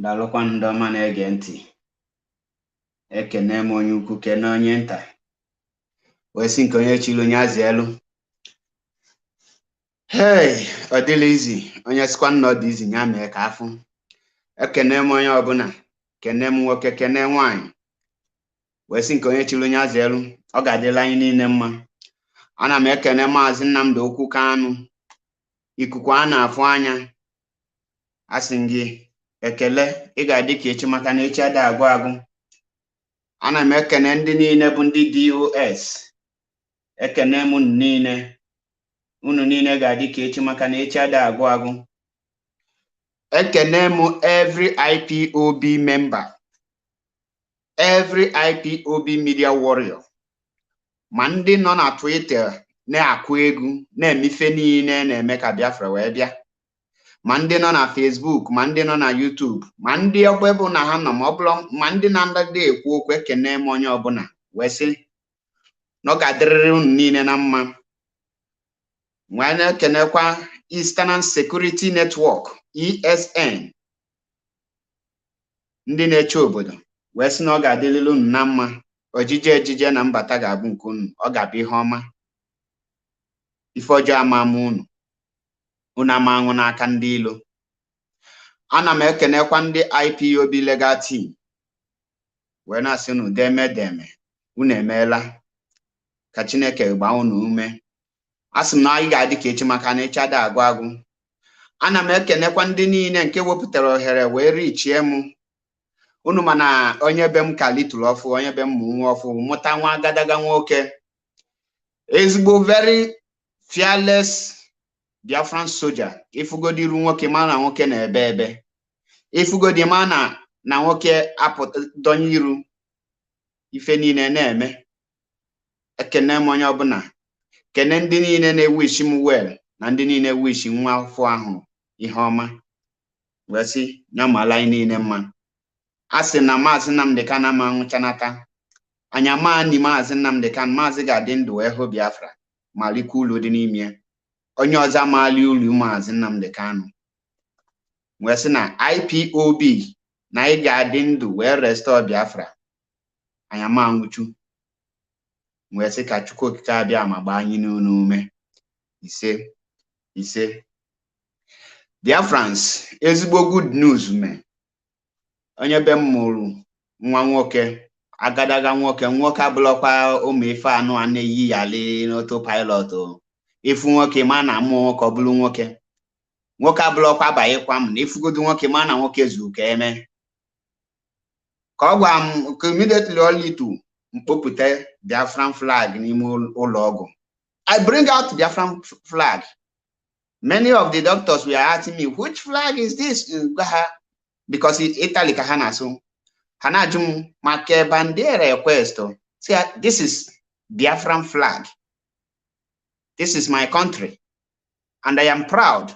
Dalụkwa ndị ọma na-ege ntị. Ekene m onye ukwu kene onye nta. Wee sị nke onye chiri onye azị elu. Hey, ọ dịla izi. Onye sikwa nna ọ dị izi ya mee ka afụ. Ekene m onye ọbụla. Kene m nwoke, kene nwaanyị. Wee sị nke onye chiri onye azị elu. Ọ ga-adịla anyị niile mma. Ana m ekene Mazi Nnamdi Kanu. Ikuku a na-afụ anya. Asị gị ekele, ị ga-adị ka echi maka na echi ada agwụ agwụ. Ana m ekene ndị niile bụ ndị DOS. Ekene m unu niile. Unu niile ga-adị ka echi maka na echi ada agwụ agwụ. Ekene m every IPOB member. Every IPOB media warrior. Ma ndị nọ na Twitter na-akụ egwu na-emife niile na-eme ka Biafra wee bịa. Ma ndị nọ na Facebook, ma ndị nọ na YouTube, ma ndị ọgbe bụ na ha nọ ma ọ bụla, ma ndị na-andị ekwu okwu. Ekene m onye ọbụla wee sị na ọ ga-adịrịrị unu niile na mma. Nwee na-ekenekwa Eastern Security Network ESN, ndị na-eche obodo wee sị na ọ ga-adịrịrị unu na mma. Ojije ejije na mbata ga-abụ nke unu. Ọ ga-abụ ihe ọma. Ife ọjọọ ama ama unu. Unu ama aṅụ n'aka ndị ilo. Ana m ekenekwa ndị IPOB legal team wee na-asị unu deme unu emeela ka Chineke gbaa unu ume. Asị m na anyị ga-adị ka echi maka na echi ada agwụ agwụ. Ana m ekenekwa ndị niile nke wepụtara ohere wee richie m. Unu mana onye be m ka litụrụ ọfụ, onye be m mụ nwa ọfụ, mụta nwa agadaga nwoke. Ezigbo very fearless Biafran soldier. Ifugodi ru nwoke ma na nwoke na-ebe ebe. Ifugodi ma na nwoke apụta donye iru. Ife niile na-eme. Ekene m onye ọbụla. Kene ndị niile na-ewish m well na ndị niile wish nwa afọ ahụ ihe ọma. Wee sị nyamala anyị niile mma. Asị na Mazi Nnamdi Kanu ma nwụchanata. Anya ma ni Mazi Nnamdi Kanu, Mazi ga-adị ndụ wee hụ Biafra ma likwa ụlọ dị n'ime. Onye ọzọ amaali ulu Mazi Nnamdi Kanu. Wee sị na IPOB na ị ga-adị ndụ wee restore Biafra. Anya ma nwụchu. Wee sị ka Chukwu okike abịa ma gbaa anyị n'ume. Ise. Biafrans, ezigbo good news me. Onye be m mụrụ nwa nwoke, agadaga nwoke abụlọkwa ụmụ ife anụ a na-eyi yali n'autopilot. Ifu nwoke ma na amụ nwoke ọ bụrụ nwoke. Nwoke abụlọkwa abanyekwa m na ifugodu nwoke ma na nwoke zu ka eme. Ka ọ gwa m immediately olitu mkpopụta Biafran flag n'ime ụlọ ọgwụ. I bring out Biafran flag. Many of the doctors were asking me, which flag is this? Because Italy ka ha na-asụ. Ha na-ajụ m maka bandera request. See, this is Biafran flag. This is my country. And I am proud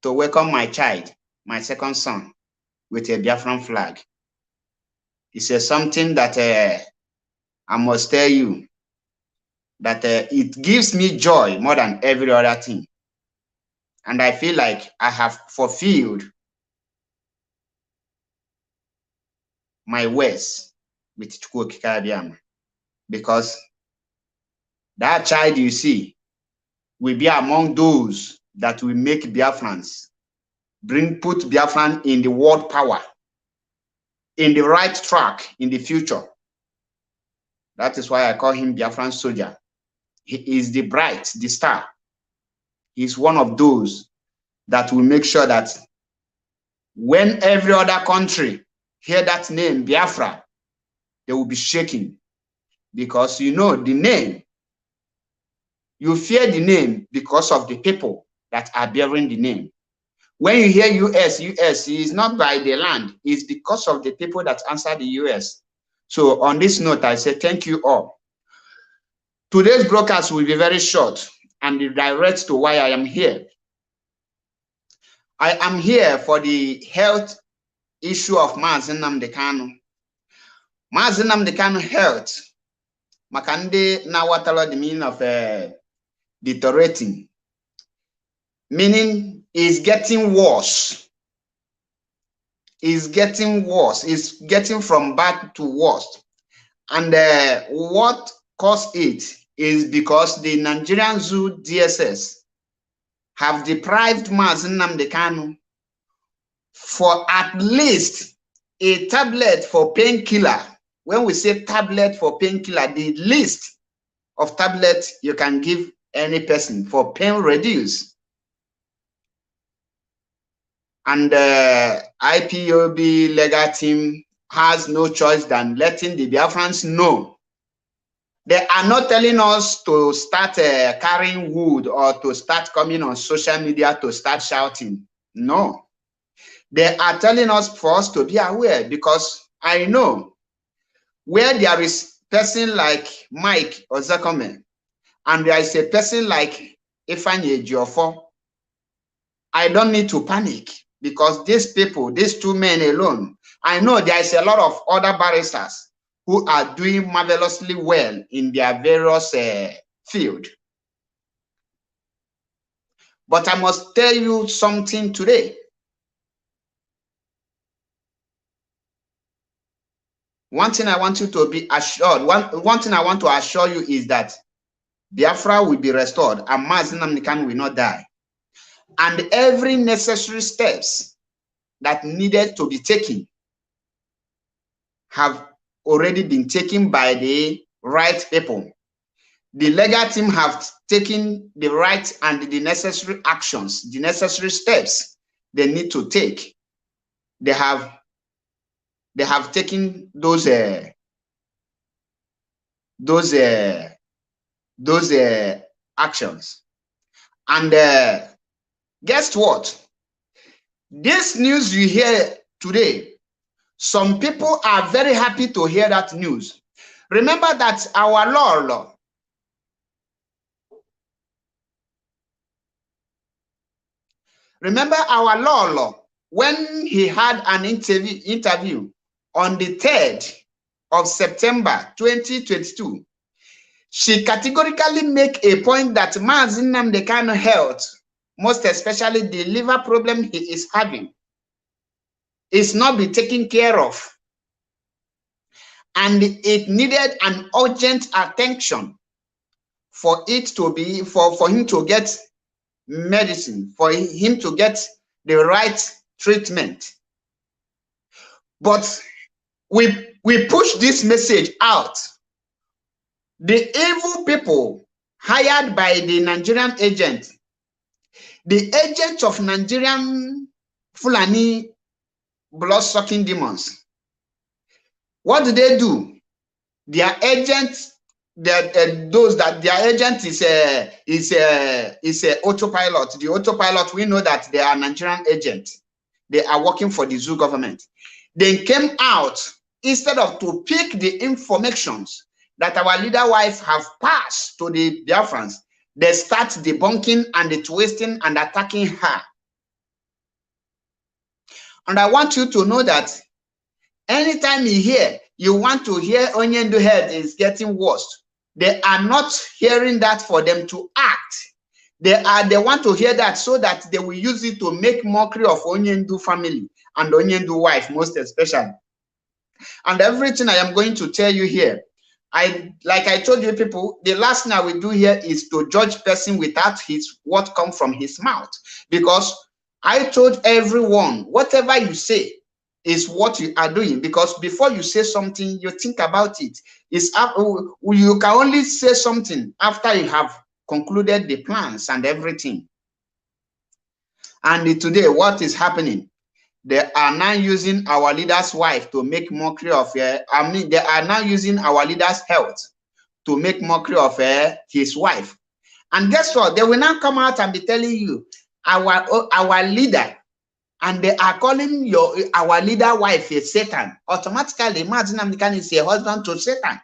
to welcome my child, my second son, with a Biafran flag. It's something that I must tell you that it gives me joy more than every other thing. And I feel like I have fulfilled my words with Chukwokika, because that child you see will be among those that will make Biafrans, put Biafran in the world power, in the right track in the future. That is why I call him Biafran soldier. He is the bright, the star. He's one of those that will make sure that when every other country hear that name, Biafra, they will be shaking, because you know the name. You fear the name because of the people that are bearing the name. When you hear US, is not by the land, it's because of the people that answer the US. So on this note, I say thank you all. Today's broadcast will be very short and direct to why I am here. I am here for the health issue of Mazi Nnamdi Kanu. Mazi Nnamdi Kanu health, makande na watalo the meaning of deteriorating, meaning is getting worse. Is getting worse. Is getting from bad to worse. And what caused it is because the Nigerian Zoo DSS have deprived Mazi Nnamdi Kanu for at least a tablet for painkiller. When we say tablet for painkiller, the list of tablets you can give any person for pain reduce. And IPOB legal team has no choice than letting the Biafrans know. They are not telling us to start carrying wood or to start coming on social media to start shouting. No. They are telling us for us to be aware, because I know where there is a person like Mike Ozakome and there is a person like Ifanye Jiofo, I don't need to panic, because these people, these two men alone, I know there is a lot of other barristers who are doing marvelously well in their various field. But I must tell you something today. One thing I want you to be assured, one thing I want to assure you is that Biafra will be restored and Mazi Nnamdi Kanu will not die. And every necessary steps that needed to be taken have already been taken by the right people. The legal team have taken the right and the necessary actions, the necessary steps they need to take. They have taken those actions. And guess what? This news you hear today, some people are very happy to hear that news. Remember that our law, remember our law, when he had an interview on the 3rd of September 2022, she categorically make a point that Mazi Nnamdi Kanu health, most especially the liver problem he is having, is not be taken care of. And it needed an urgent attention for it to be, for him to get medicine, for him to get the right treatment. But we push this message out. The evil people hired by the Nigerian agent, the agent of Nigerian Fulani blood-sucking demons, what do? Their agent, their agent is a autopilot. The autopilot, we know that they are Nigerian agents. They are working for the zoo government. They came out, instead of to pick the informations that our leader wife have passed to the Biafrans, they start debunking and twisting and attacking her. And I want you to know that anytime you want to hear Onyendu health is getting worse, they are not hearing that for them to act. They want to hear that so that they will use it to make mockery of Onyendu family and Onyendu wife, most especially. And everything I am going to tell you here, like I told you people, the last thing I will do here is to judge person without what come from his mouth. Because I told everyone, whatever you say is what you are doing. Because before you say something, you think about it. You can only say something after you have concluded the plans and everything. And today, what is happening? They are now using our leader's wife to make mockery of her. They are now using our leader's health to make mockery of his wife. And guess what? They will now come out and be telling you, our leader, and they are calling our leader wife a Satan. Automatically, Mazi Nnamdi Kanu is a husband to Satan.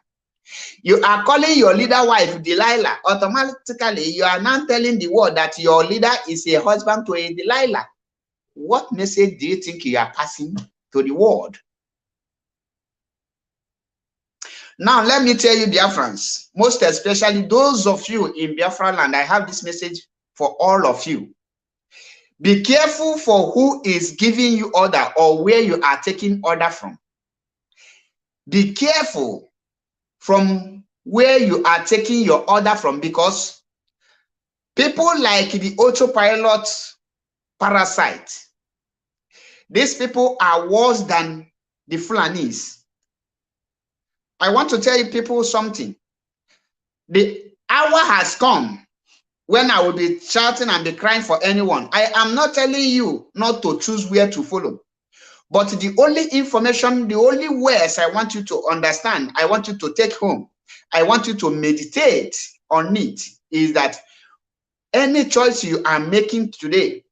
You are calling your leader wife Delilah. Automatically, you are now telling the world that your leader is a husband to a Delilah. What message do you think you are passing to the world? Now, let me tell you, Biafrans, most especially those of you in Biafraland, I have this message for all of you. Be careful for who is giving you order or where you are taking order from. Be careful from where you are taking your order from, because people like the autopilot parasite, these people are worse than the Fulanis. I want to tell you people something. The hour has come when I will be shouting and be crying for anyone. I am not telling you not to choose where to follow. But the only information, the only words I want you to understand, I want you to take home, I want you to meditate on it, is that any choice you are making today,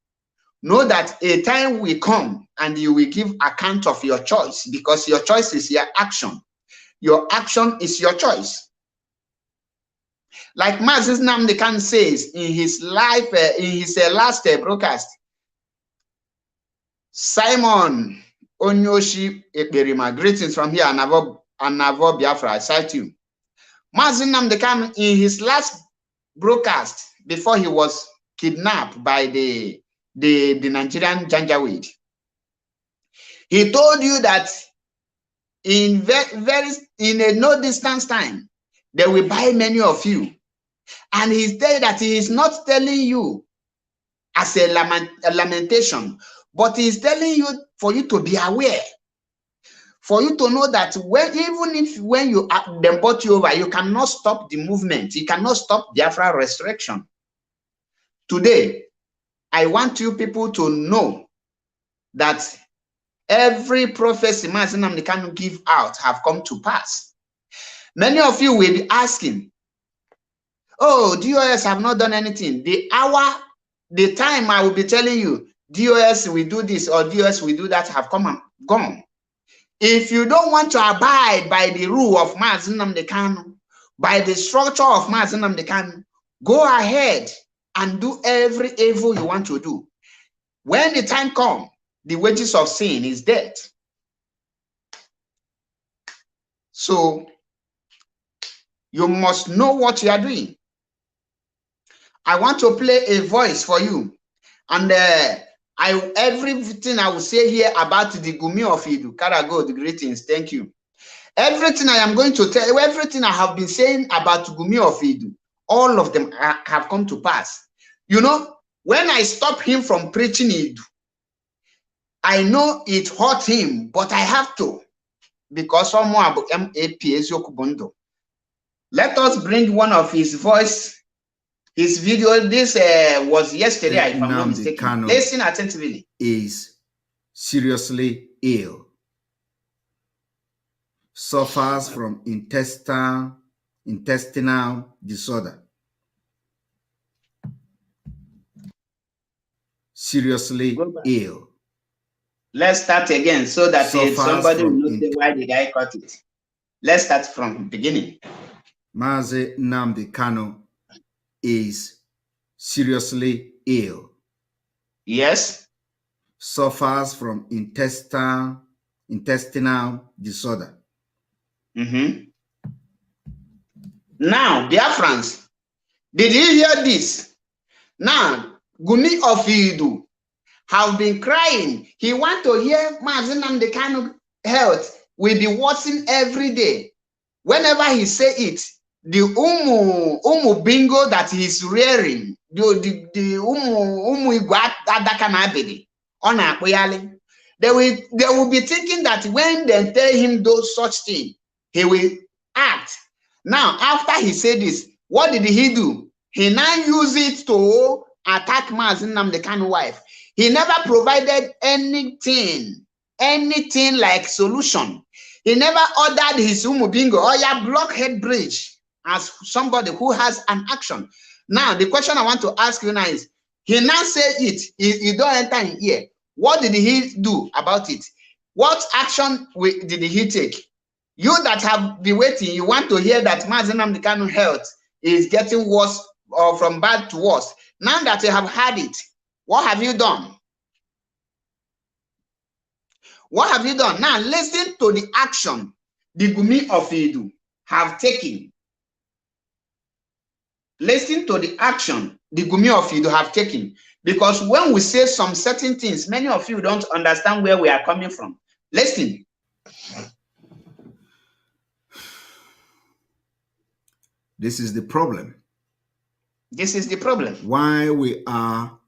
know that a time will come and you will give account of your choice, because your choice is your action. Your action is your choice. Like Mazi Nnamdi Kanu says in his life, in his last broadcast, Simon Onyoshi Ekberima, greetings from here, Anavo Biafra, I cite you. Mazi Nnamdi Kanu, in his last broadcast, before he was kidnapped by the Nigerian Janjaweed, he told you that in a no distance time, they will buy many of you. And he said that he is not telling you as a lamentation, but he is telling you for you to be aware, for you to know that when you them brought you over, you cannot stop the movement. You cannot stop Biafra resurrection. Today, I want you people to know that every prophecy Mazi Nnamdi Kanu give out have come to pass. Many of you will be asking, oh, DOS have not done anything. The time I will be telling you, DOS will do this or DOS will do that have come and gone. If you don't want to abide by the rule of Mazi Nnamdi Kanu, by the structure of Mazi Nnamdi Kanu, go ahead and do every evil you want to do. When the time comes, the wages of sin is death. So you must know what you are doing. I want to play a voice for you, and everything I will say here about the Gumi of Idu, Karago, the greetings, thank you. Everything I am going to tell you, everything I have been saying about Gumi of Idu, all of them have come to pass. You know, when I stop him from preaching Idu, I know it hurt him, but I have to, because someone about MAP. Let us bring one of his voice, his video. This was yesterday, if I'm not mistaken. Kanu listen attentively. Is seriously ill, suffers from intestinal disorder. Seriously ill. Let's start again so that somebody will know why the guy cut it. Let's start from the beginning. Mazi Nnamdi Kanu is seriously ill. Yes. Suffers from intestinal disorder. Now, Biafrans, did you hear this? Now, Gumi of Idu have been crying. He want to hear Mazi Nnamdi Kanu health. will be worsening every day. Whenever he say it, the umu bingo that he's rearing, the umu igwa adakanabedi on akpoyali, they will be thinking that when they tell him those such things, he will act. Now, after he said this, what did he do? He now used it to attack Mazi Nnamdi Kanu wife. He never provided anything like solution. He never ordered his Umubingo or your blockhead bridge as somebody who has an action. Now, the question I want to ask you now is, he now said it, you don't enter in here. What did he do about it? What action did he take? You that have been waiting, you want to hear that Mazi Nnamdi Kanu health is getting worse or from bad to worse. Now that you have had it, what have you done? What have you done? Now listen to the action the Gumi of Idu have taken. Listen to the action the Gumi of Idu have taken. Because when we say some certain things, many of you don't understand where we are coming from. Listen. This is the problem. This is the problem. Why we are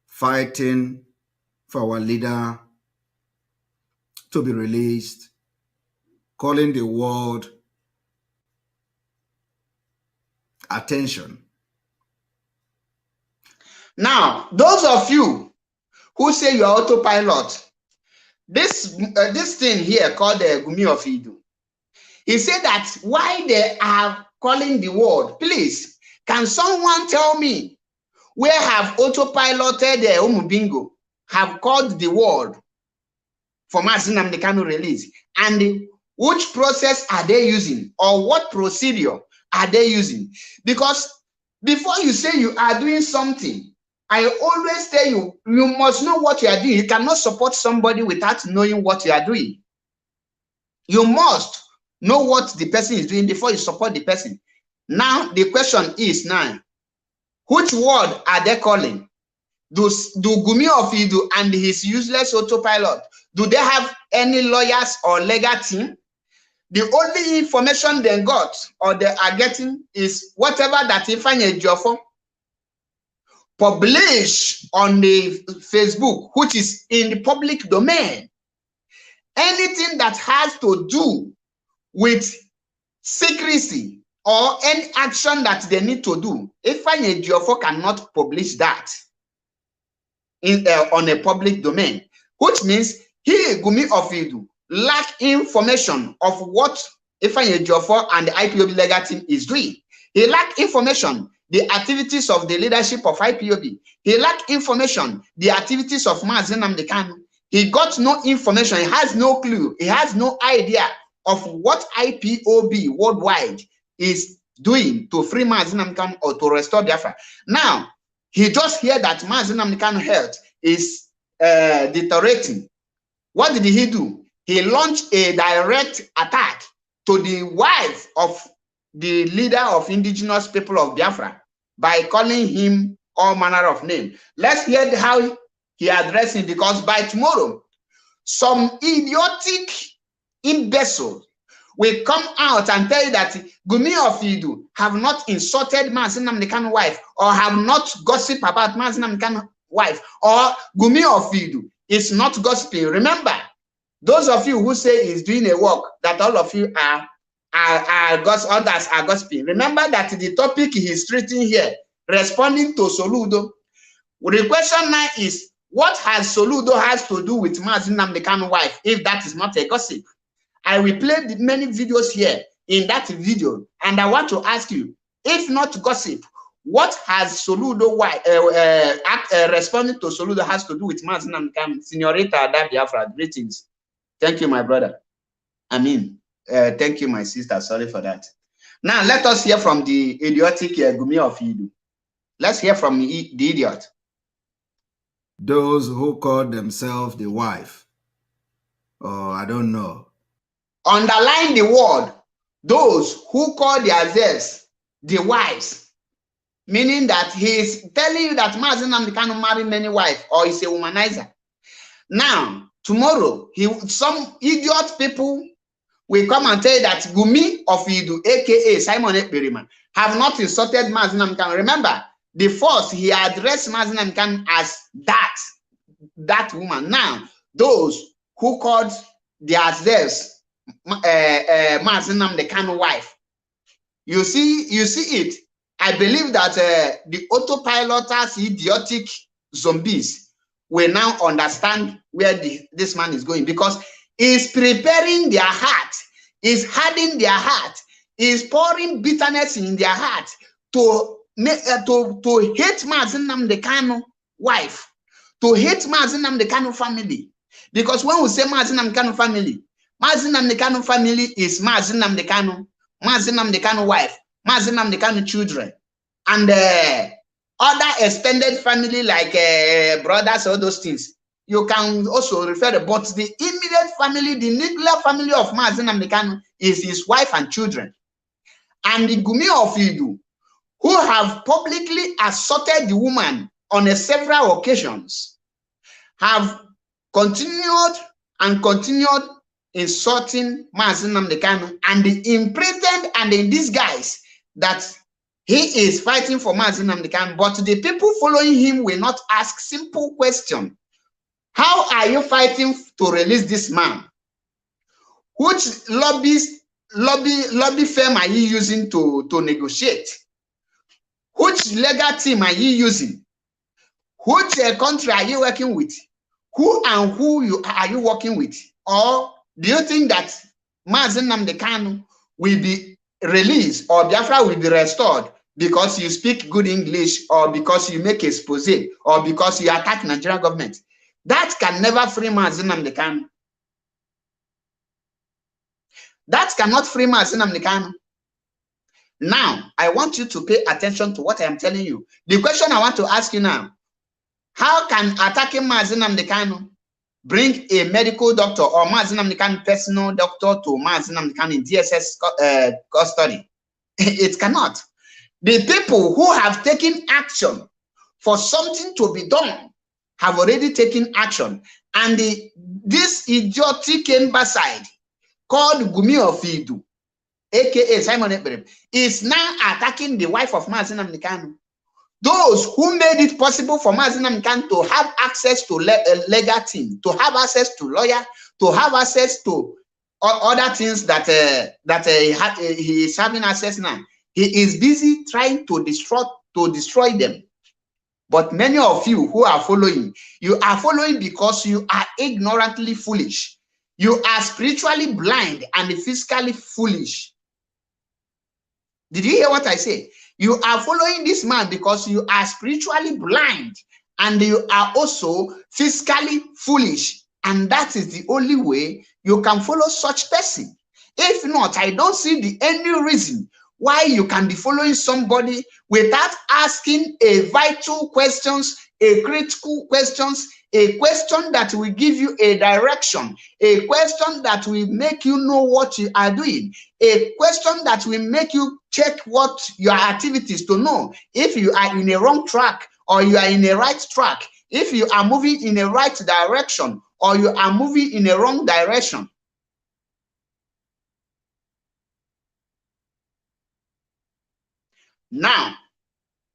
fighting for our leader to be released, calling the world attention. Now, those of you who say you are autopilot, this thing here called the Gumi of Idu, he said that why they are calling the world, please, can someone tell me where have autopiloted the Umubingo have called the world for Mazi Nnamdi Kanu release, and which process are they using, or what procedure are they using? Because before you say you are doing something, I always tell you, you must know what you are doing. You cannot support somebody without knowing what you are doing. You must know what the person is doing before you support the person. Now, the question is now, which word are they calling? Do Gumi of Idu and his useless autopilot, do they have any lawyers or legal team? The only information they got or they are getting is whatever that Ifeanyi Ejiofor publish on the Facebook, which is in the public domain. Anything that has to do with secrecy or any action that they need to do, Ifeanyi Ejiofor cannot publish that on a public domain, which means he, Gumi of Idu, lack information of what Ifeanyi Ejiofor and the IPOB legal team is doing. He lack information, the activities of the leadership of IPOB. He lack information, the activities of Mazi Nnamdi Kanu. He got no information. He has no clue. He has no idea of what IPOB worldwide is doing to free Mazi Nnamdi Kanu or to restore Biafra. Now, he just heard that Mazi Nnamdi Kanu health is deteriorating. What did he do? He launched a direct attack to the wife of the leader of indigenous people of Biafra by calling him all manner of names. Let's hear how he addressed him, because by tomorrow, some idiotic imbecile will come out and tell you that Gumi of Idu have not insulted Mazi Nnamdi Kanu wife, or have not gossip about Mazi Nnamdi Kanu wife, or Gumi of Idu is not gossiping. Remember, those of you who say he's doing a work, that all of you are others are gossiping. Remember that the topic he's treating here, responding to Soludo. The question now is, what has Soludo has to do with Mazi Nnamdi Kanu wife, if that is not a gossip? I will play many videos here in that video, and I want to ask you, if not gossip, what has Soludo wife responding to Soludo has to do with Mazi Nnamdi Kanu? Señorita Ada Biafra, greetings. Thank you, my brother. Thank you, my sister. Sorry for that. Now, let us hear from the idiotic Gumi of Idu. Let's hear from the idiot. Those who call themselves the wife, or I don't know. Underline the word, those who call themselves the wives, meaning that he is telling you that Mazi Nnamdi Kanu marry many wives, or is a womanizer. Now, tomorrow, some idiot people will come and tell you that Gumi of Idu, aka Simon Ekperima, have not insulted Mazi Nnamdi Kanu. Remember, the first he addressed Mazi Nnamdi Kanu as that woman. Now, those who called themselves Mazi Nnamdi Kanu wife, you see it. I believe that the autopiloters, idiotic zombies, will now understand where this man is going, because he's preparing their heart, he's hardening their heart, he's pouring bitterness in their heart to hate Mazi Nnamdi Kanu wife, to hate Mazi Nnamdi Kanu family. Because when we say Mazi Nnamdi Kanu family is Mazi Nnamdi Kanu wife, Mazi Nnamdi Kanu children, and other extended family like brothers, all those things. You can also refer to, but the immediate family, the nuclear family of Mazi Nnamdi Kanu is his wife and children. And the Gumi of Idu, who have publicly assaulted the woman on several occasions, have continued insulting Mazi Nnamdi Kanu, and in pretend and in disguise that he is fighting for Mazi Nnamdi Kanu. But the people following him will not ask simple question. How are you fighting to release this man? Which lobby firm are you using to negotiate? Which legal team are you using? Which country are you working with? Who are you working with? Or do you think that Mazi Nnamdi Kanu will be released, or Biafra will be restored because you speak good English, or because you make expose, or because you attack Nigerian government? That can never free Mazi Nnamdi Kanu. That cannot free Mazi Nnamdi Kanu. Now, I want you to pay attention to what I am telling you. The question I want to ask you now: how can attacking Mazi Nnamdi Kanu bring a medical doctor or Mazi Nnamdi Kanu personal doctor to Mazi Nnamdi Kanu in DSS custody? It cannot. The people who have taken action for something to be done have already taken action, and this idiotic imbecile called Gumi of Idu, aka Simon Ekperima, is now attacking the wife of Mazi Nnamdi Kanu. Those who made it possible for Mazi Nnamdi Kanu to have access to legal team, to have access to lawyer, to have access to other things that he is having access now. He is busy trying to destroy them. But many of you who are following, you are following because you are ignorantly foolish. You are spiritually blind and physically foolish. Did you hear what I say? You are following this man because you are spiritually blind and you are also physically foolish. And that is the only way you can follow such person. If not, I don't see any reason why you can be following somebody without asking a vital questions, a critical questions, a question that will give you a direction, a question that will make you know what you are doing, a question that will make you check what your activities to know if you are in a wrong track or you are in a right track, if you are moving in a right direction or you are moving in a wrong direction. Now,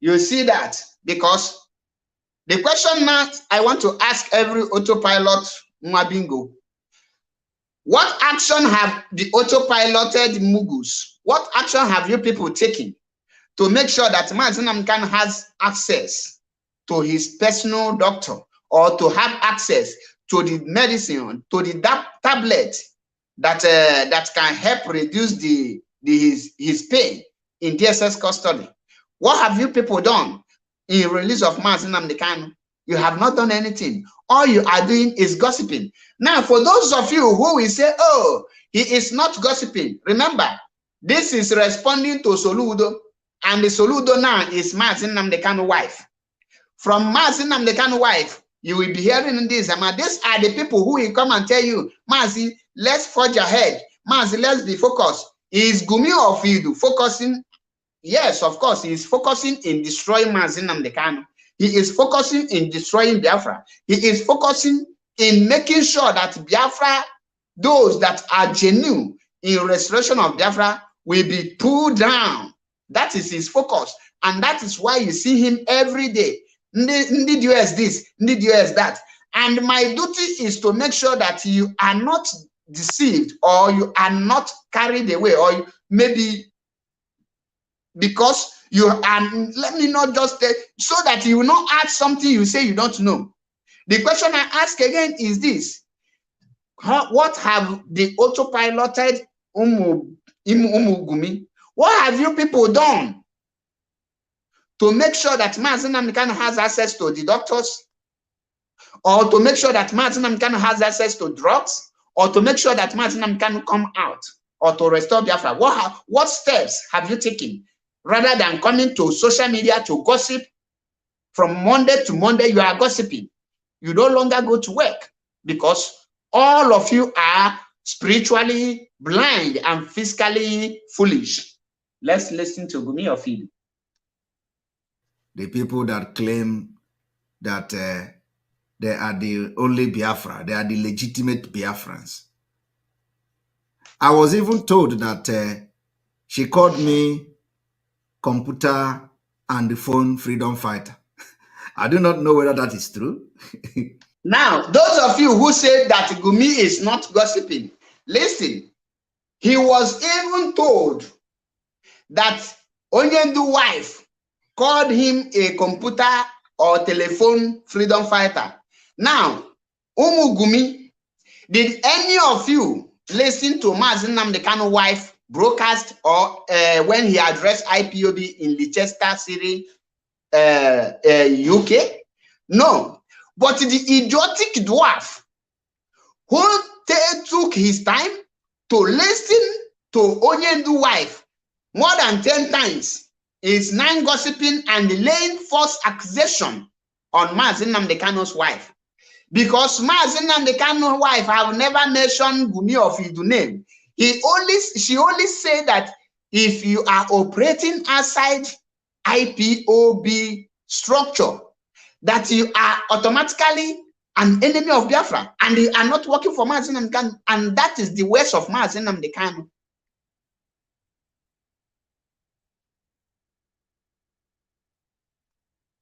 you see that, because the question now I want to ask every autopilot Mwabingo: what action have the autopiloted Mugus, what action have you people taken to make sure that Mazi Nnamdi Kanu has access to his personal doctor, or to have access to the medicine, to the tablet that can help reduce his pain in DSS custody? What have you people done in release of Mazi Nnamdi Kanu? You have not done anything. All you are doing is gossiping. Now, for those of you who will say, oh, he is not gossiping, remember, this is responding to Soludo, and the Soludo now is Mazi Nnamdi Kanu wife. From Mazi Nnamdi Kanu wife, you will be hearing this. These are the people who will come and tell you, Mazi, let's forge ahead. Mazi, let's be focused. Is Gumi of Idu focusing? Yes, of course, he is focusing in destroying Mazi Nnamdi Kanu. He is focusing in destroying Biafra. He is focusing in making sure that Biafra, those that are genuine in restoration of Biafra will be pulled down. That is his focus. And that is why you see him every day. Need you as this, need you as that. And my duty is to make sure that you are not deceived, or you are not carried away, or maybe because you are, let me not just so that you will not add something you say you don't know. The question I ask again is this: what have the autopiloted Umugumi, what have you people done to make sure that Mazi Nnamdi Kanu has access to the doctors, or to make sure that Mazi Nnamdi Kanu has access to drugs, or to make sure that Mazi Nnamdi Kanu come out, or to restore Biafra? What steps have you taken, rather than coming to social media to gossip? From Monday to Monday, you are gossiping. You no longer go to work because all of you are spiritually blind and physically foolish. Let's listen to Gumi Ofidu. The people that claim that they are the only Biafra, they are the legitimate Biafrans. I was even told that she called me computer and the phone freedom fighter. I do not know whether that is true. Now, those of you who say that Gumi is not gossiping, listen. He was even told that Onyendu's wife called him a computer or telephone freedom fighter. Now, Gumi, did any of you listen to Mazi Nnamdi Kanu's wife broadcast or when he addressed IPOB in Leicester City, UK? No. But the idiotic dwarf who took his time to listen to Onyendu's wife more than 10 times is now gossiping and laying false accusation on Mazi Nnamdi Kanu's wife. Because Mazi Nnamdi Kanu's wife have never mentioned Gumi Ofidu's name. She only said that if you are operating outside IPOB structure, that you are automatically an enemy of Biafra and you are not working for Mazi Nnamdi Kanu, and that is the worst of Mazi Nnamdi Kanu.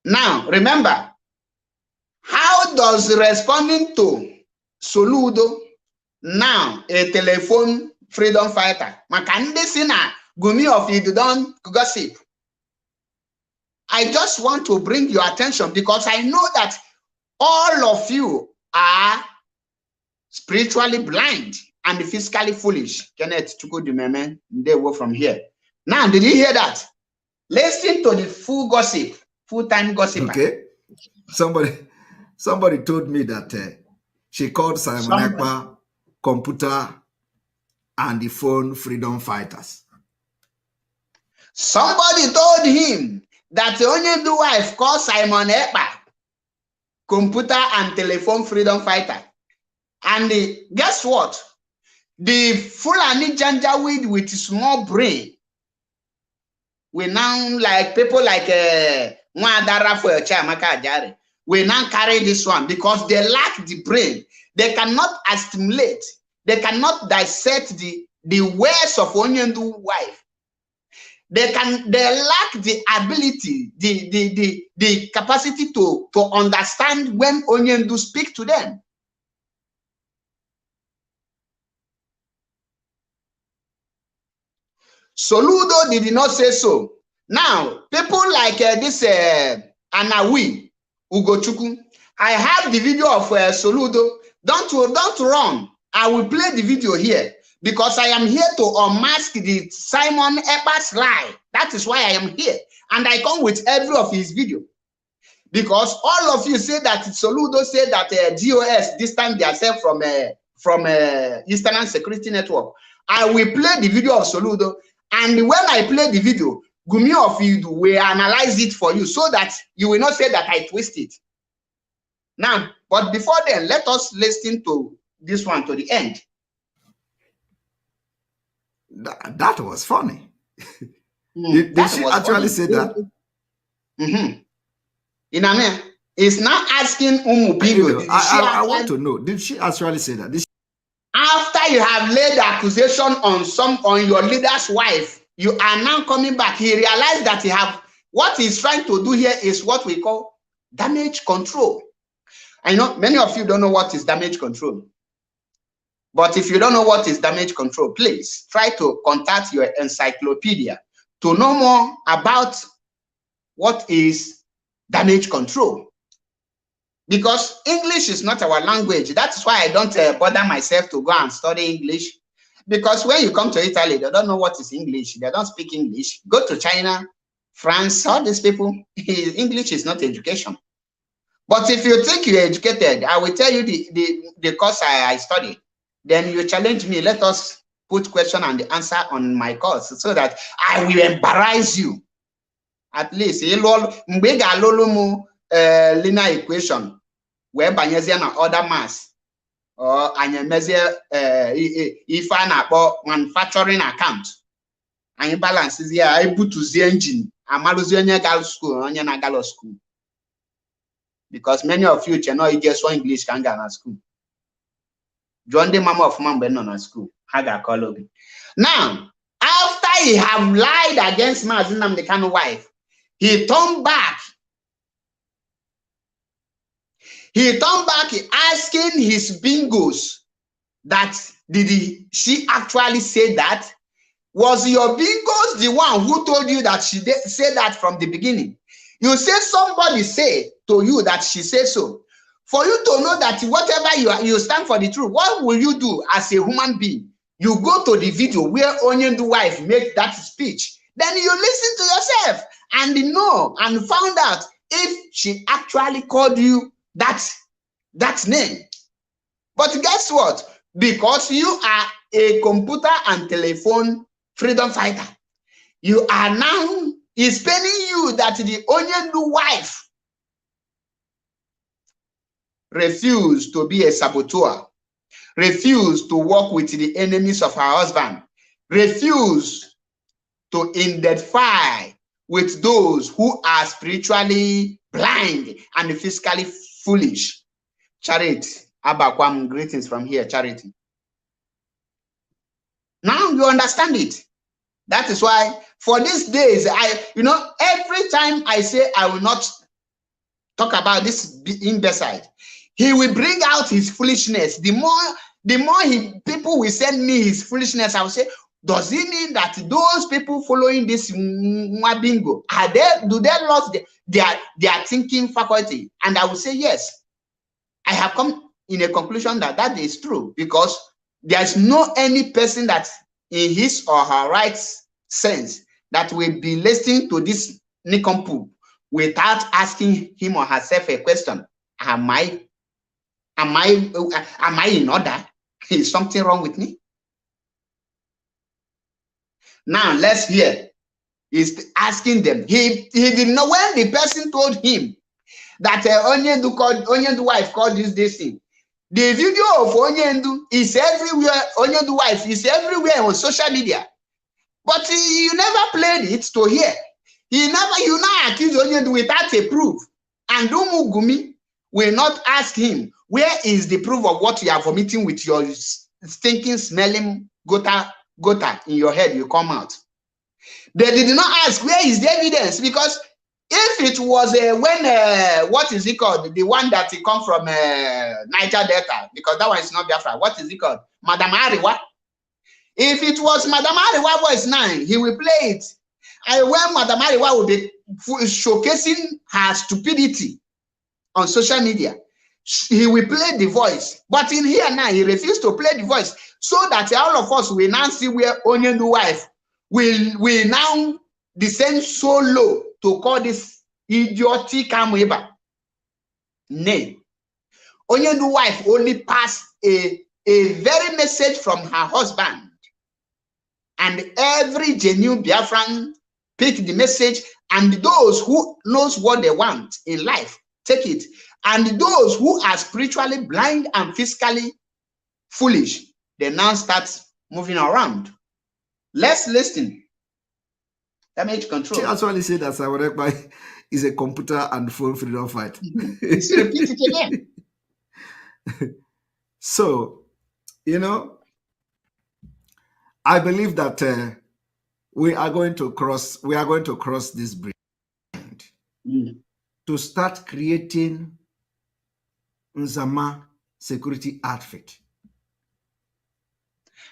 Now, remember, how does responding to Soludo, now a telephone freedom fighter, Makande Sina, Gumi Ofidu don gossip? I just want to bring your attention because I know that all of you are spiritually blind and physically foolish. Kenneth Chukudumeme, they were from here. Now, did you hear that? Listen to the full gossip, full-time gossip. Okay. Somebody told me that she called Simon Ekpa computer and the phone freedom fighters. Somebody told him that the Onyendu's wife called Simon Ekpa computer and telephone freedom fighter. And guess what? The Fulani Janjaweed with small brain, we now, like people like Mwadara for Chamaka Ajare, we now carry this one because they lack the brain. They cannot assimilate. They cannot dissect the words of Onyendu's wife. They lack the ability, the capacity to understand when Onyendu speak to them. Soludo did not say so. Now, people like this Anawi Ugochukwu, I have the video of Soludo. Don't run. I will play the video here because I am here to unmask the Simon Ekpa's lie. That is why I am here. And I come with every of his video. Because all of you say that Soludo said that DOS distanced themselves from Eastern Security Network. I will play the video of Soludo. And when I play the video, Gumi Ofidu will analyze it for you so that you will not say that I twist it. Now, but before then, let us listen to this one to the end. That was funny. Did she actually say that? Iname is now asking Umubigo. I want to know. Did she actually say that? After you have laid the accusation on your leader's wife, you are now coming back. He realized that what he's trying to do here is what we call damage control. I know many of you don't know what is damage control. But if you don't know what is damage control, please try to contact your encyclopedia to know more about what is damage control. Because English is not our language. That's why I don't bother myself to go and study English. Because when you come to Italy, they don't know what is English. They don't speak English. Go to China, France, all these people, English is not education. But if you think you're educated, I will tell you the course I studied. Then you challenge me. Let us put question and the answer on my course so that I will embarrass you. At least, linear equation where banyezia na other mass or anyemezie if an about manufacturing account and balance is here able to the engine amaluzi gal school onye na galo school, because many of you cannot just one English can go na school. John the mama of man ben na school haga call. Now after he have lied against Mazi Nnamdi Kanu wife, he turned back. He turned back asking his bingos that she actually say that? Was your bingos the one who told you that she said that from the beginning? You say somebody say to you that she said so. For you to know that whatever you stand for the truth, what will you do as a human being? You go to the video where Onyendu wife make that speech. Then you listen to yourself and know and found out if she actually called you that name. But guess what? Because you are a computer and telephone freedom fighter, you are now explaining you that the Onyendu wife refused to be a saboteur, refused to work with the enemies of her husband, refused to identify with those who are spiritually blind and physically foolish. Charity, Abakwam, greetings from here, Charity. Now you understand it. That is why for these days, every time I say I will not talk about this imbecile, he will bring out his foolishness. The more people will send me his foolishness, I will say, does it mean that those people following this Mwabingo, do they lost their thinking faculty? And I will say, yes. I have come in a conclusion that is true, because there's no any person that in his or her right sense that will be listening to this nincompoop without asking him or herself a question. Am I in order? Is something wrong with me? Now let's hear. He's asking them. He didn't know when the person told him that Onyendu wife called this thing. The video of Onyendu is everywhere. Onyendu wife is everywhere on social media, but you never played it to hear. You now accuse Onyendu without a proof, and Umugumi will not ask him where is the proof of what you are vomiting with your stinking, smelling gota in your head. You come out. They did not ask where is the evidence, because if it was what is it called? The one that it come from Niger Delta, because that one is not Biafra. What is it called? Madam Ariwa. If it was Madam Ariwa voice 9, he will play it. And when Madam Ariwa will be showcasing her stupidity on social media, he will play the voice. But in here now, he refused to play the voice, so that all of us will now see where Onyendu wife will now descend so low to call this idiotic amoeba. Nay, Onyendu wife only passed a very message from her husband, and every genuine Biafran pick the message, and those who knows what they want in life take it, and those who are spiritually blind and physically foolish, they now start moving around. Let's listen. Damage control. She actually said that Sawarekba is a computer and phone freedom fight. Let's repeat it again. So, You know, I believe that we are going to cross this bridge to start creating Nzama security outfit.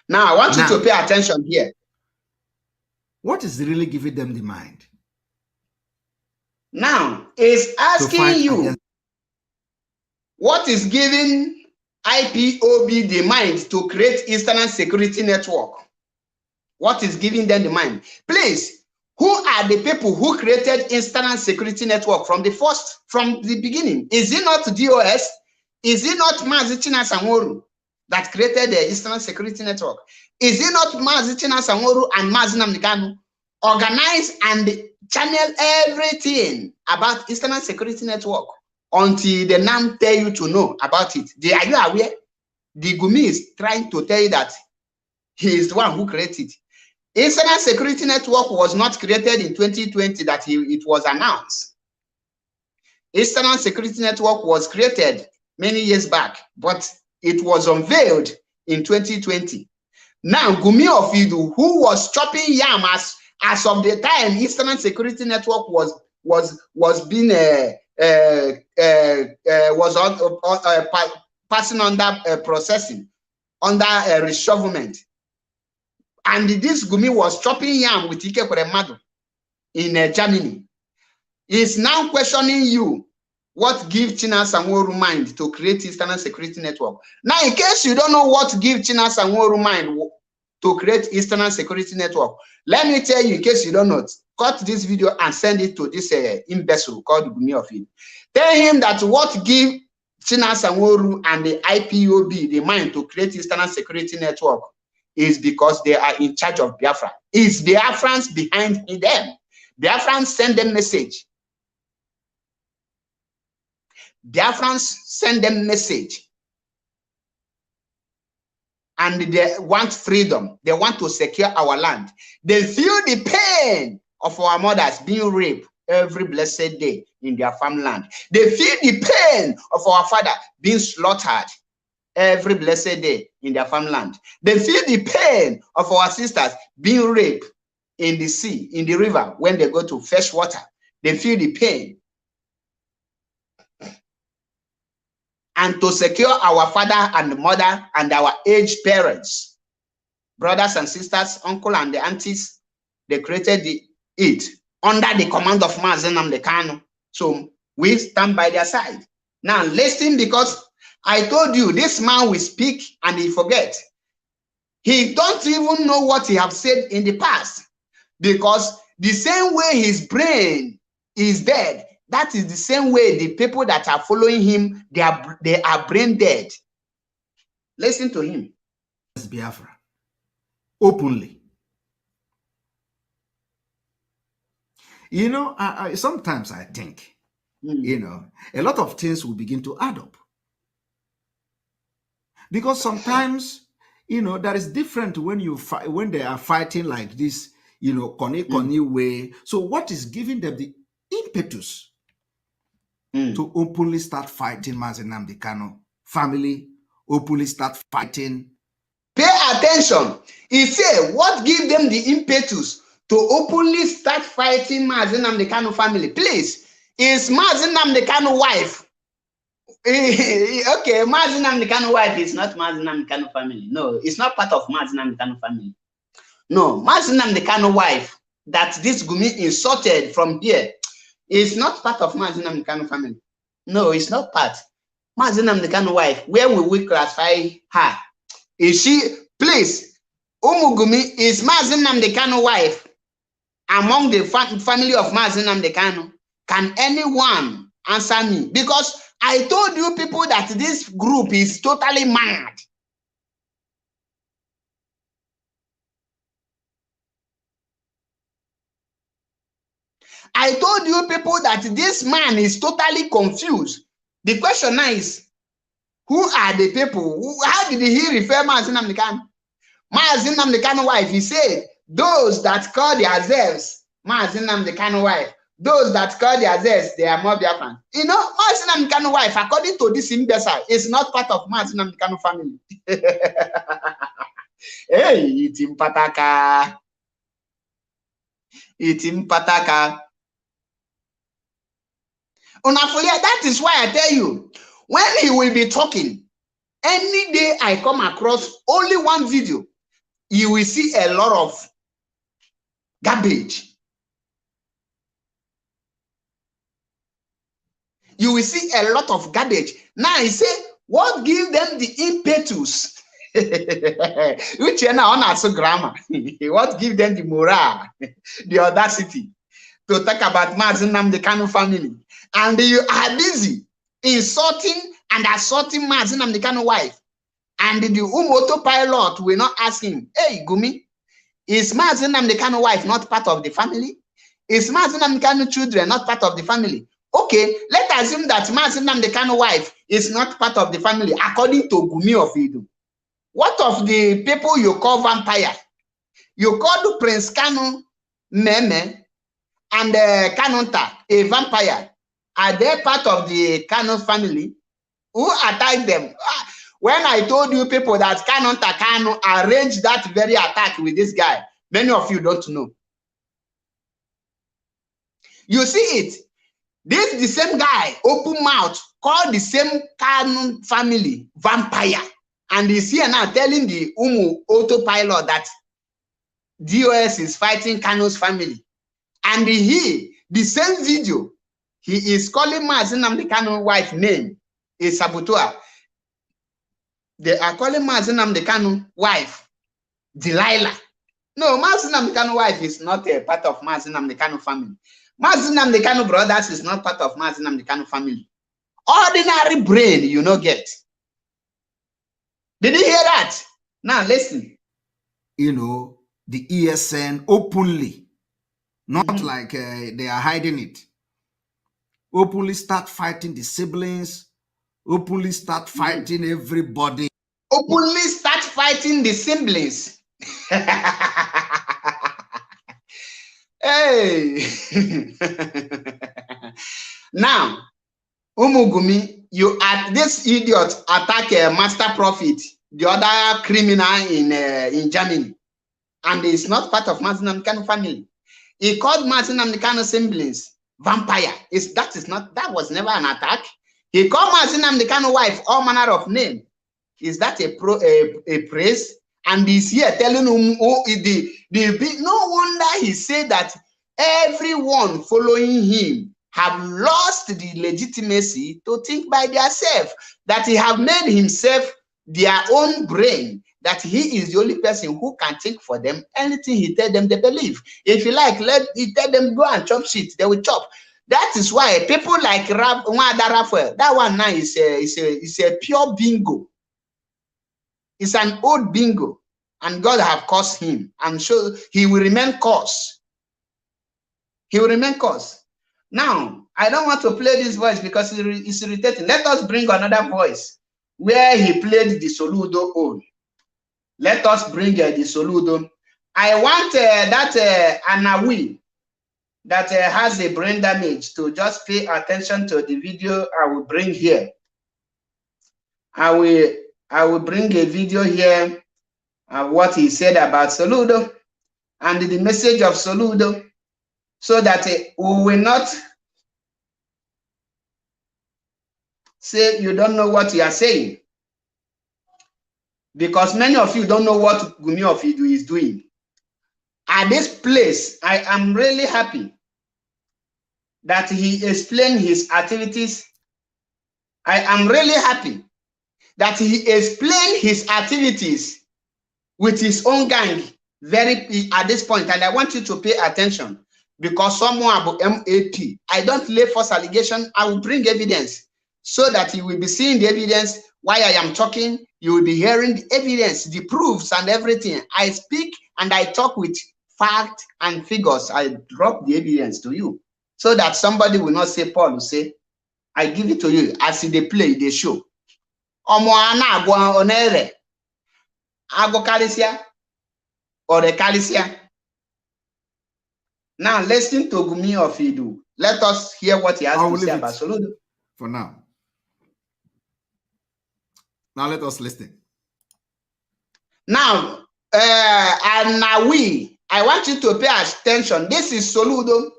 Now, I want you to pay attention here. What is really giving them the mind? Now, is asking you what is giving IPOB the mind to create Eastern Security Network? What is giving them the mind? Please, who are the people who created Eastern Security Network from the beginning? Is it not DOS? Is it not Mazi Nnamdi that created the Eastern Security Network? Is it not Mazi Nnamdi and Mazi Nnamdi Kanu organize and channel everything about Eastern Security Network until the NAM tell you to know about it? Are you aware? The Gumi is trying to tell you that he is the one who created it. Eastern Security Network was not created in 2020 that it was announced. Eastern Security Network was created many years back, but it was unveiled in 2020. Now, Gumi of Idu, who was chopping yam as of the time Eastern Security Network being passing under processing, under reshufflement. And this Gumi was chopping yam with Ike Kweremadu in Germany. Is now questioning you what gives China Sanwo-Olu mind to create Eastern Security Network. Now, in case you don't know what gives China Sanwo-Olu mind to create Eastern Security Network, let me tell you, in case you don't know, cut this video and send it to this imbecile called Gumi of it. Tell him that what gives China Sanwo-Olu and the IPOB the mind to create Eastern Security Network is because they are in charge of Biafra. It's Biafrans behind them. Biafrans send them message. Biafrans send them message. And they want freedom. They want to secure our land. They feel the pain of our mothers being raped every blessed day in their farmland. They feel the pain of our father being slaughtered every blessed day in their farmland. They feel the pain of our sisters being raped in the sea, in the river, when they go to fetch water. They feel the pain. And to secure our father and mother and our aged parents, brothers and sisters, uncle and the aunties, they created it under the command of Mazi Nnamdi Kanu. So we stand by their side. Now listen, because I told you this man will speak and he forget. He don't even know what he have said in the past, because the same way his brain is dead, that is the same way the people that are following him, they are brain dead. Listen to him. Biafra openly. You know, sometimes I think, you know, a lot of things will begin to add up. Because sometimes, you know, that is different when when they are fighting like this, you know, Koni way. So what is giving them the impetus to openly start fighting Mazi Nnamdi Kanu family, openly start fighting? Pay attention. He said, what gives them the impetus to openly start fighting Mazi Nnamdi Kanu family? Please, is Mazi Nnamdi Kanu wife? Okay, Mazi Nnamdi Kanu wife is not Mazi Nnamdi Kanu family. No, it's not part of Mazi Nnamdi Kanu family. No, Mazi Nnamdi Kanu wife that this Gumi insulted from here is not part of Mazi Nnamdi Kanu family. No, it's not part. Mazi Nnamdi Kanu wife, where will we classify her? Is she, please, Gumi, is Mazi Nnamdi Kanu wife among the family of Mazi Nnamdi Kanu? Can anyone answer me? Because I told you people that this group is totally mad. I told you people that this man is totally confused. The question now is, who are the people? How did he refer Mazi Nnamdi Kanu? Mazi Nnamdi Kanu wife, he said, those that call themselves Mazi Nnamdi Kanu wife, Those that call themselves, they are more Biafran. You know, Mazi Nnamdi Kanu wife, according to this imbecile, is not part of Mazi Nnamdi Kanu family. Hey, itim pataka. Itim pataka. Unafulia, that is why I tell you, when he will be talking, any day I come across only one video, you will see a lot of garbage. You will see a lot of garbage. Now I say, what give them the impetus? Which are now on grammar. What give them the morale, the audacity to talk about Mazi Nnamdi Kanu family? And you are busy insulting and assaulting Mazi Nnamdi Kanu wife. And the autopilot will not ask him, hey, Gumi, is Mazi Nnamdi Kanu wife not part of the family? Is Mazi Nnamdi Kanu children not part of the family? Okay, let's assume that Mazi Nnamdi Kanu wife is not part of the family, according to Gumi of Idu. What of the people you call vampire? You called Prince Kanu Meme and Kanunta a vampire. Are they part of the Kanu family? Who attacked them? When I told you people that Kanunta Kanu arranged that very attack with this guy, many of you don't know. You see it. This the same guy, open mouth, called the same Kanu family vampire. And he's here now telling the autopilot that DOS is fighting Kanu's family. And he, the same video, he is calling Mazi Nnamdi Kanu's wife name is Sabutua. They are calling Mazi Nnamdi Kanu's wife Delilah. No, Mazi Nnamdi Kanu's wife is not a part of Mazi Nnamdi Kanu family. Mazi Nnamdi Kanu brothers is not part of Mazi Nnamdi Kanu family. Ordinary brain, you know, get. Did you hear that? Now listen. You know, the ESN openly, not like they are hiding it. Openly start fighting the siblings. Openly start fighting everybody. Openly start fighting the siblings. Hey. Now, Umugumi, you at this idiot attack a master prophet, the other criminal in Germany, and it's not part of Mazi Nnamdi Kanu family. He called Mazi Nnamdi Kanu siblings vampire. That was never an attack. He called Mazi Nnamdi Kanu wife all manner of name. Is that a praise? And he's here telling him, no wonder he said that everyone following him have lost the legitimacy to think by themselves, that he have made himself their own brain, that he is the only person who can think for them. Anything he tell them, they believe. If you like, let he tell them go and chop shit, they will chop. That is why people like Raphael, that one now is a pure bingo. It's an old bingo, and God have cursed him, and so he will remain cursed. He will remain cursed. Now, I don't want to play this voice because it's irritating. Let us bring another voice where he played the Soludo on. Let us bring the Soludo. I want that Anawi that has a brain damage to just pay attention to the video I will bring here. I will bring a video here of what he said about Soludo and the message of Soludo, so that we will not say you don't know what you are saying, because many of you don't know what Gumi of Idu is doing. At this place, I am really happy that he explained his activities. I am really happy that he explained his activities with his own gang at this point, and I want you to pay attention, because someone about MAP, I don't lay false allegation. I will bring evidence so that you will be seeing the evidence while I am talking. You will be hearing the evidence, the proofs and everything. I speak and I talk with fact and figures. I drop the evidence to you so that somebody will not say, Paul will say, I give it to you as they play, they show. Onere Ago Calisia or the Calisia. Now listen to Gumi of Idu. Let us hear what he has to say about Soludo. For now. Now let us listen. Now, I want you to pay attention. This is Soludo.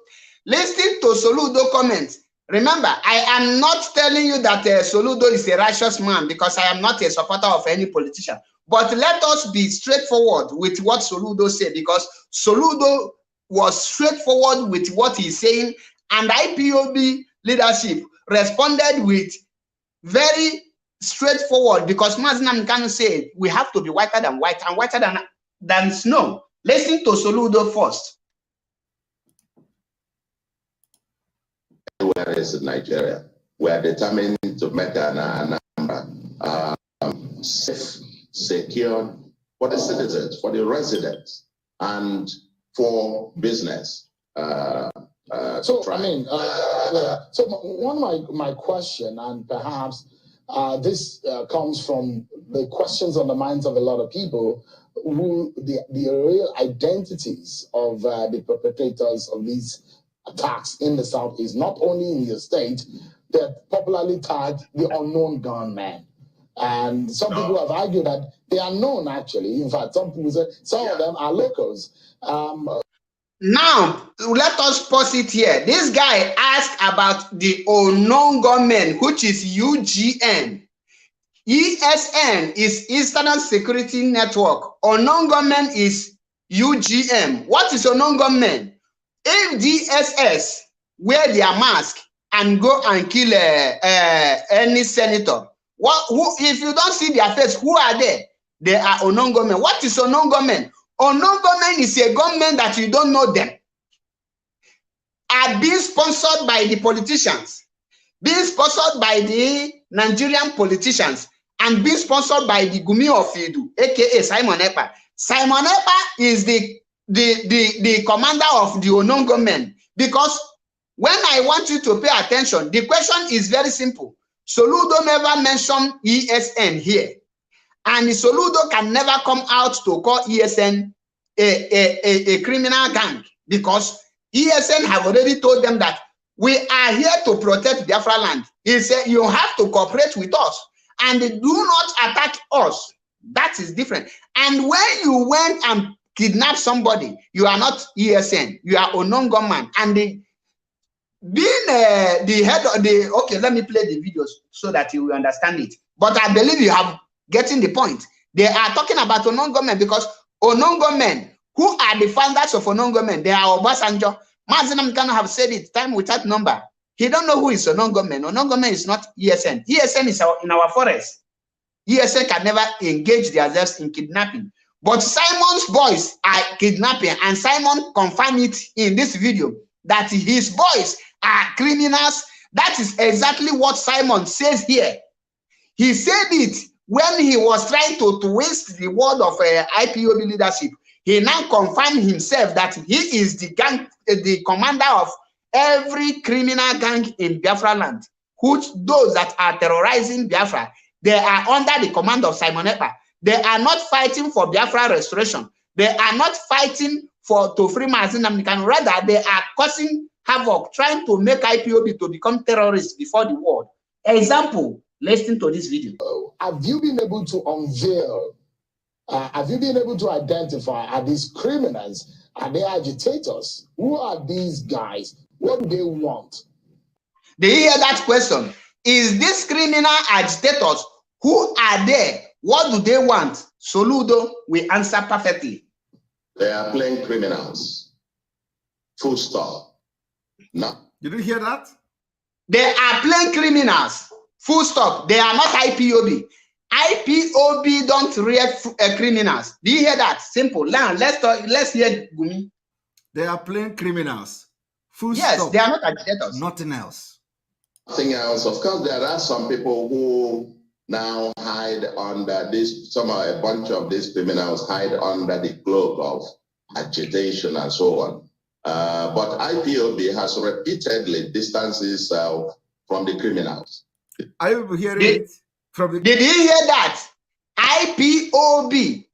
Listen to Soludo comments. Remember, I am not telling you that Soludo is a righteous man, because I am not a supporter of any politician. But let us be straightforward with what Soludo said, because Soludo was straightforward with what he's saying, and IPOB leadership responded with very straightforward, because Mazi Nnamdi Kanu said we have to be whiter than white and whiter than snow. Listen to Soludo first. Where is in Nigeria? We are determined to make a number safe, secure for the citizens, for the residents, and for business. So one of my question, and perhaps this comes from the questions on the minds of a lot of people, who the real identities of the perpetrators of these attacks in the South is not only in your state, they're popularly tagged the unknown gunmen. And some people have argued that they are known, actually. In fact, some people say some of them are locals. Now, let us pause it here. This guy asked about the unknown gunmen, which is UGN. ESN is Eastern Security Network. Unknown gunmen is UGM. What is unknown gunmen? If DSS wear their mask and go and kill any senator, if you don't see their face, who are they? They are unknown gunmen. What is unknown gunmen? Unknown gunmen is a gunman that you don't know them. Are being sponsored by the politicians, being sponsored by the Nigerian politicians, and being sponsored by the Gumi of Idu, aka Simon Ekpa. Simon Ekpa is the commander of the unknown gunmen, because when I want you to pay attention, the question is very simple. Soludo never mentioned ESN here, and Soludo can never come out to call ESN a criminal gang, because ESN have already told them that we are here to protect Biafraland. He said you have to cooperate with us and do not attack us. That is different. And when you went and kidnapped somebody, you are not ESN, you are unknown gunman. And being the head of the, okay, let me play the videos so that you will understand it. But I believe you have getting the point. They are talking about unknown gunmen, because unknown gunmen, who are the founders of unknown gunmen? They are Obasanjo. Mazi Nnamdi Kanu have said it time without number. He don't know who is unknown gunmen. Unknown gunmen is not ESN. ESN is in our forest. ESN can never engage themselves in kidnapping. But Simon's boys are kidnapping, and Simon confirmed it in this video that his boys are criminals. That is exactly what Simon says here. He said it when he was trying to twist the word of IPOB leadership. He now confirmed himself that he is the gang, the commander of every criminal gang in Biafraland, which those that are terrorizing Biafra, they are under the command of Simon Ekpa. They are not fighting for Biafra restoration. They are not fighting to free Mazi Nnamdi Kanu. Rather, they are causing havoc, trying to make IPOB to become terrorists before the world. Example, listen to this video. Have you been able to unveil, have you been able to identify, are these criminals, are they agitators? Who are these guys? What do they want? Do you hear that question? Is this criminal agitators? Who are they? What do they want? Soludo will answer perfectly. They are playing criminals. Full stop. No. Did you hear that? They are playing criminals. Full stop. They are not IPOB. IPOB don't react criminals. Do you hear that? Simple. Now let's hear Gumi. They are playing criminals. Full yes, stop. They are not agitators. Nothing else. Nothing else. Of course, there are some people who now hide under this. A bunch of these criminals hide under the cloak of agitation and so on. But IPOB has repeatedly distanced itself from the criminals. Are you hearing it? Did you hear that? IPOB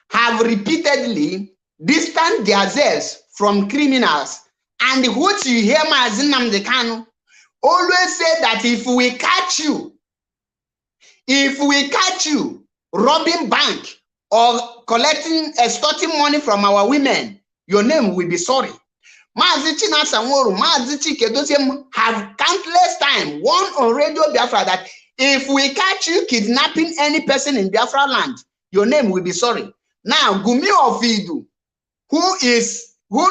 have repeatedly distanced themselves from criminals And what you hear Mazi Nnamdi Kanu always say that if we catch you robbing bank or extorting money from our women, your name will be sorry. Mazi Chinasa Nworu, Mazi Chike have countless times warned on Radio Biafra that if we catch you kidnapping any person in Biafraland, your name will be sorry. Now, Gumi Ofidu, who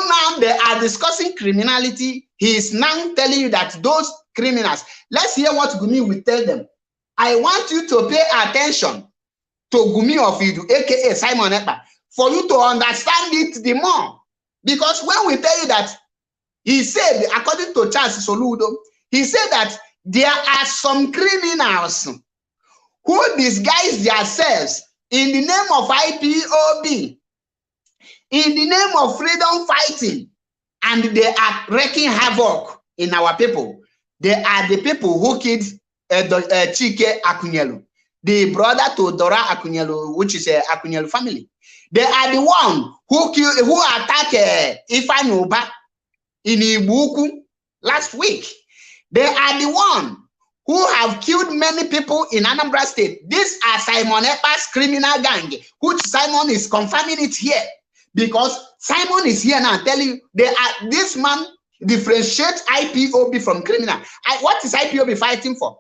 now they are discussing criminality, he is now telling you that those criminals, let's hear what Gumi will tell them. I want you to pay attention to Gumi Ofidu, aka Simon Ekpa, for you to understand it the more. Because when we tell you that, he said, according to Charles Soludo, he said that there are some criminals who disguise themselves in the name of IPOB, in the name of freedom fighting, and they are wreaking havoc in our people. They are the people who killed Chike Akunyelu, the brother to Dora Akunyelu, which is a Akunyelu family. They are the one who attacked Ifeanyi Uba in Ibuku last week. They are the one who have killed many people in Anambra State. These are Simon Ekpa's criminal gang, which Simon is confirming it here. Because Simon is here now telling you this man differentiates IPOB from criminal. What is IPOB fighting for?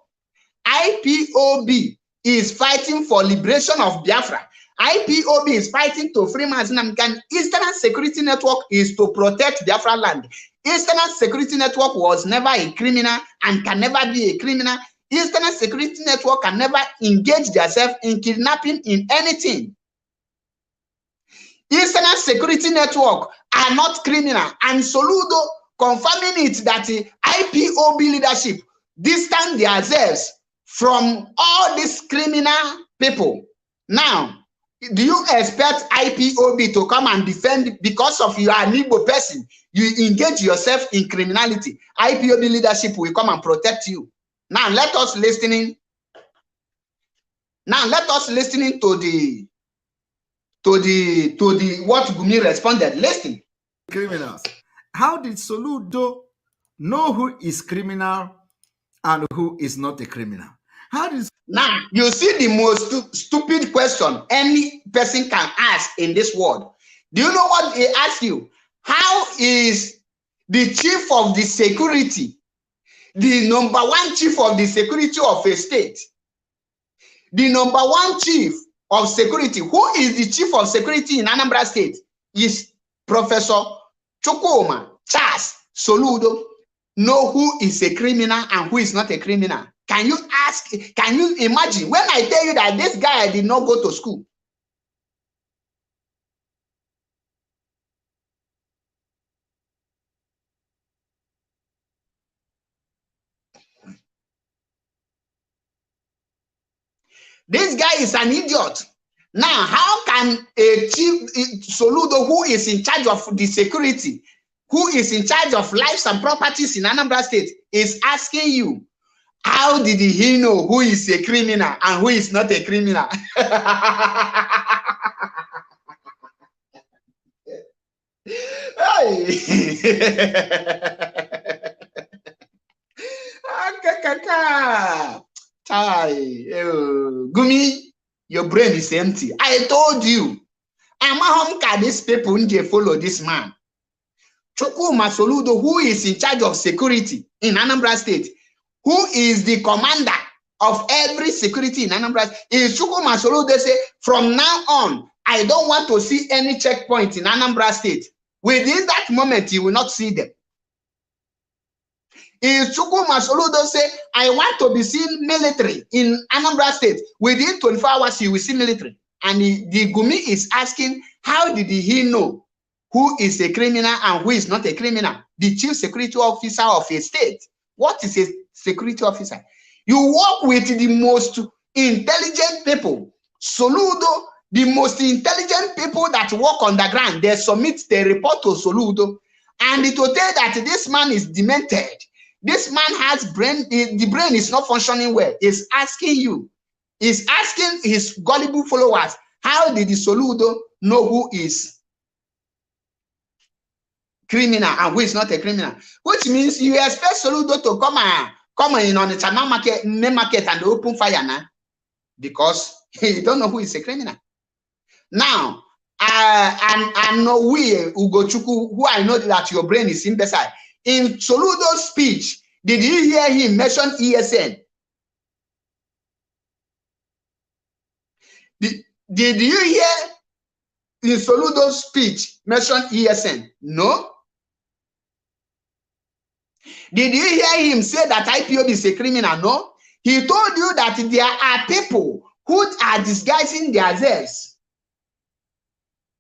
IPOB is fighting for liberation of Biafra. IPOB is fighting to free Mazi Nnamdi Kanu. Eastern Security Network is to protect Biafraland. Eastern Security Network was never a criminal and can never be a criminal. Eastern Security Network can never engage themselves in kidnapping in anything. Eastern Security Network are not criminal, and Soludo confirming it that the IPOB leadership distance themselves from all these criminal people. Now, do you expect IPOB to come and defend because of you are an Igbo person? You engage yourself in criminality. IPOB leadership will come and protect you. Now let us listening. Now let us listening to the what Gumi responded. Listen. Criminals. How did Soludo know who is criminal and who is not a criminal? How did Now you see the most stupid question any person can ask in this world. Do you know what he asked you? How is the chief of the security, the number one chief of the security of a state, the number one chief of security, who is the chief of security in Anambra State, is Professor Chukwuma Charles Soludo, know who is a criminal and who is not a criminal? Can you ask, can you imagine when I tell you that this guy did not go to school? This guy is an idiot. Now, how can a chief Soludo, who is in charge of the security, who is in charge of lives and properties in Anambra State, is asking you, how did he know who is a criminal and who is not a criminal? Gumi, your brain is empty. I told you. Amahomka, these people they follow this man. Chukwuma Soludo, who is in charge of security in Anambra State, who is the commander of every security in Anambra State, is Chukwuma Soludo say, from now on, I don't want to see any checkpoint in Anambra State. Within that moment, you will not see them. Is Chukwuma Soludo say, I want to be seen military in Anambra State. Within 24 hours, you will see military. And the Gumi is asking, how did he know who is a criminal and who is not a criminal? The chief security officer of a state. What is a security officer? You work with the most intelligent people. Soludo, the most intelligent people that work on the ground, they submit the report to Soludo. And it will tell that this man is demented. This man has brain, the brain is not functioning well. He's asking you, he's asking his gullible followers, how did the Soludo know who is criminal and who is not a criminal, which means you expect Soludo to come in on the channel market, main market and open fire now, because you don't know who is a criminal. Now, I know we, Ugochukwu, who I know that your brain is imbecile. In Soludo's speech, did you hear him mention ESN? Did you hear in Soludo's speech mention ESN? No. Did you hear him say that IPOB is a criminal? No. He told you that there are people who are disguising themselves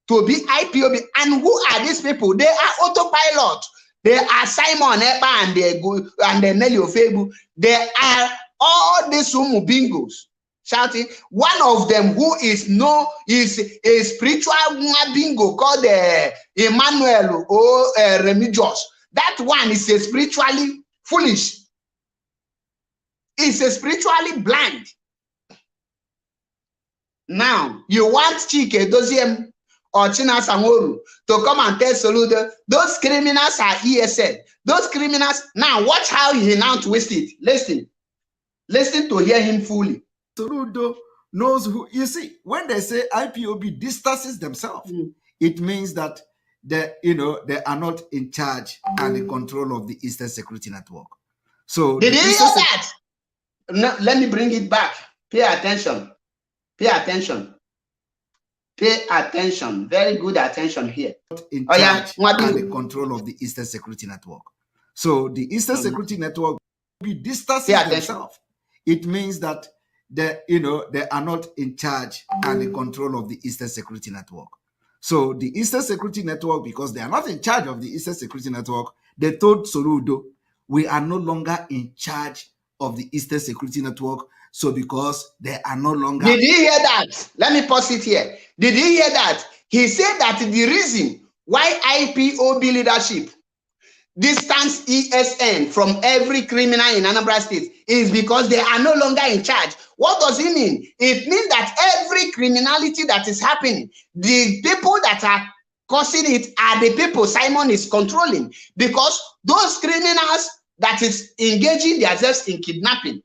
to be IPOB. And who are these people? They are autopilot. They are Simon Epa and the Nelly Ofebu. They are all these bingos shouting. One of them who is a spiritual bingo called Emmanuel or Remigious. That one is a spiritually foolish. It's a spiritually blind. Now you want Chike Doziem or China Samoru to come and tell Soludo those criminals are ESN. Those criminals. Now watch how he now twist it. Listen to hear him fully. Soludo knows who. You see, when they say IPOB distances themselves, it means that they are not in charge and in control of the Eastern Security Network. So did you hear that? No, let me bring it back. Pay attention. Pay attention. Pay attention. Very good attention here. In charge and the control of the Eastern Security Network. So the Eastern Security Network distances themselves. It means that they are not in charge and in control of the Eastern Security Network. So the Eastern Security Network, because they are not in charge of the Eastern Security Network, they told Soludo, we are no longer in charge of the Eastern Security Network. So because they are no longer. Did you hear that? Let me pause it here. Did you hear that? He said that the reason why IPOB leadership distance ESN from every criminal in Anambra State is because they are no longer in charge. What does it mean? It means that every criminality that is happening, the people that are causing it are the people Simon is controlling, because those criminals that is engaging themselves in kidnapping,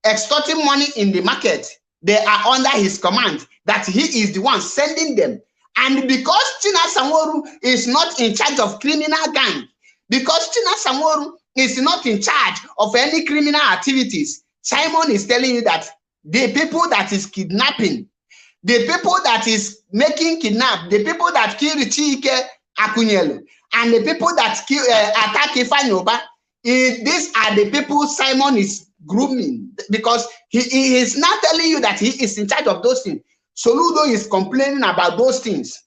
extorting money in the market, they are under his command, that he is the one sending them. And because China Samoru is not in charge of criminal gang, because China Samoru is not in charge of any criminal activities, Simon is telling you that the people that is kidnapping, the people that is making kidnap, the people that kill Chike Akunyelu, and the people that kill attack Ifanyoba, these are the people Simon is grooming, because he is not telling you that he is in charge of those things. Soludo is complaining about those things.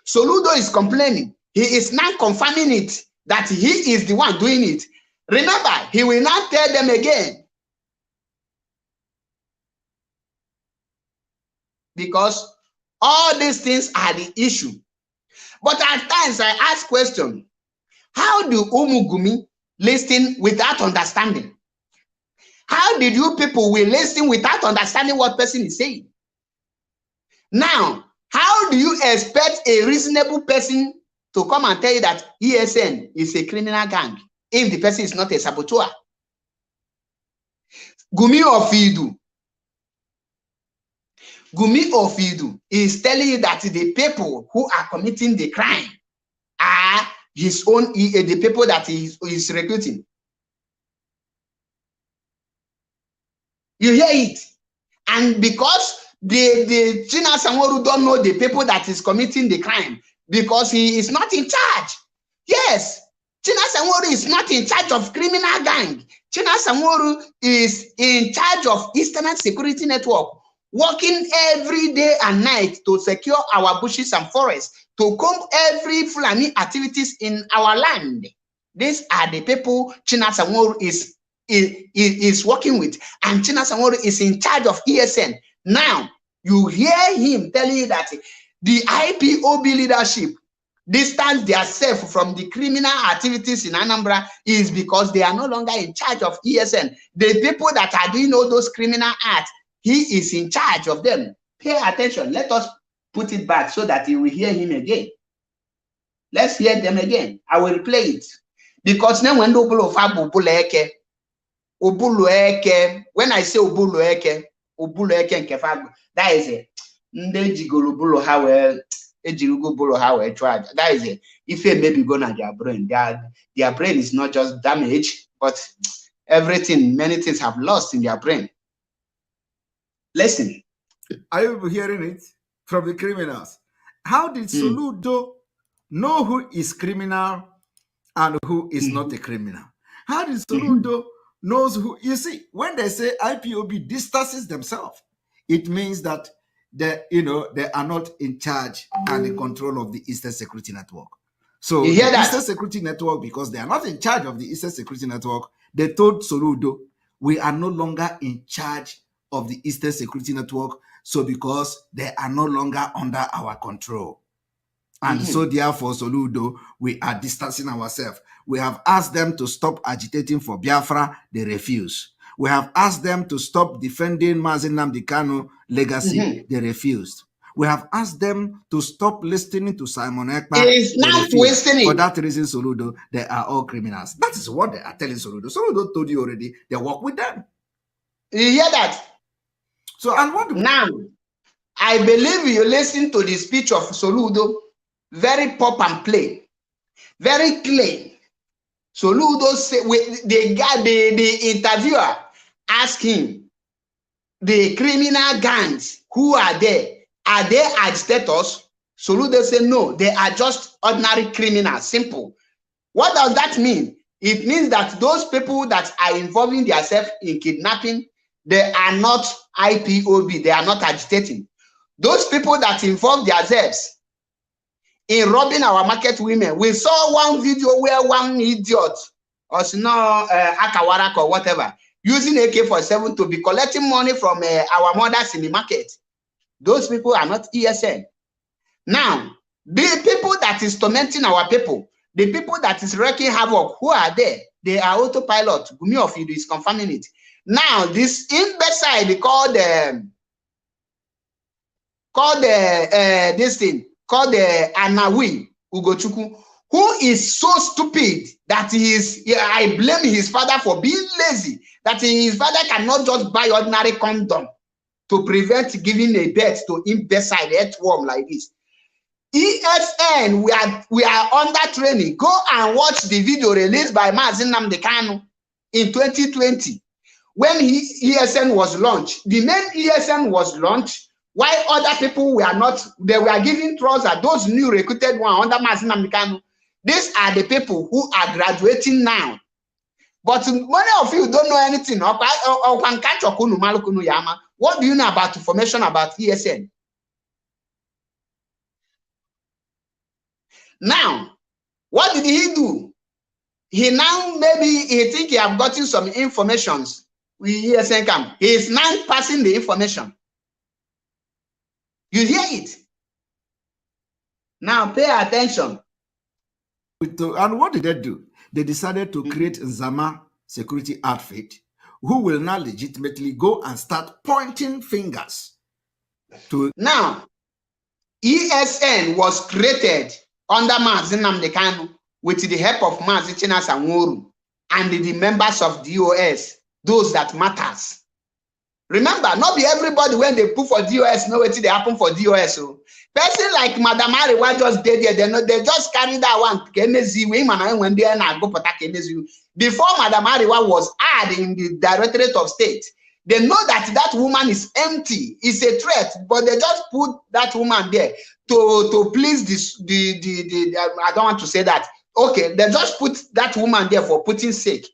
Soludo is complaining. He is not confirming it, that he is the one doing it. Remember, he will not tell them again. Because all these things are the issue. But at times I ask question, how do Umugumi listen without understanding? How did you people will listen without understanding what person is saying? Now, how do you expect a reasonable person to come and tell you that ESN is a criminal gang if the person is not a saboteur? Gumi Ofidu is telling you that the people who are committing the crime are his own, the people that he is recruiting. You hear it? And because the China Samoru don't know the people that is committing the crime, because he is not in charge. Yes, China Samoru is not in charge of criminal gang. China Samoru is in charge of Eastern Security Network, working every day and night to secure our bushes and forests, to comb every Fulani activities in our land. These are the people China Samoru is working with, and China Samoru is in charge of ESN. Now, you hear him telling you that the IPOB leadership distance themselves from the criminal activities in Anambra is because they are no longer in charge of ESN. The people that are doing all those criminal acts, he is in charge of them. Pay attention. Let us put it back so that you will hear him again. Let's hear them again. I will play it. Because now when when I say that is it. That is it. If it maybe go to their brain, their brain is not just damaged, but everything, many things have lost in their brain. Listen. Are you hearing it from the criminals? How did Soludo know who is criminal and who is not a criminal? How did Soludo knows who? You see, when they say IPOB distances themselves, it means that they are not in charge and in control of the Eastern Security Network. So the Eastern Security Network, because they are not in charge of the Eastern Security Network, they told Soludo, we are no longer in charge of the Eastern Security Network. So because they are no longer under our control. And so therefore, Soludo, we are distancing ourselves. We have asked them to stop agitating for Biafra. They refuse. We have asked them to stop defending Mazi Nnamdi Kanu legacy. They refused. We have asked them to stop listening to Simon Ekpa. For that reason, Soludo, they are all criminals. That is what they are telling Soludo. Soludo told you already, they work with them. You hear that? So, and what now, I believe you listen to the speech of Soludo, very pop and play, very clean. Soludo say, the interviewer asked him, the criminal gangs, who are there? Are they agitators? Soludo said, no, they are just ordinary criminals, simple. What does that mean? It means that those people that are involving themselves in kidnapping, they are not IPOB, they are not agitating. Those people that involve themselves in robbing our market women, we saw one video where one idiot, or Akawarak or whatever, using AK-47 to be collecting money from our mothers in the market. Those people are not ESN. Now, the people that is tormenting our people, the people that is wreaking havoc, who are there? They are autopilot. Gumi of you is confirming it. Now, this imbecile called Anawi Ugochukwu, who is so stupid that I blame his father for being lazy, that his father cannot just buy ordinary condom to prevent giving a birth to imbecile earthworm like this. ESN, we are under training. Go and watch the video released by Mazi Nnamdi Kanu in 2020 when ESN was launched. The main ESN was launched while other people were not. They were giving trousers, those new recruited one under Mazi Nnamdi Kanu. These are the people who are graduating now. But many of you don't know anything. What do you know about information about ESN? Now, what did he do? He now, maybe he think he have gotten some informations with ESN camp. He is now passing the information. You hear it? Now pay attention. And what did they do? They decided to create Nzama security outfit who will now legitimately go and start pointing fingers to. Now, ESN was created under Mazi Nnamdi Kanu with the help of Mazi Sanwo-Olu and the members of DOS, those that matters. Remember, not be everybody when they put for DOS know what they happen for DOS. So, person like Madam Ariwa just did there, they just carry that one. When they go before Madam Ariwa was added in the Directorate of State, they know that woman is empty, is a threat, but they just put that woman there to please the I don't want to say that. Okay, they just put that woman there for Putin's sake.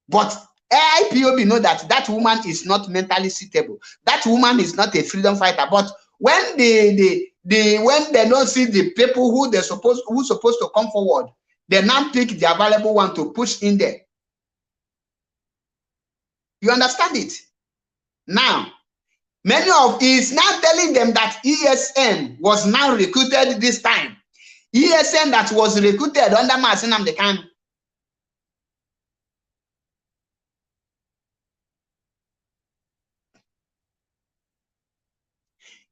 But IPOB know that woman is not mentally suitable. That woman is not a freedom fighter. But when they don't see the people who supposed to come forward, they now pick the available one to push in there. You understand it? Now, many of is now telling them that ESN was now recruited this time. ESN that was recruited under Mazi Nnamdi Kanu.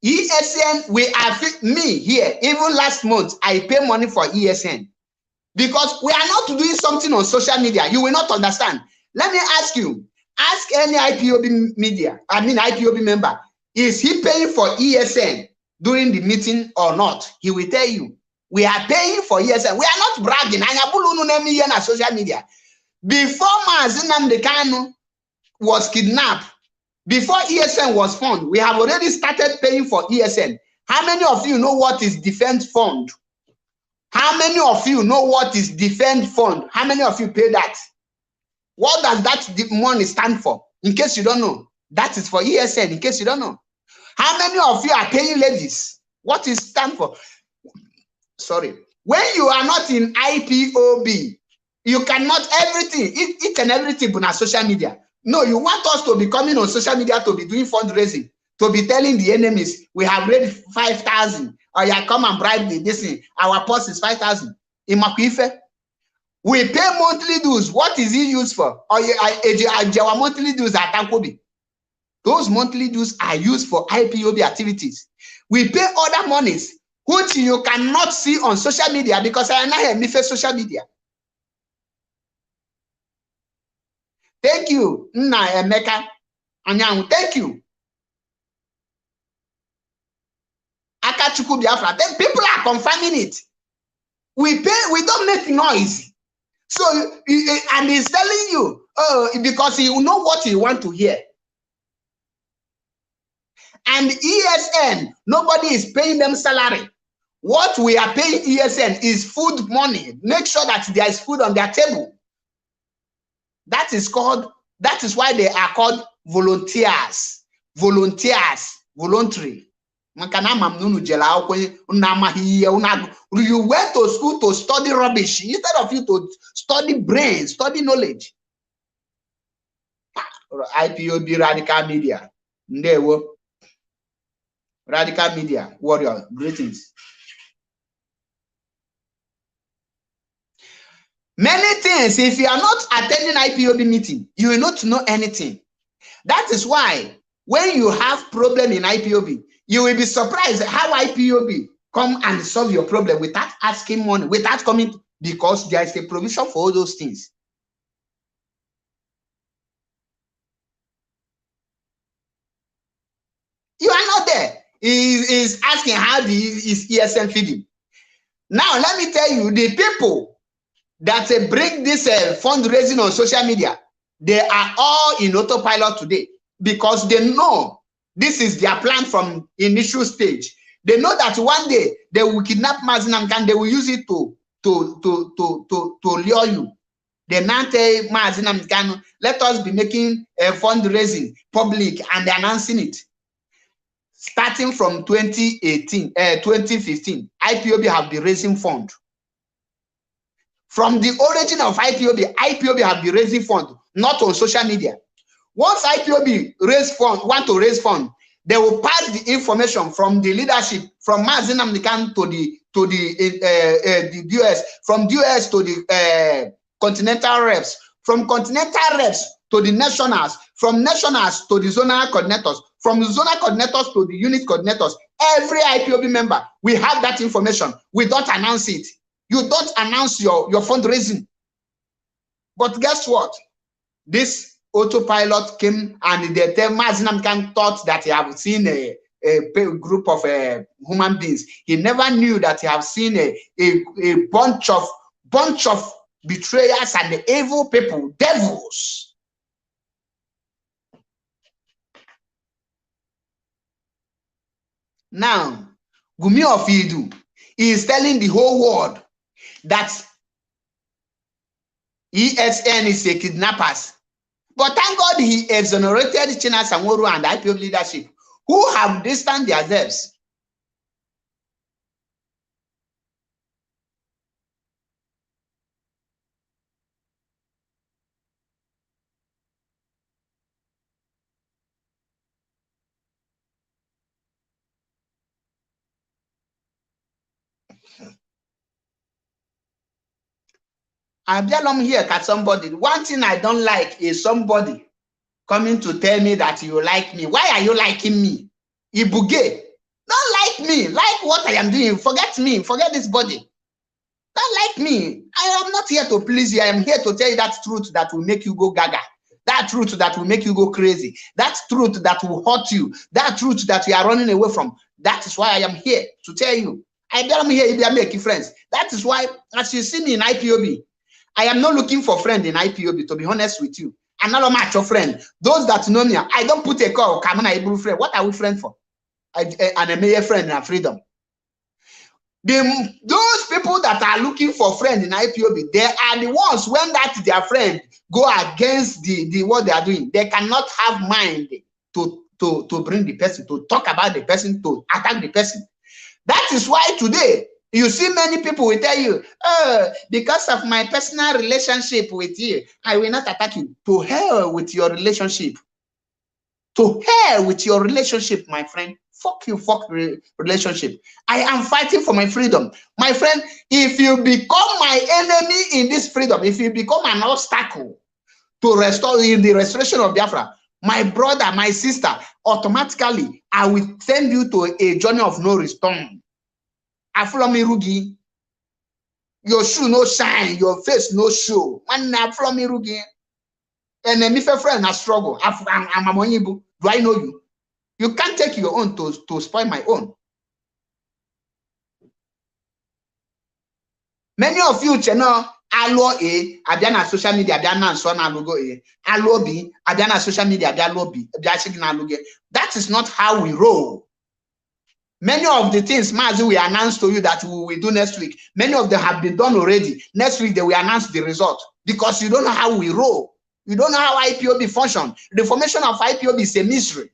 ESN, we are me here. Even last month, I pay money for ESN because we are not doing something on social media. You will not understand. Let me ask you. Ask any IPOB media. I mean IPOB member. Is he paying for ESN during the meeting or not? He will tell you. We are paying for ESN. We are not bragging. On social media. Before Mazi Nnamdi Kanu was kidnapped, before ESN was formed, we have already started paying for ESN. How many of you know what is defense fund? How many of you know what is defense fund? How many of you pay that? What does that money stand for? In case you don't know, that is for ESN. In case you don't know, how many of you are paying ladies? What is stand for? Sorry, when you are not in IPOB, you cannot everything. Each and everything on social media. No, you want us to be coming on social media to be doing fundraising, to be telling the enemies we have raised 5,000, or you come and bribe this thing. Our post is 5,000. In Makuife. We pay monthly dues. What is it used for? Or our monthly dues at Tankobi. Those monthly dues are used for IPOB activities. We pay other monies, which you cannot see on social media because I am not here social media. Thank you, Nna Emeka Anyanwu. Thank you. Akachuku Biafra. Then people are confirming it. We pay, we don't make noise. So, and he's telling you, oh, because he know what he want to hear. And ESN, nobody is paying them salary. What we are paying ESN is food money. Make sure that there is food on their table. That is why they are called volunteers. Volunteers, voluntary. You went to school to study rubbish instead of you to study brain, study knowledge. IPOB radical media. Ndewo. Radical media warrior. Greetings. Many things, if you are not attending IPOB meeting, you will not know anything. That is why when you have problem in IPOB, you will be surprised how IPOB come and solve your problem without asking money, without coming, because there is a provision for all those things. You are not there. He is asking how is ESN feeding. Now, let me tell you, the people that bring this fundraising on social media, they are all in autopilot today because they know this is their plan from initial stage. They know that one day they will kidnap Mazi Nnamdi Kanu, they will use it to lure you. They now tell Mazi Nnamdi Kanu, let us be making a fundraising public and announcing it. Starting from 2015, IPOB have been raising fund. From the origin of IPOB have been raising fund, not on social media. Once IPOB want to raise fund, they will pass the information from the leadership, from Mazi Nnamdi Kanu to the US, from US to the continental reps, from continental reps to the nationals, from nationals to the zonal coordinators, from the zonal coordinators to the unit coordinators. Every IPOB member, we have that information. We don't announce it. You don't announce your fundraising. But guess what? This autopilot came and they tell Mazi Nnamdi Kanu thought that he have seen a group of human beings. He never knew that he have seen a bunch of betrayers and evil people, devils. Now, Gumi of Idu is telling the whole world that ESN is a kidnappers. But thank God he exonerated China Sanworu and IPOB leadership who have distanced themselves. I'm here at somebody. One thing I don't like is somebody coming to tell me that you like me. Why are you liking me? Ibuge. me, like what I am doing, forget me, forget this body. Don't like me. I am not here to please you. I am here to tell you that truth that will make you go gaga. That truth that will make you go crazy. That truth that will hurt you. That truth that you are running away from. That is why I am here to tell you. I am here if you are making friends. That is why, as you see me in IPOB, I am not looking for friend in IPOB, to be honest with you. I'm not a macho friend. Those that know me, I don't put a call, come on, I friend. What are we friends for? And a mayor friend and freedom. Those people that are looking for friends in IPOB, they are the ones when that their friend go against the what they are doing. They cannot have mind to bring the person, to talk about the person, to attack the person. That is why today you see many people will tell you, because of my personal relationship with you, I will not attack you. To hell with your relationship. To hell with your relationship, my friend. Fuck you, fuck relationship. I am fighting for my freedom. My friend, if you become my enemy in this freedom, if you become an obstacle to restore in the restoration of Biafra, my brother, my sister, automatically, I will send you to a journey of no return. Aflomi rugi. Your shoe no shine, your face no show. Man, aflomi rugi. Enemy friend, I struggle. I'm a monyibu. Do I know you? You can't take your own to spoil my own. Many of you channel allo A, Abiana social media, Abiana and son logo A, allo B, Abiana social media, Abiana B, that is not how we roll. Many of the things, Mazi, we announced to you that we will do next week. Many of them have been done already. Next week, they will announce the result because you don't know how we roll. You don't know how IPOB function. The formation of IPOB is a mystery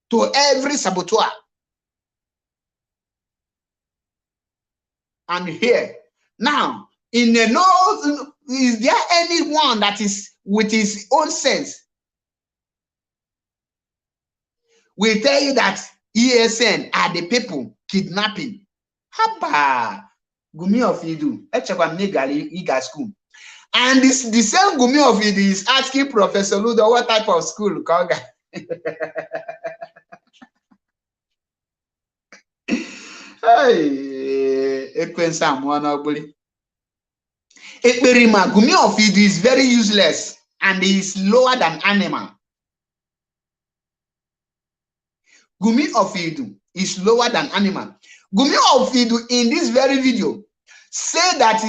to every saboteur. And here, now, in the no, is there anyone that is with his own sense will tell you that ESN are the people kidnapping? Haba, Gumi of Idu, Iga school. And this the same Gumi of Idu is asking Professor Ludo what type of school, Koga. Hey, Ekperima, Gumi of Idu is very useless and is lower than animal. Gumi of Idu is lower than animal. Gumi of Idu in this very video said that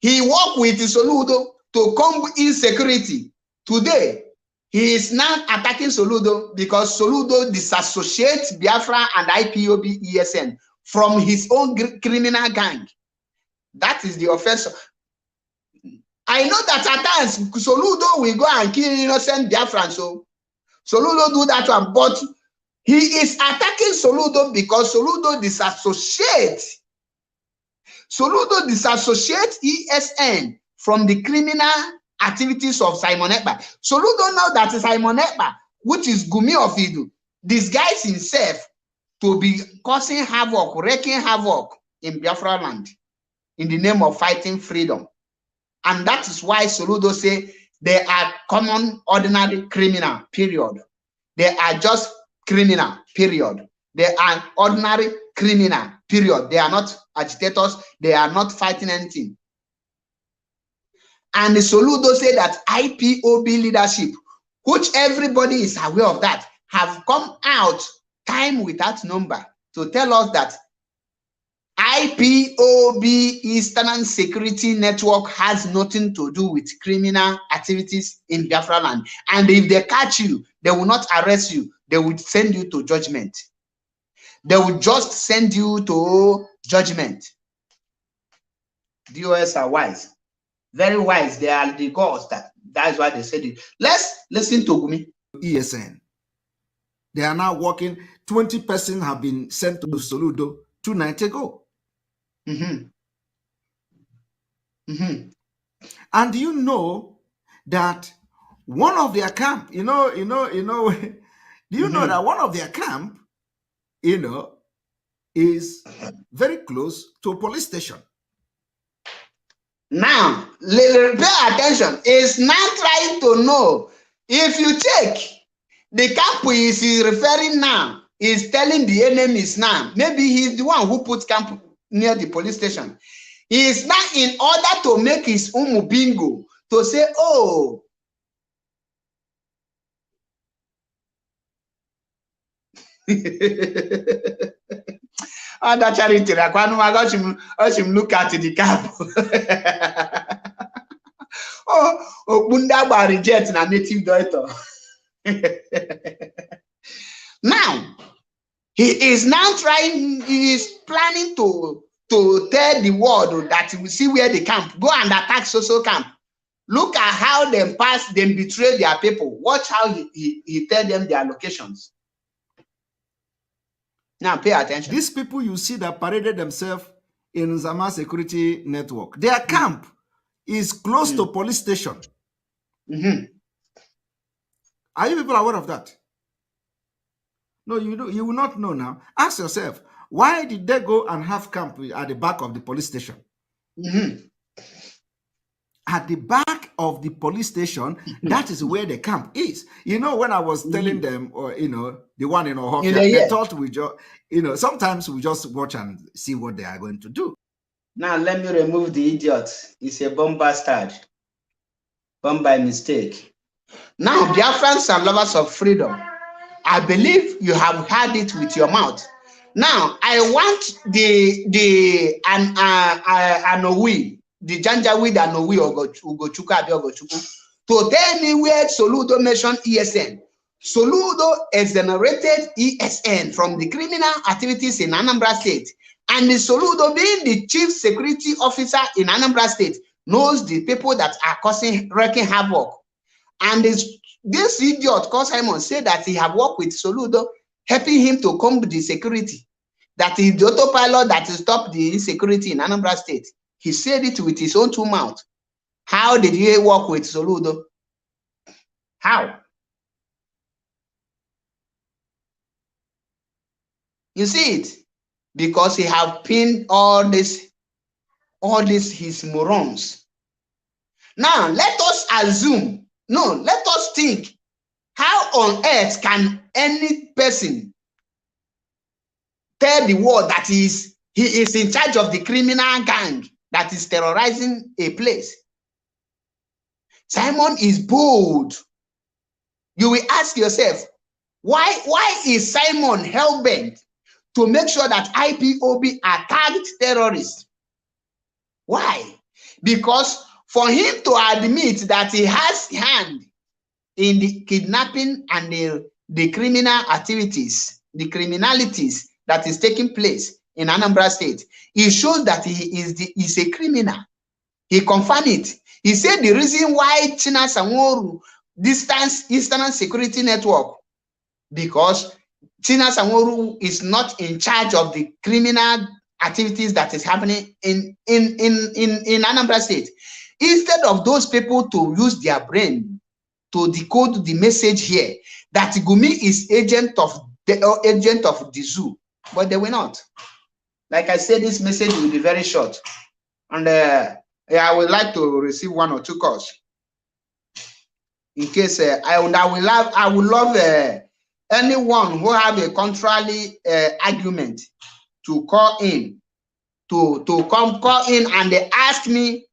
he worked with Soludo to combat insecurity. Today, he is now attacking Soludo because Soludo disassociates Biafra and IPOB ESN from his own criminal gang. That is the offense. I know that at times Soludo will go and kill innocent Biafran, so Soludo do that one, but he is attacking Soludo because Soludo disassociates ESN from the criminal activities of Simon Ekpa. Soludo know that Simon Ekpa, which is Gumi of Idu, disguised himself to be causing havoc, wreaking havoc in Biafraland in the name of fighting freedom. And that is why Soludo say they are common, ordinary criminal, period. They are just criminal, period. They are ordinary criminal, period. They are not agitators. They are not fighting anything. And the Soludo say that IPOB leadership, which everybody is aware of that, have come out time without number to tell us that IPOB, Eastern Security Network, has nothing to do with criminal activities in Biafraland. And if they catch you, they will not arrest you. They will send you to judgment. They will just send you to judgment. DOS are wise. Very wise. They are the gods. That's why they said it. Let's listen to Gumi. ESN. They are now working. 20 persons have been sent to Soludo 2 nights ago. And you know that one of their camp, do you know that one of their camp, is very close to a police station. Now, pay attention. It's not trying to know. If you check, the camp is referring now is telling the enemies now, maybe he's the one who put camp near the police station. He is now, in order to make his own bingo, to say, oh, that charity, I got him look at the camp. Oh, Bundaba reject na native daughter. Now, he is now trying, he is planning to tell the world that we see where they camp, go and attack social camp. Look at how them pass, them betray their people. Watch how he tell them their locations. Now pay attention. These people you see that paraded themselves in Zama security network, their camp is close to police station. Are you people aware of that? No, you will not know now. Ask yourself, why did they go and have camp at the back of the police station? At the back of the police station, that is where the camp is. You know, when I was telling them, or the one in Ohio, they thought we just, sometimes we just watch and see what they are going to do. Now let me remove the idiot. It's a bomb bastard. Bomb by mistake. Now, Biafrans and lovers of freedom, I believe you have heard it with your mouth. Now, I want the Anowi, the Janjaweed Anowi Ugochukwu Ogochukwu, to tell me where Soludo mentioned ESN. Soludo exonerated ESN from the criminal activities in Anambra State. And the Soludo, being the chief security officer in Anambra State, knows the people that are wreaking havoc. And this idiot, called Simon, said that he have worked with Soludo, helping him to comb the security. That is the autopilot that stopped the insecurity in Anambra State. He said it with his own two mouths. How did he work with Soludo? How? You see it? Because he have pinned all this his morons. Now let us assume, let us think, how on earth can any person tell the world that he is in charge of the criminal gang that is terrorizing a place? Simon is bold. You will ask yourself, why is Simon hell-bent to make sure that IPOB are tagged terrorists? Why? Because for him to admit that he has hand in the kidnapping and the criminal activities, the criminalities that is taking place in Anambra State, it shows that he is a criminal. He confirmed it. He said the reason why China Sanworu distance Eastern Security Network, because China Sanworu is not in charge of the criminal activities that is happening in Anambra State. Instead of those people to use their brain to decode the message here that Gumi is agent of the zoo, but they will not. Like I said, this message will be very short, and I would like to receive 1 or 2 calls in case I would love anyone who have a contrary argument to call in, to call in and they ask me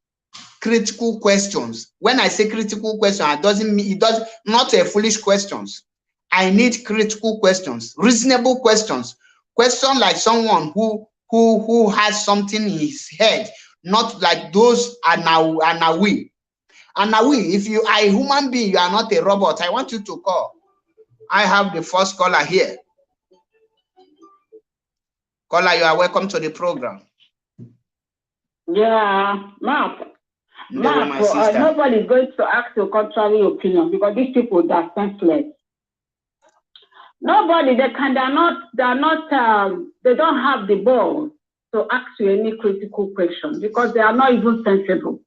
critical questions. When I say critical question, it does not a foolish questions. I need critical questions, reasonable questions, question like someone who has something in his head, not like those Anawi. Anawi, if you are a human being, you are not a robot. I want you to call. I have the first caller here. Caller, you are welcome to the program. Yeah, Mark, nobody is going to ask your contrary opinion because these people are senseless. Nobody, they don't have the balls to ask you any critical question because they are not even sensible.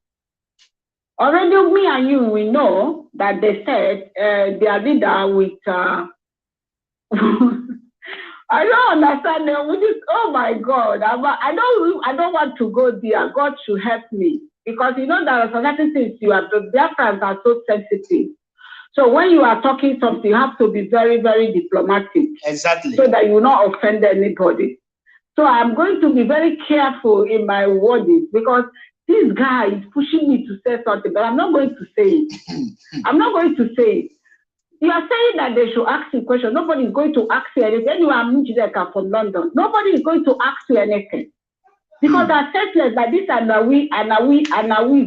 Already, me and you, we know that they said their leader with. I don't understand them. Oh my God! I don't want to go there. God should help me because you know there are certain things the Biafrans are so sensitive. So when you are talking something, you have to be very, very diplomatic. Exactly. So that you will not offend anybody. So I'm going to be very careful in my wording because this guy is pushing me to say something, but I'm not going to say it. I'm not going to say it. You are saying that they should ask you questions. Nobody is going to ask you anything. Anyway, I'm Njideka from London. Nobody is going to ask you anything. Because I said like this Alawi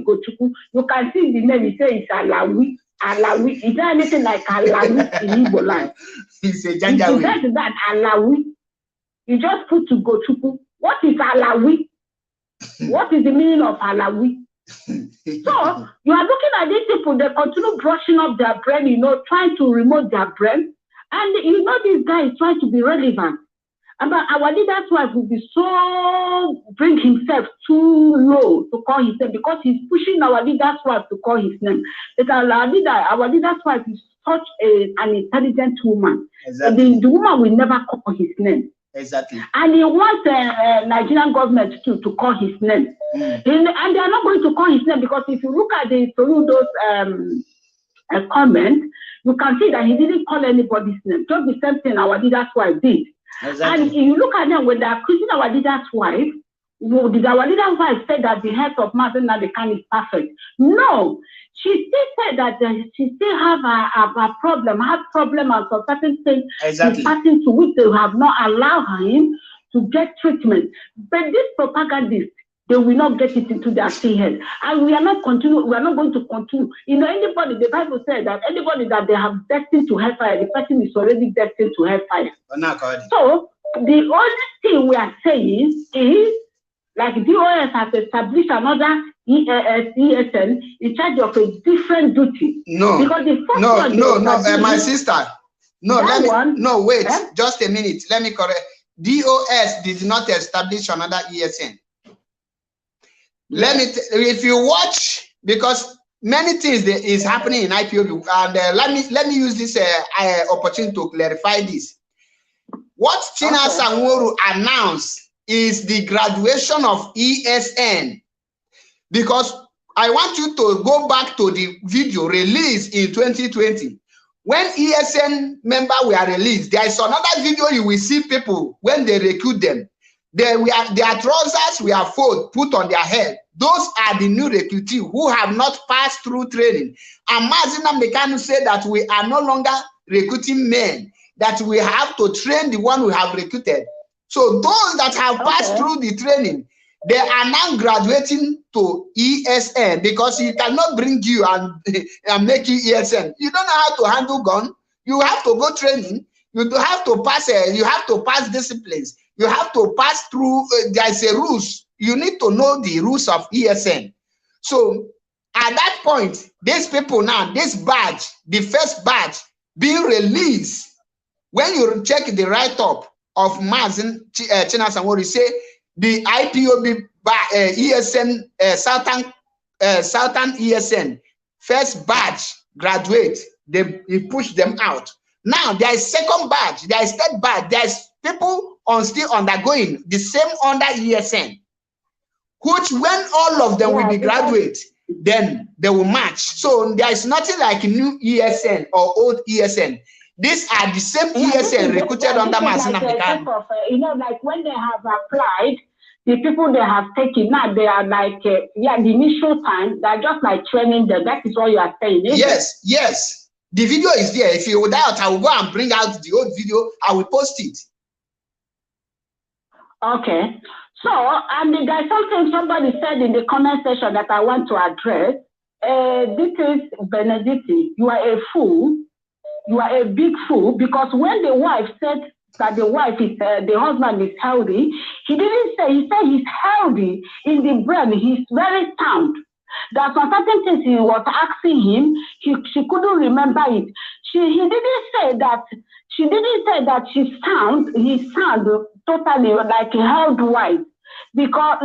Gochuku, you can see the name, he says it's Alawi. Alawi. Is there anything like Alawi in Igbo land? It's a Janjawi. Is that Alawi? You just put to Gochuku. What is Alawi? What is the meaning of Alawi? So you are looking at these people, they continue brushing up their brain, you know, trying to remove their brain. And you know, this guy is trying to be relevant. And our leader's wife will be so bring himself too low to call his name because he's pushing our leader's wife to call his name. Because our leader's wife is such an intelligent woman. Exactly. The woman will never call his name. Exactly. And he wants the Nigerian government to call his name. And they are not going to call his name because if you look at the Soludo's comment, you can see that he didn't call anybody's name. Just the same thing our leader's wife did. Exactly. And if you look at them when they are accusing our leader's wife, did our leader's wife say that the health of Mazi Nnamdi Kanu is perfect? No. She still said that she still have a problem, and for certain things exactly. she's passing to which they have not allowed him to get treatment. But this propagandists, they will not get it into their head. And we are not going to continue. You know, anybody, the Bible says that anybody that they have destined to hellfire, the person is already destined to hellfire. So the only thing we are saying is, like DOS has established another ESN in charge of a different duty. No, because the first my sister. No, wait, just a minute. Let me correct. DOS did not establish another ESN. If you watch, because many things is happening in IPOB, and let me use this opportunity to clarify this. What China Sanworu announced is the graduation of ESN, because I want you to go back to the video released in 2020. When ESN members were released, there is another video you will see people when they recruit them. Their trousers were put on their head. Those are the new recruitees who have not passed through training. And Mazi Nnamdi Kanu said that we are no longer recruiting men, that we have to train the one we have recruited. So those that have passed through the training, they are now graduating to ESN, because he cannot bring you and make you ESN. You don't know how to handle gun. You have to go training. You have to pass. You have to pass disciplines. You have to pass through. There is a rules. You need to know the rules of ESN. So at that point, these people now, this badge, the first badge being released, when you check the write-up of Mazi China Sanworu, say the IPOB ESN Southern ESN first badge graduate, he pushed them out. Now there is second badge, there is third badge, there is people still undergoing the same under ESN, which when all of them will be graduate, then they will match. So there is nothing like new ESN or old ESN. These are the same ESN recruited under Mazi Nnamdi Kanu. You know, like when they have applied, the people they have taken now, they are like, the initial time, they're just like training them. That is what you are saying. Yes, yes. The video is there. If you doubt, I will go and bring out the old video. I will post it. Okay. So, and there's something somebody said in the comment section that I want to address. This is Benedicti. You are a fool. You are a big fool, because when the wife said that the husband is healthy, he didn't say, he said he's healthy in the brain, he's very sound. There are certain things he was asking him, she couldn't remember it. She didn't say that he's sound totally like health-wise, because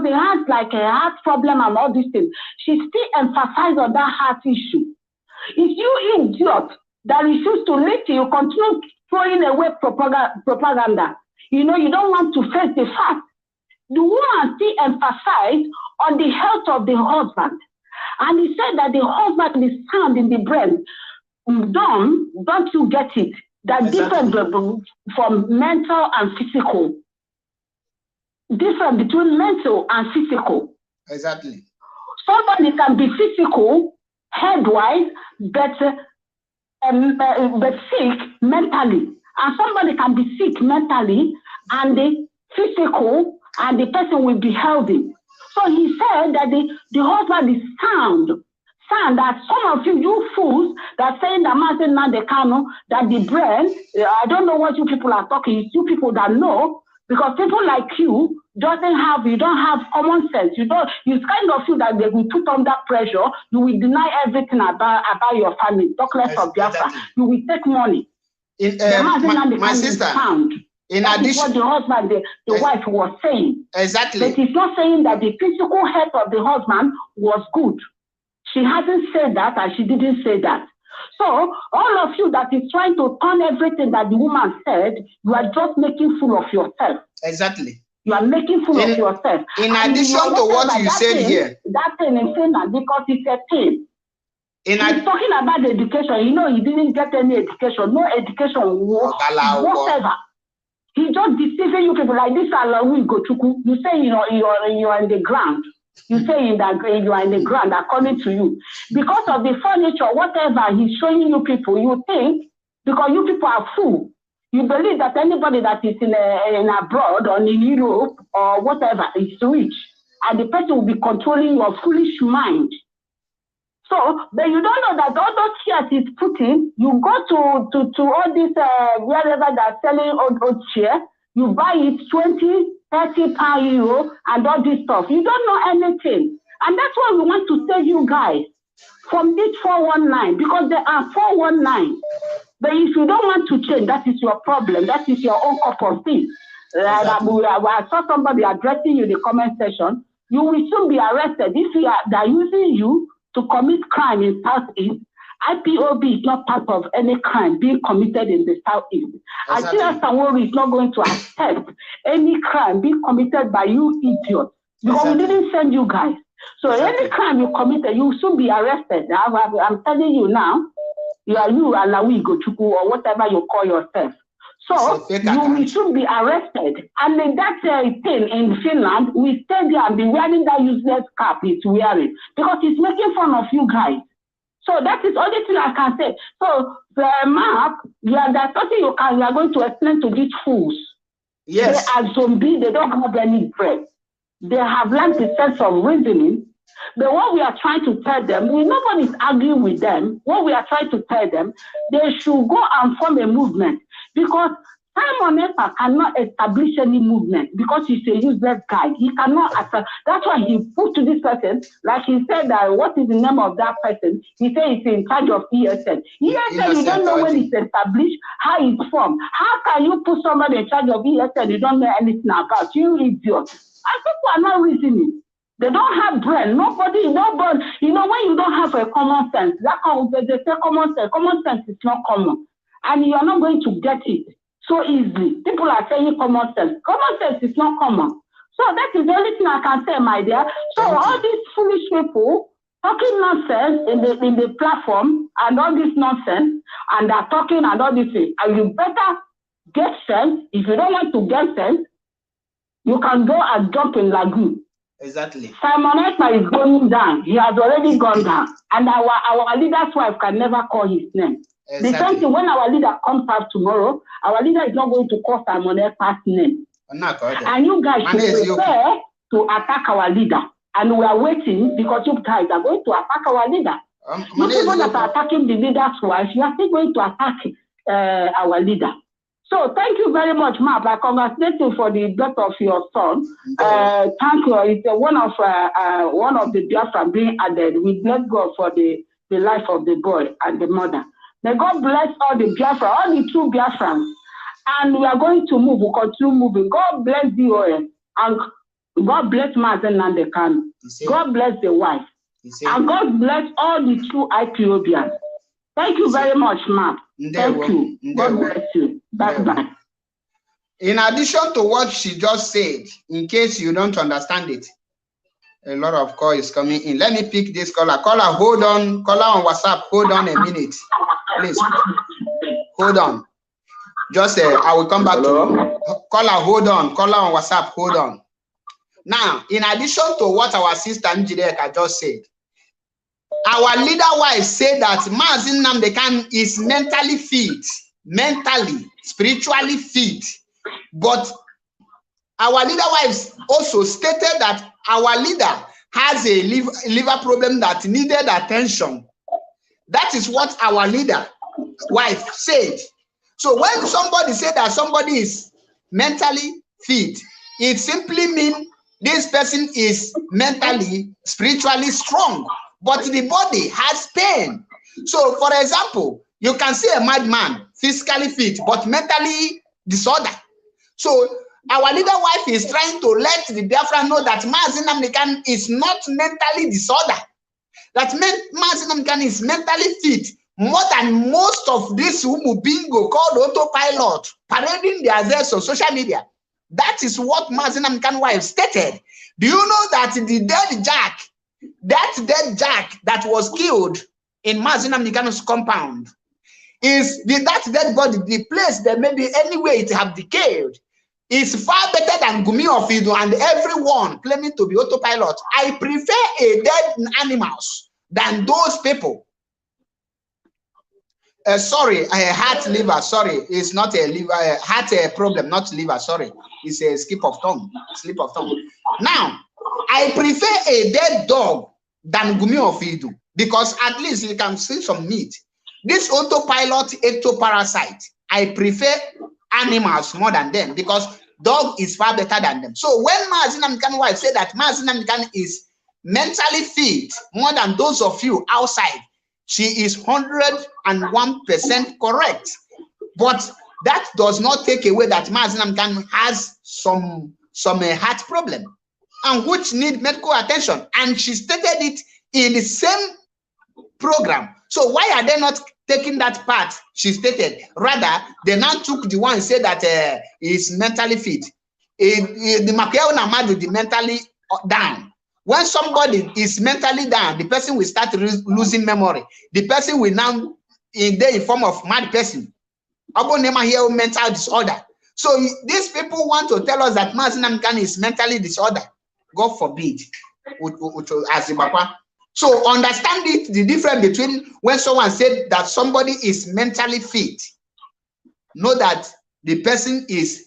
he has like a heart problem and all these things. She still emphasized on that heart issue. If you idiot that refuse to listen, you continue throwing away propaganda. You know, you don't want to face the fact. The woman still emphasized on the health of the husband. And he said that the husband is sound in the brain. done, don't you get it? That different from mental and physical. Different between mental and physical. Exactly. Somebody can be physical, head-wise, but sick mentally. And somebody can be sick mentally and the physical, and the person will be healthy. So he said that the husband is sound. That some of you fools that saying that Mazi Nnamdi Kanu, that the brain, I don't know what you people are talking, it's you people that know, because people like you you don't have common sense. You kind of feel that they will put under pressure, you will deny everything about your family, talk less of Biafra, you will take money. My sister, sound. In that addition, is what the husband, the wife was saying. Exactly. But it's not saying that the physical health of the husband was good. She hasn't said that, and she didn't say that. So all of you that is trying to turn everything that the woman said, you are just making fool of yourself. Exactly. You are making fool of yourself. In addition to what you said here. That thing in Finland, because it's a thing. He's talking about education. You know, he didn't get any education. No education whatever. He just deceiving you people like this. You say you are in the ground. You say you are in the ground according to you. Because of the furniture, whatever he's showing you people, you think, because you people are fools, you believe that anybody that is in abroad or in Europe or whatever is rich, and the person will be controlling your foolish mind. So, but you don't know that all those chairs is putting, you go to all these, wherever they're selling old chairs, you buy it 20, 30 €, and all this stuff. You don't know anything. And that's why we want to save you guys from this 419, because there are 419. But if you don't want to change, that is your problem. That is your own cup of tea. Exactly. I saw somebody addressing you in the comment section. You will soon be arrested if they're using you to commit crime in Southeast. IPOB is not part of any crime being committed in the Southeast. Exactly. I think Sanwo is not going to accept any crime being committed by you idiots. Because we didn't send you guys. So any crime you committed, you will soon be arrested. I'm telling you now, you and Lawi Gochuku or whatever you call yourself. So you will soon be arrested. And in that thing in Finland, we stay there and be wearing that useless cap he's wearing. Because he's making fun of you guys. So that is the only thing I can say. So the map, there's something you are going to explain to these fools. Yes. They are zombies, they don't have any brain. They have learned the sense of reasoning. But what we are trying to tell them, nobody's arguing with them. What we are trying to tell them, they should go and form a movement. Because Simon Ekpa cannot establish any movement because he's a useless guy. He cannot. That's why he put to this person, like he said, what is the name of that person? He said he's in charge of ESN. ESN, you don't know when it's established, how it's formed. How can you put somebody in charge of ESN you don't know anything about? You idiot. And people are not reasoning. They don't have brain. Nobody. You know, when you don't have a common sense, they say common sense. Common sense is not common. And you're not going to get it so easily. People are saying common sense. Common sense is not common. So that is the only thing I can say, my dear. So all these foolish people talking nonsense in the platform and all this nonsense, and they're talking and all this thing, and you better get sense. If you don't want to get sense, you can go and jump in lagoon. Exactly. Simon Ekpa is going down. He has already gone down. And our leader's wife can never call his name. Exactly. The same thing when our leader comes out tomorrow, our leader is not going to call Simon Ekpa's name. And you guys should prepare to attack our leader. And we are waiting because you guys are going to attack our leader. You people that are attacking the leader's wife, you are still going to attack our leader. So thank you very much, Map. I congratulate you for the birth of your son. Thank you. It's one of the Biafra being added. We bless God for the life of the boy and the mother. May God bless all the Biafra, all the true Biafrans. And we are going to move. We'll continue moving. God bless DOS. And God bless Mazi Nnamdi Kanu. God bless the wife. And God bless all the true IPOBians. Thank you very much, Map. Thank you. God bless you. Bye-bye. In addition to what she just said, in case you don't understand it, a lot of calls is coming in. Let me pick this caller. Caller, hold on. Caller on WhatsApp, hold on a minute. Please, hold on. Just I will come back to caller. Hold on, caller on WhatsApp. Hold on. Now, in addition to what our sister Njideka just said, our leader wife said that Mazi Nnamdi Kanu is mentally fit, mentally, spiritually fit. But our leader wife also stated that our leader has a liver problem that needed attention. That is what our leader wife said. So when somebody said that somebody is mentally fit, it simply means this person is mentally, spiritually strong, but the body has pain. So for example, you can see a madman physically fit, but mentally disorder. So our leader wife is trying to let the Biafran know that Mazi Nnamdi Kanu is not mentally disordered. That Mazi Nnamdi Kanu is mentally fit more than most of this bingo called autopilot parading their theirs on social media. That is what Mazi Nnamdi Kanu wife stated. Do you know that the dead Jack, that was killed in Mazi Nnamdi Kanu's compound, is that dead body, the place that maybe anyway it have decayed, is far better than Gumi of Idu and everyone claiming to be autopilot. I prefer a dead animals than those people. Sorry, heart liver. Sorry, it's not a liver. Heart problem, not liver. Sorry, it's a slip of tongue. Now, I prefer a dead dog than Gumi of Idu because at least you can see some meat. This autopilot ectoparasite, I prefer animals more than them because dog is far better than them. So when Mazi Nnamdi Kanu wife said that Mazi Nnamdi Kanu is mentally fit more than those of you outside, she is 101% correct. But that does not take away that Mazi Nnamdi Kanu has some heart problem and which need medical attention. And she stated it in the same program. So why are they not taking that part she stated? Rather, they now took the one and said that is mentally fit. The Makiao Namadu is mentally down. When somebody is mentally down, the person will start losing memory. The person will now in the form of mad person. Mental disorder. So these people want to tell us that Mazi Nnamdi Kanu is mentally disordered. God forbid. So understand it, the difference between when someone said that somebody is mentally fit. Know that the person is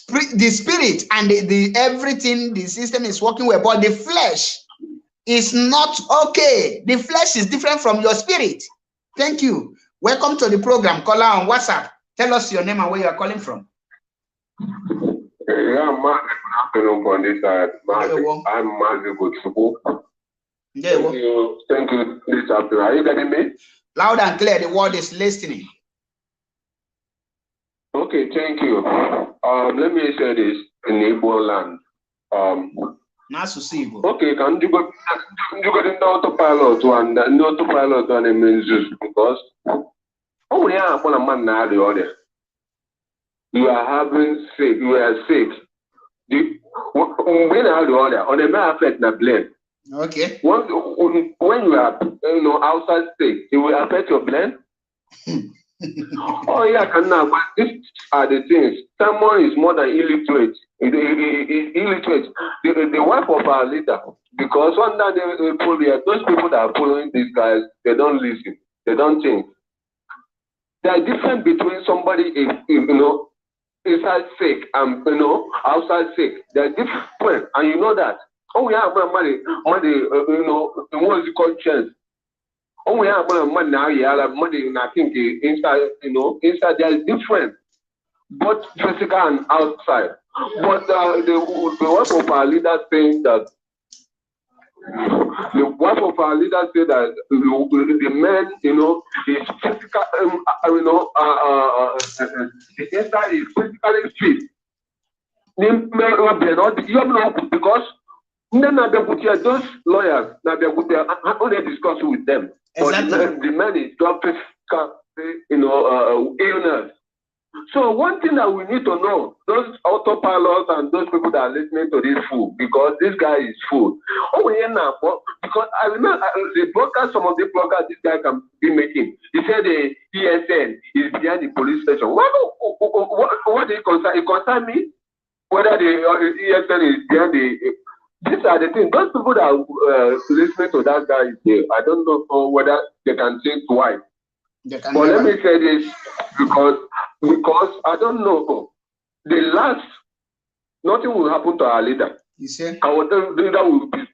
the spirit and the everything, the system is working well, but the flesh is not okay. The flesh is different from your spirit. Thank you. Welcome to the program. Caller on WhatsApp. Tell us your name and where you are calling from. Yeah, on this side. I'm Mazi Nnamdi. Thank you. This afternoon. Are you getting me? Loud and clear. The world is listening. Okay, thank you. Let me say this in Igbo land. Okay, can you go in the autopilot and the autopilot on the means because yeah, I'm man now the other. You are having sick, you are sick. When I the other on the may affect the blame. Okay. When you are outside sick, it will affect your blend. Oh yeah, but these are the things. Someone is more than illiterate. Illiterate. The wife of our leader, because one day those people that are following these guys, they don't listen. They don't think. There are difference between somebody inside sick and outside sick. They are different, and you know that. Oh yeah, money, what is it called chance? Oh yeah, money now, yeah, money, and I think inside, inside there is different, both physical and outside. But the wife of our leader saying that the wife of our leader said that the man, is physical, inside is physically fit. Because those lawyers now they discuss with them. Exactly. But the man is just physical, illness. So one thing that we need to know, those autopilots and those people that are listening to this fool, because this guy is fool. Oh yeah, now because I remember the broadcast, some of the broadcasts this guy can be making. He said the ESN is behind the police station. What do you concern? It concern me whether the ESN is behind the. These are the things. Those people that are listening to that guy, I don't know whether they can think twice. But let me say this because I don't know. The last, nothing will happen to our leader. You see? Our leader will be,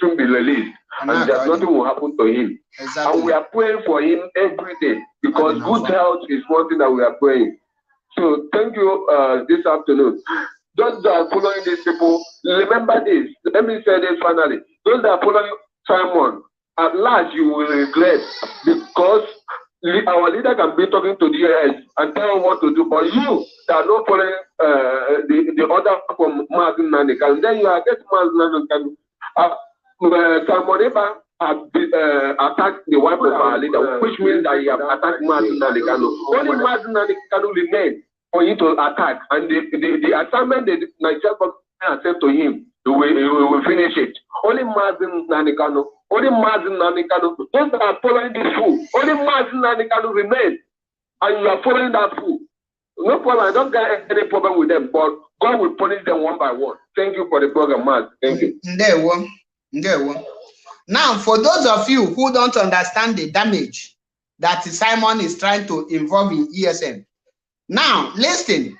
soon be released, and nothing will happen to him. Exactly. And we are praying for him every day because good health is one thing that we are praying. So thank you this afternoon. Those that are following these people, remember this. Let me say this finally. Those that are following Simon, at last you will regret because our leader can be talking to the US and tell them what to do, but you that are not following the order from Mazi Nnamdi Kanu, then you are getting Mazi Nnamdi Kanu. Simon Eba attacked the wife of our leader, which means that he has attacked Mazi Nnamdi Kanu. Only Mazi Nnamdi Kanu remains for you to attack, and the assignment the Nigerian government has sent to him, he will finish it. Only Mazi Nnamdi Kanu. Only Mazi Nnamdi Kanu. Those that are following this fool, only Mazi Nnamdi Kanu remains, and you are following that fool. No problem. I don't get any problem with them, but God will punish them one by one. Thank you for the program, Mazi. Thank you. Now, for those of you who don't understand the damage that Simon is trying to involve in ESN, now listen.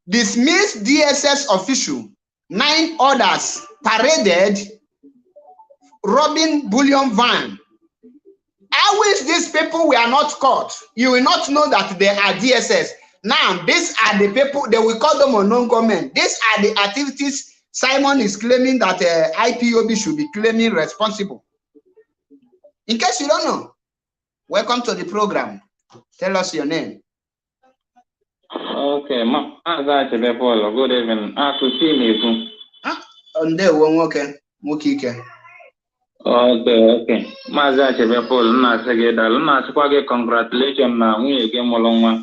Dismissed DSS official, 9 others paraded robbing bullion van. I wish these people were not caught. You will not know that they are DSS. Now, these are the people, they will call them unknown government. These are the activities Simon is claiming that IPOB should be claiming responsible. In case you don't know, welcome to the program. Tell us your name. Okay, Mazi Nnamdi, good evening. Okay. Mazi Nnamdi, na segedal, na squage congratulations na nwunye gị mụrụ nwa.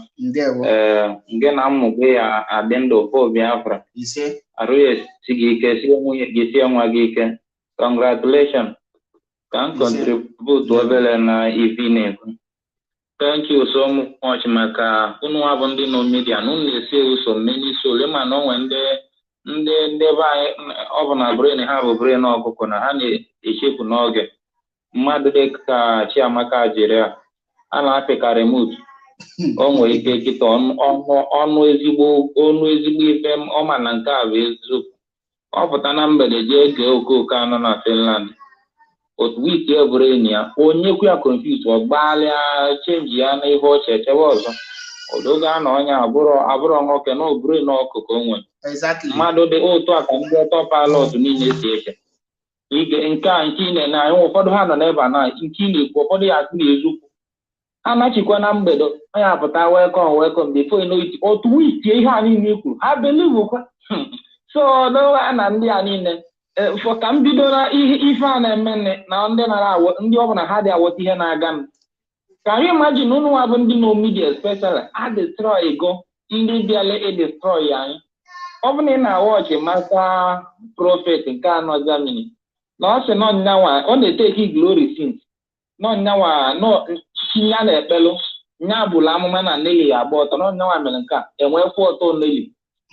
Nge na mmụgo ya adendo po Biafra. Ise. Aruye sigi ike, si nwunye gị si nwa gị ike. Congratulations. Can contribute obele na evening. Thank you so much, maka unu abụ ndị no media na unu na-esi so many so lema na onwe ndị ba ọ bụ na brain ha bụ brain ọkụkọ na ha na-echefu n'oge mmadụ dị ka Chiamaka jere a na-apịkarị mut o nwere ike kịta ọnụ ezigbo ife ọma na nke a bụ eziokwu ọ pụta na mgbede jee gee okooko anọ na Finland otu wiki eburu enyi ya onye kwu ya confuse ọ gbalịa chenji ya na ihe ọcha echewe ọzọ odogo a na onye abụrụ nwoke na oburu na ọkụkọ onwe mmadụ dị otu a ka ndị autopilot niile si eche ige nke a nke ị na anyị ụfọdụ ha nọ n'ebe a na nke ị na-ekwu ụfọdụ ya akụ na-ezukwu ha nachikwa na mgbede onye apụta welcome before you know it otu wiki ihe a niile kwuru ha believe kwa so n'ụwa na ndị a niile for ka m bido na ife a na-eme na ndị ndị ọ bụla ha dị awọta ihe na-aga m ka anyị imagine unu nwa bụ ndị no media especially a destroy go ndị bịala destroy anyị ọ bụ na ị na-awọchị maka prophet nke anọ Germany na ọ sị nọ nyanwa ọ na-eteki glory since nọ nyanwa nọ chinya na-ekpelu nya bụrụ amụma na Nelly ya agba ọtọ nọ nyanwa mere nke a enwee fọtọ Nelly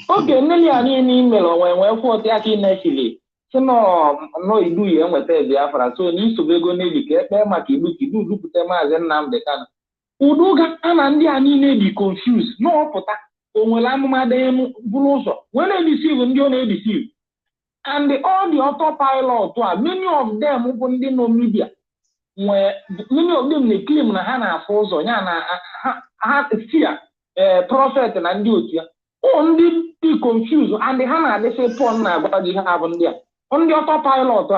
oge Nelly a niile imere onwe enwee fọtọ ya ka ị na-echili si nọ idu ya enweta Biafra so na isobe ego Nelly ka ekpee maka igbu ka idu dupụta Mazi Nnamdi Kanu udo ga na ndị a niile dị confuse n'ọpụta onwere amụma dị bụrụ ụzọ wee na-edeceive ndị ọ na-edeceive and all the autopilot many of them bụ ndị no media many of them na-claim na ha na-afụ ụzọ ya na ha fear prophet na ndị otu ya ndị dị confuse and ha na-adịsị pọn na-agwa gị ha bụ ndị a ndị autopilot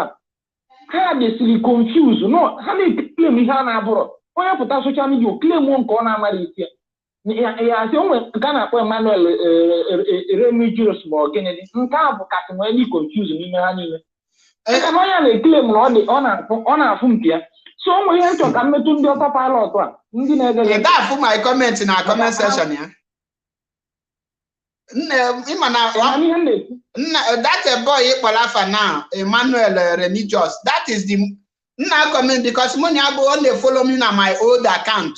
ha dịsịrị confuse no ha na-claim ihe a na-abụrụ onye pụta social media claim nke ọ na-amara isi ya asị onwe nke a na-akpọ Emmanuel Remigius ma ọ gịnị dị nke a bụ kasị nwee dị confuse n'ime ha niile aka na onye na-claim na ọ na-afụ nke ya so o nwere ihe nchọ ka mmetụ ndị autopilot a ndị na-ege ị ga-afụ my comment na comment section ya that boy Ikpalafa now, Emmanuel Remigius, that is Now comment because money I go on they follow me on my old account.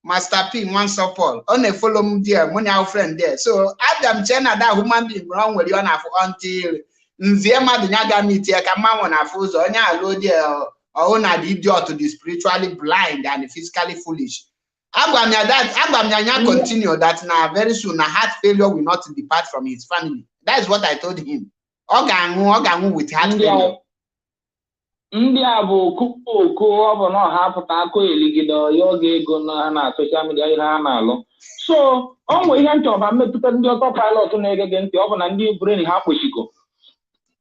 Master P, Mansur Paul, on they follow me there, money our friend there. So Adam Chena that human being wrong with you on until Nzema the Naga meet here, come on a fool, so nya load there or the idiot to the spiritually blind and physically foolish. Abamnya continue that now very soon a heart failure will not depart from his family. That is what I told him. Ogangu with heart failure. India bụ kuku ọ bụ na ọha pụta akụ eligido ya oge ego na social media ihe ha na-alụ. So ọ nwere ihe nchọba mmetụta ndị autopilot na-egege ntị ọ bụ na ndị brain ha kpochiko.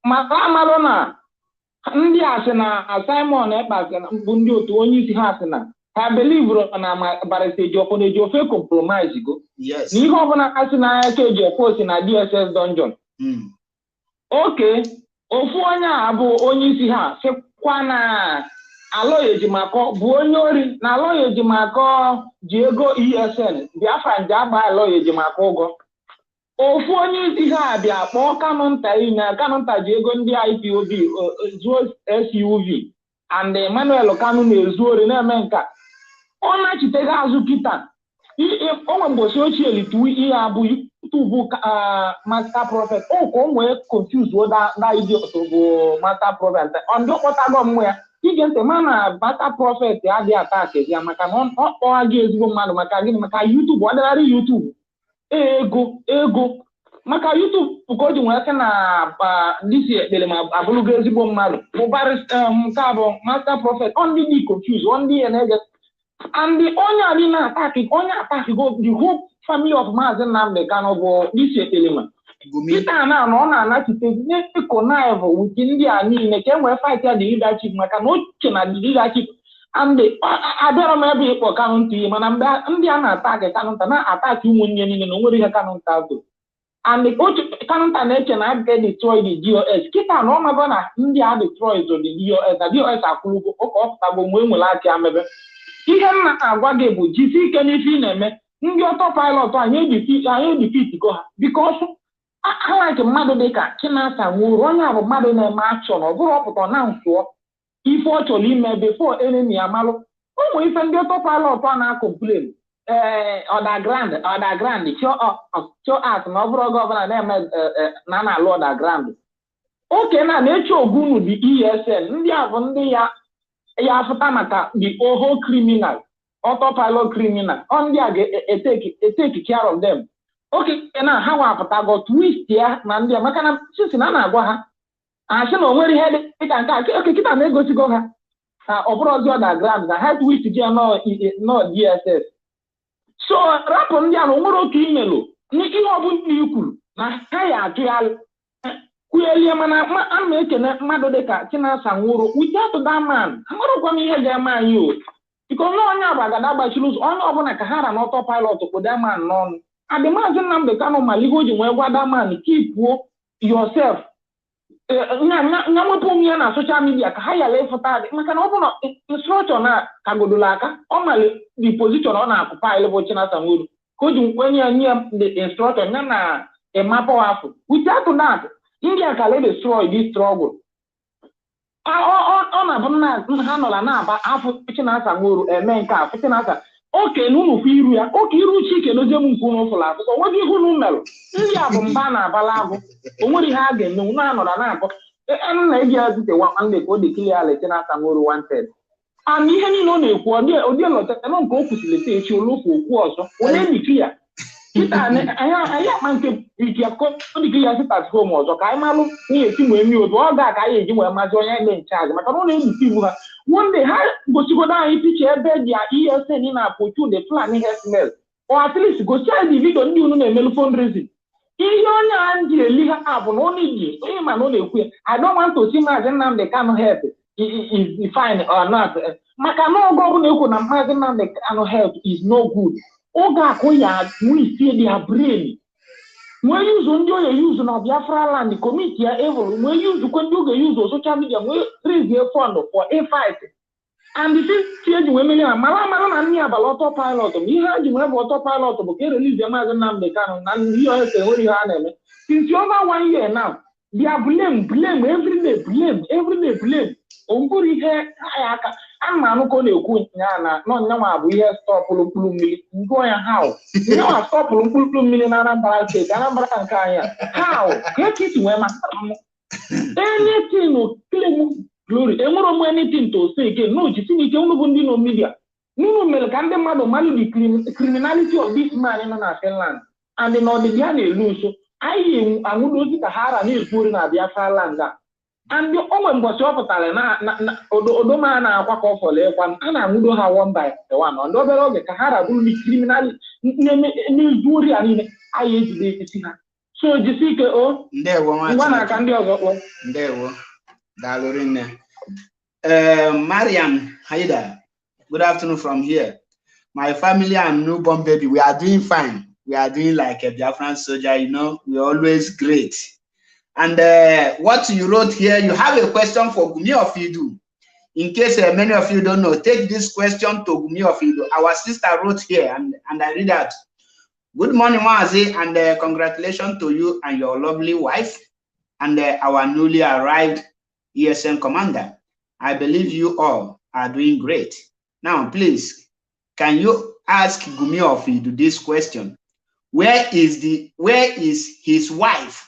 Maka amalụ na ndị a sị na Simon Ekpa bụ ndị otu onye isi ha sị na ha believe na barịsta Ejiofor na Ejiofor compromise go. Yes. Na ihe ọbụla ha sị na aka Ejiofor si na DSS dungeon. Okay, ofu onye a bụ onye isi ha sịkwa na Aloy Ejimakor bụ onye ori na Aloy Ejimakor ji ego ESN Biafra nje agba Aloy Ejimakor ụgwọ. Ofu onye isi ha bịa kpọọ Kanụnta ji ego ndị IPOB zuo SUV and Emmanuel Kanu na-ezu ori na-eme nka. Ọ na-achitega azụ kịta onwe mgbochi ochie litu ihe abụ YouTube Master Prophet ka o nwee confuse that idiot bụ Master Prophet ndị ọkpọtago mmụ ya ige ntị ma na Master Prophet adịghị attack ya maka na ọ kpọọ gị ezigbo mmadụ maka gịnị maka YouTube ọdịnarị YouTube ego maka YouTube ka o ji nwee sị na disi ekpere ma abụrụgo ezigbo mmadụ bụ barrister nke a bụ Master Prophet ọ ndị dị confuse ọ ndị ya na-ege and the only attack go the whole family of Mazi Nnamdi Kanu bụ disi ekpere Peter na na-anachite connive with ndị a niile ka e nwee fight ya the leadership maka na oche na the leadership and abịara m ebe ịkpọ Kanụnta ihe mana mgbe ndị a na-atak Kanụnta na-ataki ụmụnne niile na onwere ihe Kanụnta bụ and Kanụnta na-eche na a ga-destroy the DOS kịta na ọ mago na ndị a destroy the DOS na DOS akwụrụgo ụka ọpụtago mgbe enwere aka amebe ihe m na-agwa gị bụ jisi ike n'ife ị na-eme ndị autopilot anyị defeat go ha because ha like mmadụ dịka Chinasa Nwuru onye a bụ mmadụ na-eme achọ na ọ bụrụ ọpụta na nsụọ ife ọ chọrọ ime before enemy amalụ ụmụ ife ndị autopilot a na-complain underground show us na ọ bụrụ gọvanọ na-eme na-alụ underground oke na-eche ogunu dị ESN ndị a bụ ndị ya afụta maka the whole criminal autopilot criminal ndị a ga-etake care of them okay na ha wapụtago twist ya na ndị a maka na sisi na na-agwa ha asị na o nwere ihe dịka nke a kịta na-egosigo ha ọ bụrụ ọzọ underground na ha twist ji ya nọ DSS so rapụ ndị a na o nwere oke imelụ ihe ọbụla ikwuru na ha ya atụgharị kwuelie mana a na-ekene mmadụ dịka Chinasa Nwuru without that man amarakwa m ihe ga-eme anyị o biko na onye agbagada gbachiri ụzọ onye ọbụla ka ha ra na autopilot kpụda man n'ọnụ adị Mazi Nnamdi Kanu malihe o ji nwee gwa that man keep yourself nya nwepụ onwe ya na social media ka ha yala ịfụta adị maka na ọ bụ na instructor na kagodola aka ọ mali the position ọ na-akụ pile bụ Chinasa Nwuru ka o ji nkwenye ya nye the instructor ya na ịmapụ afọ without that India can destroy this struggle. Ọ na-abụ na ha nọla na-aba afọ Chinasa Nwuru eme nke a Chinasa oke na unu iru ya oke iru Chike n'oje m nke unu fụla afọ onweghị ihu na umerụ ndị a bụ mba na-abala agụ onwere ihe a ga-eme unu anọla na-akọ na-eji azite nwanne ka o dekili ala Chinasa Nwuru wanted and ihe niile ọ na-ekwu ọdị lọtara nke o kwụsịrị echi olofu okwu ọzọ onye ndiki ya kita anyị akpa nke dịka ya sitat home ọzọ ka anyị malụ ihe esi wee mee otu ọ ga ka anyị eji wee mazi onye eme nchaji maka na ọ na-ebufe iwu ha one ha gosigodo anyị picha ebe dị ESN na-apụchu the plan herdsmen or at least gosi anyị vidio ndị unu na-emelu fundraising ihe onye a ji eli ha bụ na ọ na-eji onye ma na ọ na-ekwu ya I don't want to see Mazi Nnamdi Kanu health is fine or not maka na oge ọbụla ekwu na Mazi Nnamdi Kanu health is no good oge akụ ya nwisi their brain nwee yuzu ndị onye yuzu na Biafraland committee ya evil nwee yuzu kwa ndị oge yuzu social media nwee raise fund for a fight and this eji wee mere na mara na ndị abalị autopilot bụ ihe a ji nwee bụ autopilot bụ ka e release Mazi Nnamdi Kanu na ndị onye se nwere ihe a na-eme since over 1 year now they are blame every day blame Omburi here, I'm not going to go na no abu here stop pulu mili. Go ya how? No stop pulu mili na Anambra State. Anambra Nkanya. How? Get it where my anything no claim glory. Emoro anything to say again. No, you see, you don't no media. No, Melkande Mado Mali the criminality of this man in Finland. And the Nordidian lose. I would lose the Hara news put in Biafraland. And the woman was opposite na Odoma na Wako for Lewan, and I would have one by the one on the other Kahara will be criminal news jury and I ate the so Jessica oh there one I can do there were Dalorine Mariam Haida. Good afternoon from here. My family and newborn baby, we are doing fine. We are doing like a Biafran soldier, you know, we're always great. And what you wrote here, you have a question for Gumi of Idu. In case many of you don't know, take this question to Gumi of Idu. Our sister wrote here, and I read that. Good morning, Mazi, and congratulations to you and your lovely wife, and our newly arrived ESN commander. I believe you all are doing great. Now, please, can you ask Gumi of Idu this question? Where is his wife?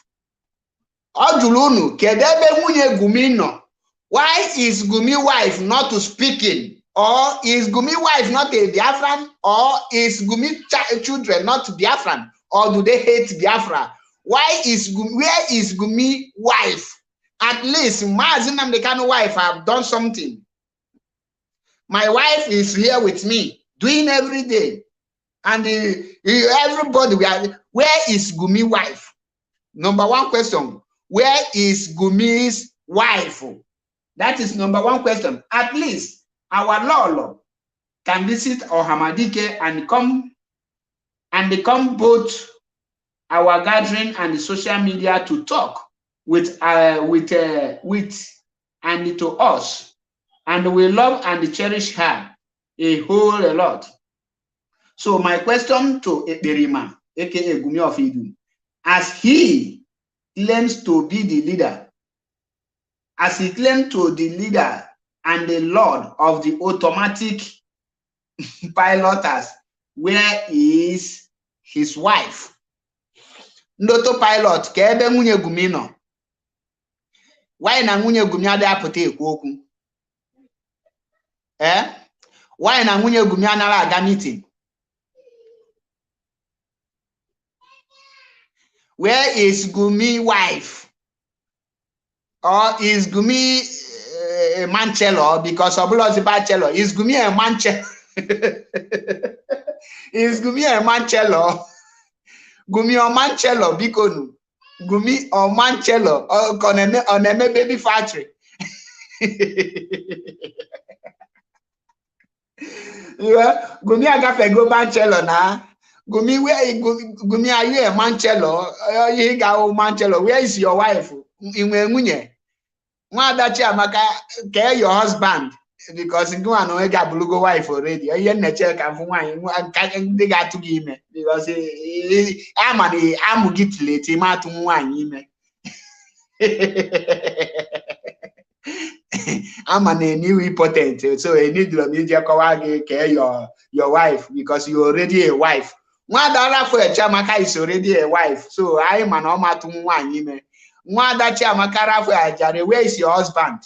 Ojulunu, kedebe munye Gumi no. Why is Gumi wife not speaking? Or is Gumi wife not a Biafran? Or is Gumi children not Biafran? Or do they hate Biafra? Where is Gumi wife? At least Mazi Nnamdi Kanu wife have done something. My wife is here with me, doing every day. And everybody, where is Gumi wife? Number one question. Where is Gumi's wife? That is number one question. At least our Lolo can visit Ohamadike and come both our gathering and the social media to talk with and to us. And we love and cherish her a whole lot. So my question to Ekberima, aka Gumi of Idu, as he claims to be the leader, as he claims to the leader and the lord of the automatic piloters, where is his wife? Autopilot, kebe nwunye Gumi no. Why na nwunye Gumi ade apụta ekwu okwu? Why na nwunye Gumi anara aga meeting? Where is Gumi wife? Or is Gumi a manchelo? Because Obulo is a bachelor. Is Gumi a manchelo? Is Gumi a manchelo? Gumi or manchelo? Bikonu. Gumi or manchelo? Or on a baby factory. Gumi agape go manchelo na. Gumi, Gumi, are you a manchelo? You go manchelo. Where is your wife? In Munye. Wadachi amaka care your husband because you know I got blugo wife already. You nature can wine. They got to give me because I'm get late. Him out to wine. I'm a new impotent, so I need to media care your wife because you're already a wife. One dollar for a chamaka is already a wife, so I am an oma to one. One that chamakara for a jare. Where is your husband?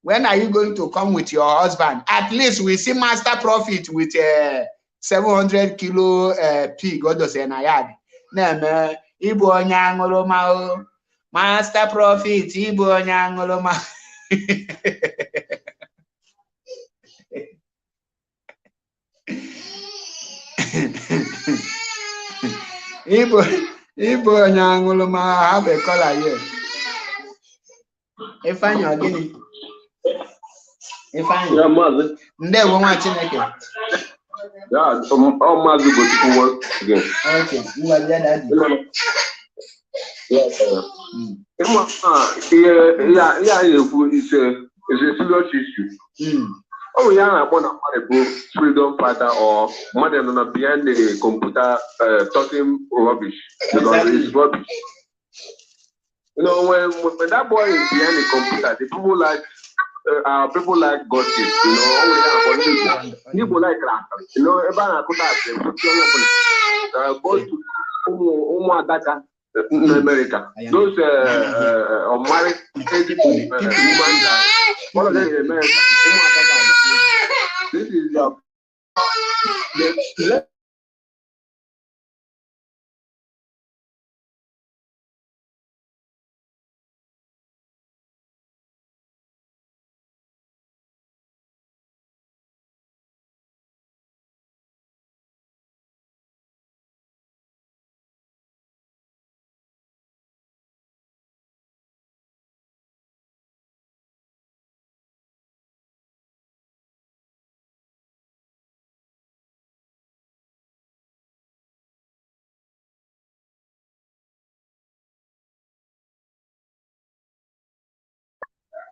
When are you going to come with your husband? At least we see Master Profit with 700 kilo pig. God does an ayad. Name Ibo Nyangoloma. Master Profit Ibo Nyangoloma. Ibo Nyangoloma have a color here. If I know again. If I know, Mother. Never watching again. Yeah, all Mazi go to work again. Okay, you are there. It's a serious issue. Oh, yeah, I want to book freedom fighter or more than behind the computer talking rubbish because it's rubbish. You know, when that boy is behind the computer, the people like people like gossip, you know, people like that. You know, go to Adaka in America. Those married women, all of them in America. This is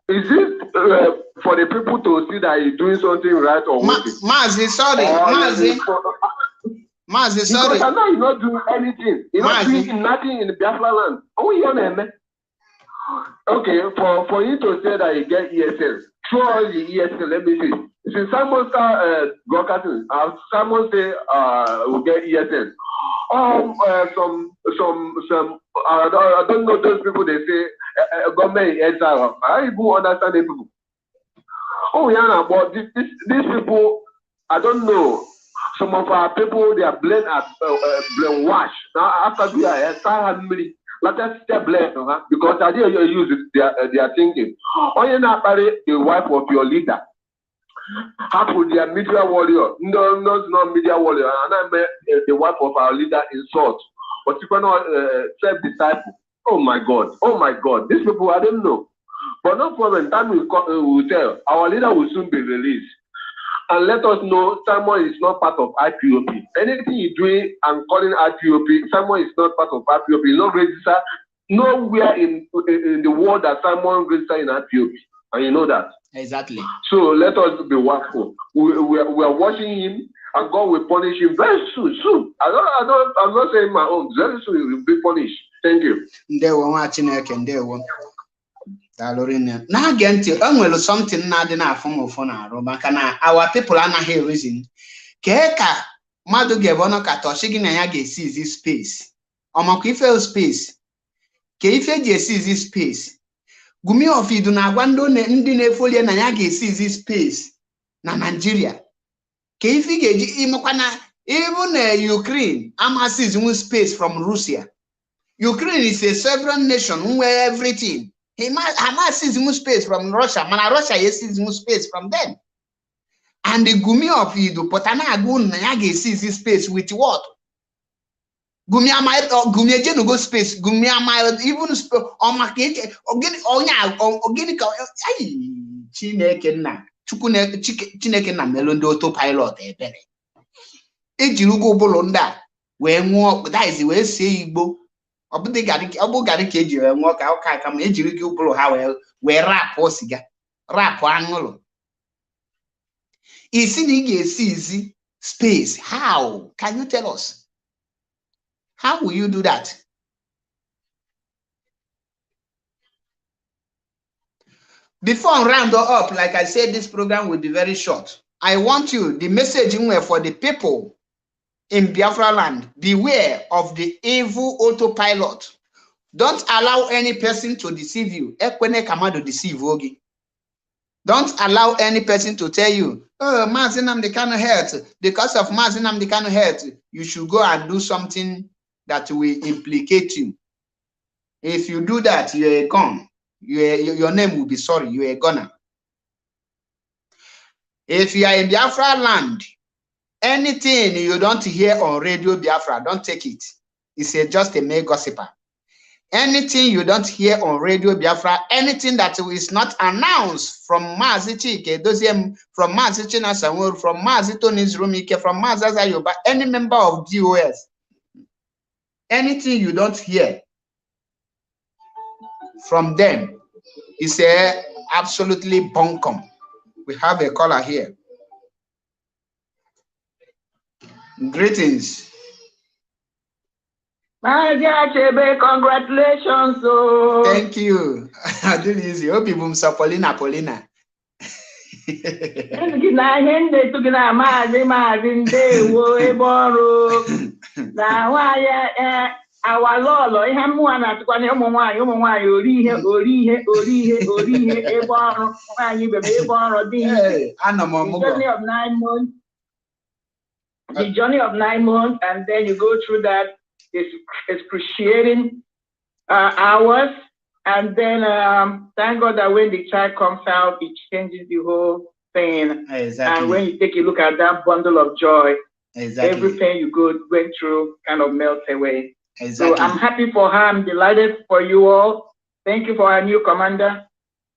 is it for the people to see that he's doing something right or Mazi, sorry, Mazi, sorry. Because I know he's not doing anything. He's not doing nothing in the Biafraland. Oh, you know, okay, for you to say that you get ESL, throw all the ESL, let me see. Since someone start broadcasting, someone say we'll get ESL. Some I don't know those people. They say government exile. I even understand the people. Oh yeah, but these people, I don't know. Some of our people, they are brainwashed. Now after we are let us stay blessed, because I didn't use it. They are thinking. Oh, you're not the wife of your leader. Half of their media warrior, no media warrior, and I met the wife of our leader insult. But you cannot self-disciple. Oh my God, these people I don't know. But no problem, time will tell. Our leader will soon be released. And let us know Simon is not part of IPOP. Anything you're doing and calling IPOP, Simon is not part of IPOP. He's not registered nowhere in the world that Simon registered in IPOP. And you know that. Exactly. So let us be watchful. We are watching him, and God will punish him very soon. I'm not saying my own. Very soon he will be punished. Thank you. Now again, something not enough from our people are not here reason. Keka Madu Gavono Katoshigin and Yagi sees this space. Omakifel space. Keife sees this space. Gumi of Iduna Wando Ndine Folia Nayagi sees this space. Na Nigeria. Keife Imokana, even Ukraine, Ama sees space from Russia. Ukraine is a sovereign nation where everything. Hamas sees space from Russia. Russia sees space from them. And the Gumi of Idu, Potana Agun Nayagi sees this space with what? Gumi Gumi go space. Gumi even on market organic Chineke na Melondo autopilot ebere. Ejirugo bolonda we nwo that is we say Igbo. Obu gari ka eji nwo ka ụka ka ma ejiri gị ụbụrụ ha we rap osiga rap anụrụ isi na ị ga-esi space. How can you tell us? How will you do that? Before I round up, like I said, this program will be very short. I want you, the messaging for the people in Biafraland, beware of the evil autopilot. Don't allow any person to deceive you. Ekwene kamado deceive ogi. Don't allow any person to tell you, oh, Mazi Nnamdi Kanu hurt. Because of Mazi Nnamdi Kanu hurt, you should go and do something that will implicate you. If you do that, you're a gun. Your name will be sorry. You're a gunner. If you are in Biafraland, anything you don't hear on Radio Biafra, don't take it. It's just a mere gossiper. Anything you don't hear on Radio Biafra, anything that is not announced from Mazi Chike, from Mazi Chinasamur, from Mazi Tony's Rumike, from Mazi Zayoba, any member of DOS, anything you don't hear from them is absolutely bunkum. We have a caller here. Greetings. Congratulations. Thank you. I did easy. Paulina. Gị na ihe ndị etu gị na maazị ndewo ebe ọrụ na nwaanyị awalọlọ ihe mmụọ na-atụkwa na ụmụ nwaanyị ori ihe ebe ọrụ nwaanyị bebe ebe ọrụ dị the journey of 9 months, and then you go through that excruciating hours, and then thank God that when the child comes out, it changes the whole thing. Exactly. And when you take a look at that bundle of joy, every pain you went through kind of melts away. Exactly. So I'm happy for her. I'm delighted for you all. Thank you for our new commander,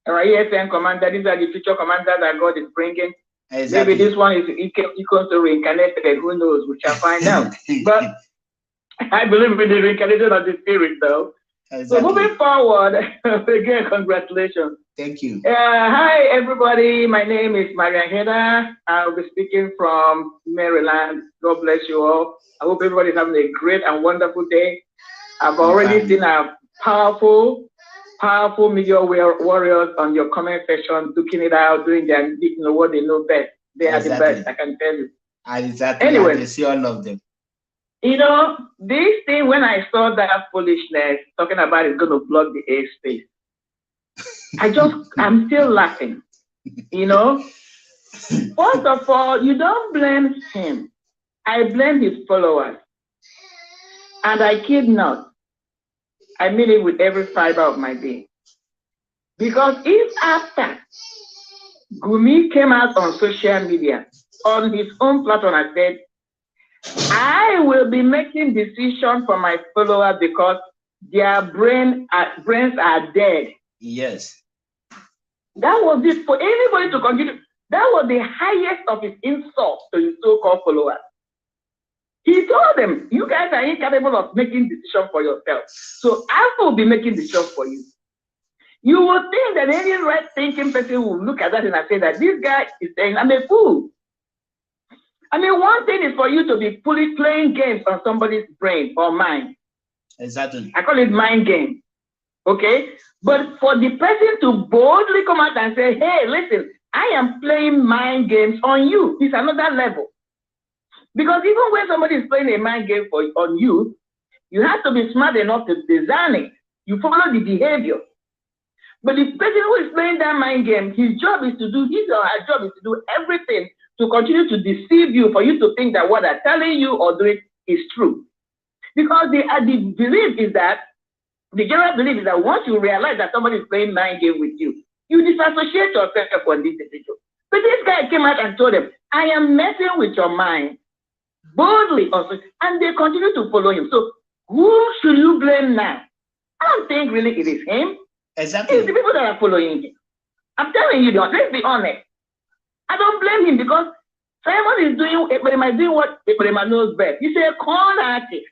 our ESN commander. These are the future commanders that God is bringing. Exactly. Maybe this one is equal to reincarnated. Who knows? We shall find out. But I believe in the reincarnation of the spirit, though. Exactly. So moving forward, again, congratulations. Thank you. Hi, everybody. My name is Maria Heda. I'll be speaking from Maryland. God bless you all. I hope everybody's having a great and wonderful day. I've already seen a powerful media warriors on your comment section, looking it out, doing their, what they know best. They are the best, I can tell you. Exactly. Anyway, I see all of them. This thing, when I saw that foolishness, talking about it's going to block the airspace, I'm still laughing, First of all, you don't blame him. I blame his followers. And I kid not. I mean it with every fiber of my being. Because if after Gumi came out on social media, on his own platform, and said, I will be making decisions for my followers because their brains are dead. Yes. That was it for anybody to continue. That was the highest of his insults to his so-called followers. He told them, you guys are incapable of making decisions for yourself. So I will be making decisions for you. You would think that any right-thinking person will look at that and say that this guy is saying, I'm a fool. I mean, one thing is for you to be playing games on somebody's brain or mind. Exactly. I call it mind game. Okay? But for the person to boldly come out and say, hey, listen, I am playing mind games on you, it's another level. Because even when somebody is playing a mind game on you, you have to be smart enough to design it. You follow the behavior. But the person who is playing that mind game, his or her job is to do everything to continue to deceive you, for you to think that what they're telling you or doing is true. Because the belief is that, the general belief is that once you realize that somebody is playing mind game with you, you disassociate yourself from this individual. But this guy came out and told them, I am messing with your mind. Boldly also, and they continue to follow him. So who should you blame now? I don't think really it is him. Exactly. It's the people that are following him. I'm telling you, let's be honest. I don't blame him because Simon is doing what Ekperima knows best. He's a con artist.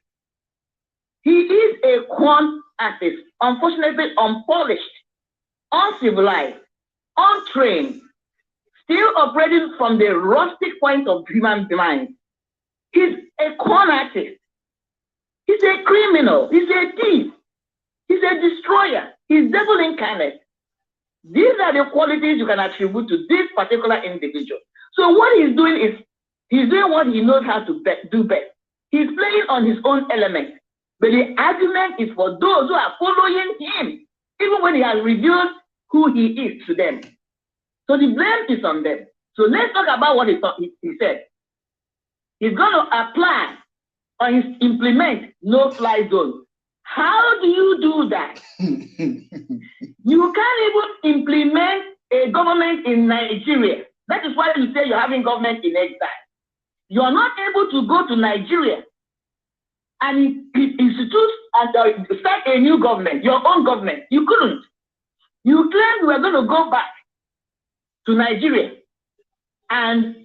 He is a con artist. Unfortunately, unpolished, uncivilized, untrained, still operating from the rustic point of human mind. He's a con artist. He's a criminal. He's a thief. He's a destroyer. He's devil incarnate. These are the qualities you can attribute to this particular individual. So what he's doing is, he's doing what he knows how to do best. He's playing on his own element. But the argument is for those who are following him, even when he has revealed who he is to them. So the blame is on them. So let's talk about what he said. He's going to apply or implement no-fly zone. How do you do that? You can't even implement a government in Nigeria. That is why you say you're having government in exile. You're not able to go to Nigeria and institute and start a new government, your own government. You couldn't. You claimed you were going to go back to Nigeria, and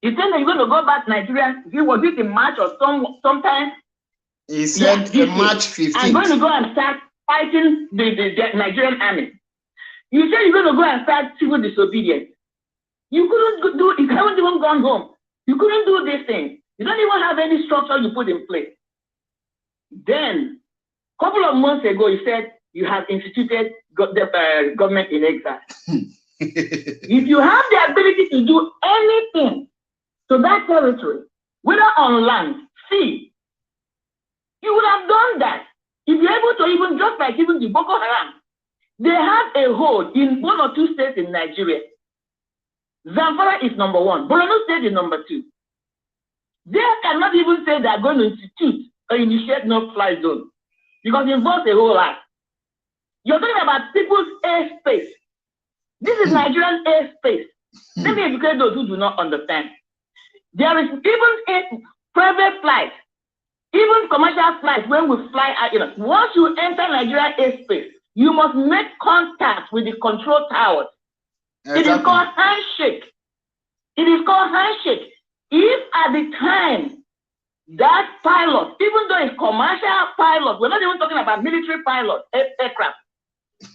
you think that you're going to go back to Nigeria. Was it in March or sometime? He said March 15th. I'm going to go and start fighting the Nigerian army. You said you're going to go and start civil disobedience. You couldn't do it. You haven't even gone home. You couldn't do this thing. You don't even have any structure you put in place. Then, a couple of months ago, you said you have instituted the government in exile. If you have the ability to do anything to that territory, whether on land, sea, you would have done that. If you're able to, even just like even the Boko Haram, they have a hold in 1 or 2 states in Nigeria. Zamfara is number 1. Borno State is number 2. They cannot even say they are going to institute or initiate no-fly zone because it involves a whole lot. You're talking about people's airspace. This is Nigerian airspace. Let me educate those who do not understand. There is even a private flight, even commercial flights when we fly out. Once you enter Nigerian airspace, you must make contact with the control towers. Exactly. It is called handshake. It is called handshake. If at the time that pilot, even though it's commercial pilot, we're not even talking about military pilot aircraft,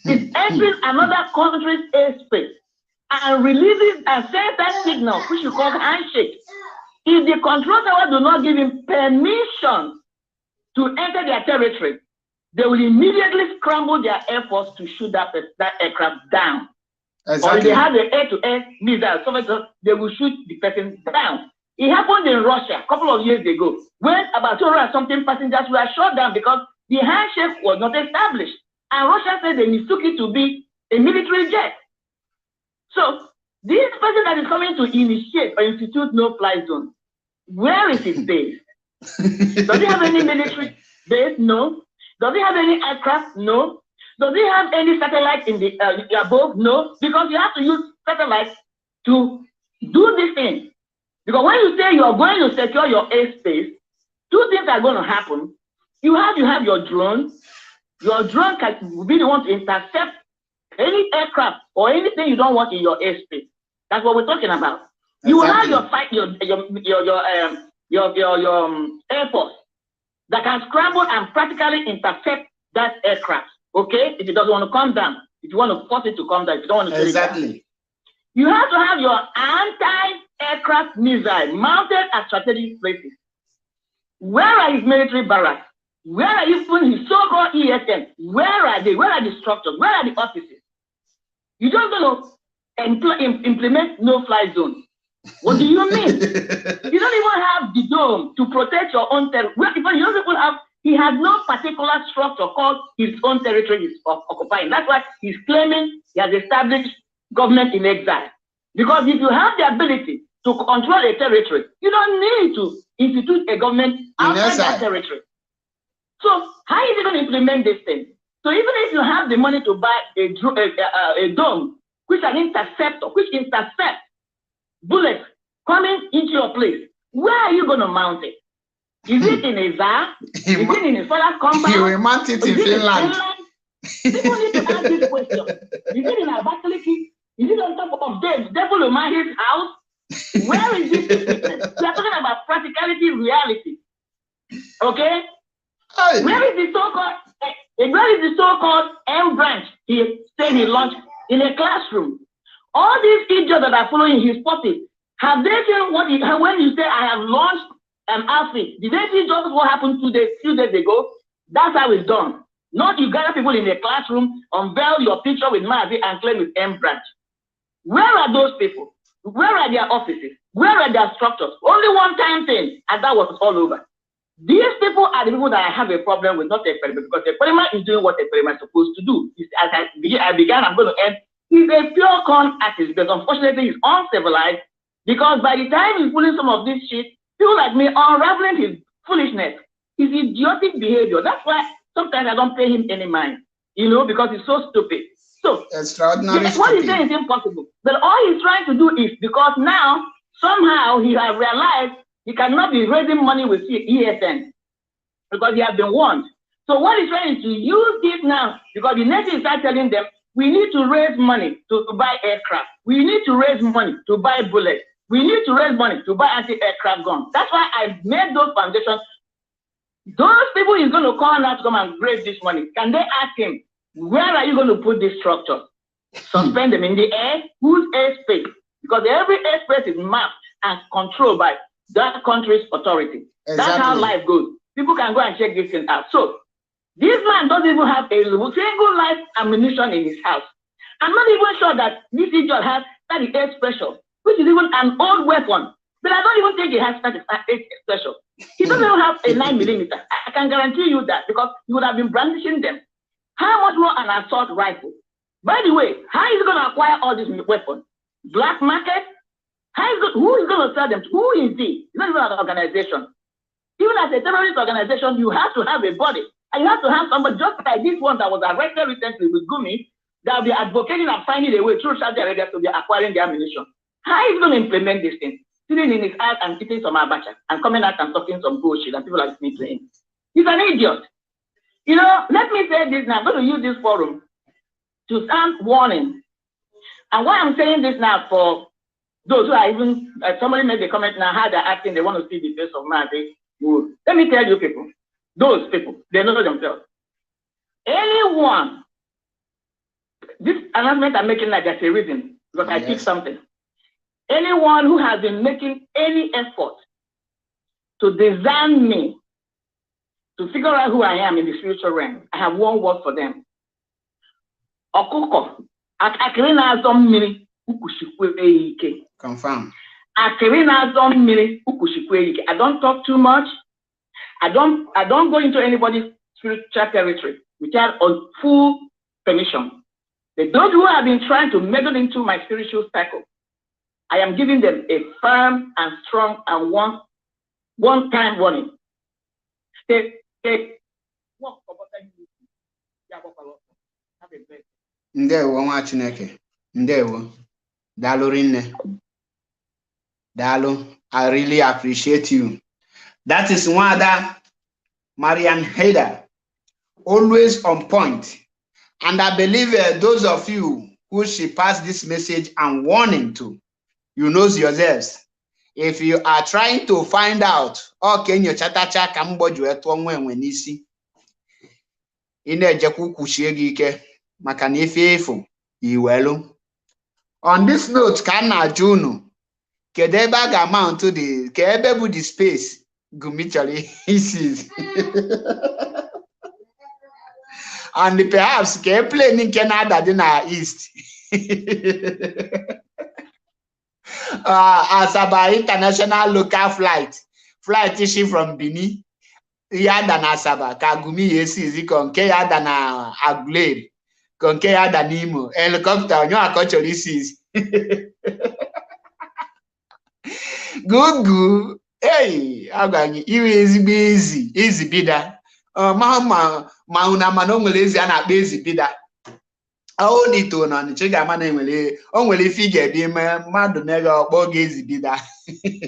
is entering another country's airspace and releases and sends that signal, which we call handshake. If the control tower do not give him permission to enter their territory, they will immediately scramble their air force to shoot that aircraft down. Exactly. Or if they have the air-to-air missile, so they will shoot the person down. It happened in Russia a couple of years ago when about 200 and something passengers were shot down because the handshake was not established. And Russia said they mistook it to be a military jet. So this person that is coming to initiate or institute no-fly zone, where is his base? Does he have any military base? No. Does he have any aircraft? No. Does he have any satellite in the above? No. Because you have to use satellites to do this thing. Because when you say you are going to secure your airspace, 2 things are going to happen. You have your drone. Your drone can be the one to intercept any aircraft or anything you don't want in your airspace. That's what we're talking about. Exactly. You will have your air force that can scramble and practically intercept that aircraft. Okay, if it doesn't want to come down, if you want to force it to come down, if you don't want to exactly. You have to have your anti-aircraft missile mounted at strategic places. Where are his military barracks? Where are even his so-called ESM? Where are they? Where are the structures? Where are the offices? You just going to implement no-fly zone. What do you mean? You don't even have the dome to protect your own territory. He has no particular structure called his own territory is occupying. That's why he's claiming he has established government in exile. Because if you have the ability to control a territory, you don't need to institute a government outside that territory. So how is he going to implement this thing? So even if you have the money to buy a dome, which an interceptor, which intercepts bullets coming into your place, where are you going to mount it? Is it in a ZAR? Is it in his father's compound? You will mount it in Finland. People need to ask this question. Is it in Abakaliki? Is it on top of Devil Umahi's house? Where is this? We are talking about practicality, reality. Okay? Hey. Where is the so-called M branch he said he launched in a classroom? All these idiots that are following his policy, have they seen when you say I have launched an outfit? Did they see just what happened few days ago? That's how it's done. Not you gather people in a classroom, unveil your picture with Mazi and claim it's M branch. Where are those people? Where are their offices? Where are their structures? Only one-time thing, and that was all over. These people are the people that I have a problem with, not experiment, because experiment is doing what experiment is supposed to do. As I began, I'm going to end. He's a pure con artist, but unfortunately he's uncivilized, because by the time he's pulling some of this shit, people like me are unraveling his foolishness, his idiotic behavior. That's why sometimes I don't pay him any mind, because he's so stupid. So, extraordinary. Yes, what he's saying is impossible. But all he's trying to do is, because now, somehow he has realized he cannot be raising money with ESN, because he has been warned. So what he's trying to use this now, because the Navy is telling them, we need to raise money to buy aircraft. We need to raise money to buy bullets. We need to raise money to buy anti-aircraft guns. That's why I made those foundations. Those people he's going to call now to come and raise this money. Can they ask him, where are you going to put this structure? Suspend them in the air? Whose airspace? Because every airspace is mapped and controlled by that country's authority. Exactly. That's how life goes. People can go and check this thing out. So this man doesn't even have a single life ammunition in his house. I'm not even sure that this idiot has 38 special, which is even an old weapon. But I don't even think he has 38 special. He doesn't even have a 9mm. I can guarantee you that because he would have been brandishing them. How much more an assault rifle? By the way, how is he going to acquire all these weapons? Black market? Who is going to sell them? Who is he? He's not even an organization. Even as a terrorist organization, you have to have a body. And you have to have somebody just like this one that was arrested recently with Gumi that will be advocating and finding a way through Saudi Arabia to be acquiring the ammunition. How is he going to implement this thing? Sitting in his house and eating some abacha and coming out and talking some bullshit and people are listening to him. He's an idiot. You know, let me say this now. I'm going to use this forum to sound warning. And why I'm saying this now for those who are even, somebody made a comment now, how they're acting, they want to see the face of Mazi. Let me tell you people, those people, they know themselves. Anyone, this announcement I'm making, like there's a reason, because I picked something. Anyone who has been making any effort to design me, to figure out who I am in the spiritual realm, I have one word for them. Okoko. Confirm. I don't talk too much. I don't go into anybody's spiritual territory without full permission. But those who have been trying to meddle into my spiritual cycle, I am giving them a firm and strong and one-time warning. Stay. Ndewo nwa Chineke. Ndewo. Dalu rinne. Dalu. I really appreciate you. That is Nwada Marian Hader. Always on point. And I believe those of you who she passed this message and warning to, you know yourselves. If you are trying to find out, okay, your chatacha kamboju etwonwe nisi. Ine jeku kushie ike maka na ife iwelu. On this note, kana Junu, kedeba ga mount to the kebebu the space gumichali isis. And perhaps ke plane in Canada dina east. Asaba international local flight issue from Bini. Yada na Asaba, Kagumi yesi ziko nke yada na Aguleri, konke yada n'Imo, helicopter nyo akochori sis. Gugu, hey, agwanyi iwe ezigbo easy bida. Ma una mano nwere ezi a na-akpa ezi bida. All the to na nchega mana nwere o nwere figure bi mmadụ mega okpo ga ezi bida.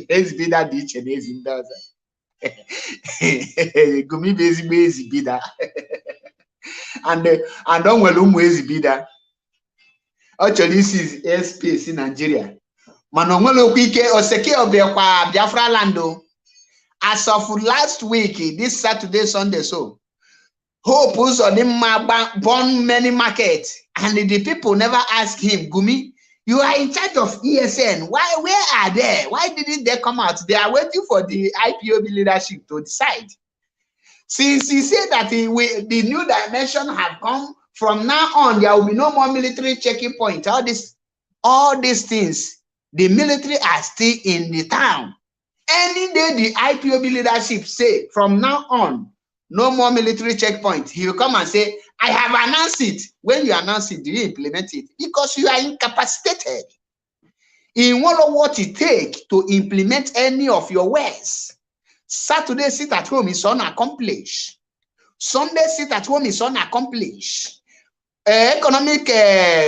Ezi bida dị iche na ezi ndị ọzọ. Gumi bụ ezigbo ezi bida. And o nwere ụmụ ezi bida. Ọ chọrọ isi airspace in Nigeria. Mana o nwere okwu ike oseke obiakwa Biafraland. As of last week, this Saturday, Sunday, so Hope Uzodimma born many markets, and the people never ask him, Gumi, you are in charge of ESN. Where are they? Why didn't they come out? They are waiting for the IPOB leadership to decide. Since he said that the new dimension have come, from now on, there will be no more military checking point. All these things, the military are still in the town. Any day the IPOB leadership say, from now on, no more military checkpoint, he will come and say, I have announced it. When you announce it, do you implement it? Because you are incapacitated in what it takes to implement any of your ways. Saturday sit at home is unaccomplished. Sunday sit at home is unaccomplished. Economic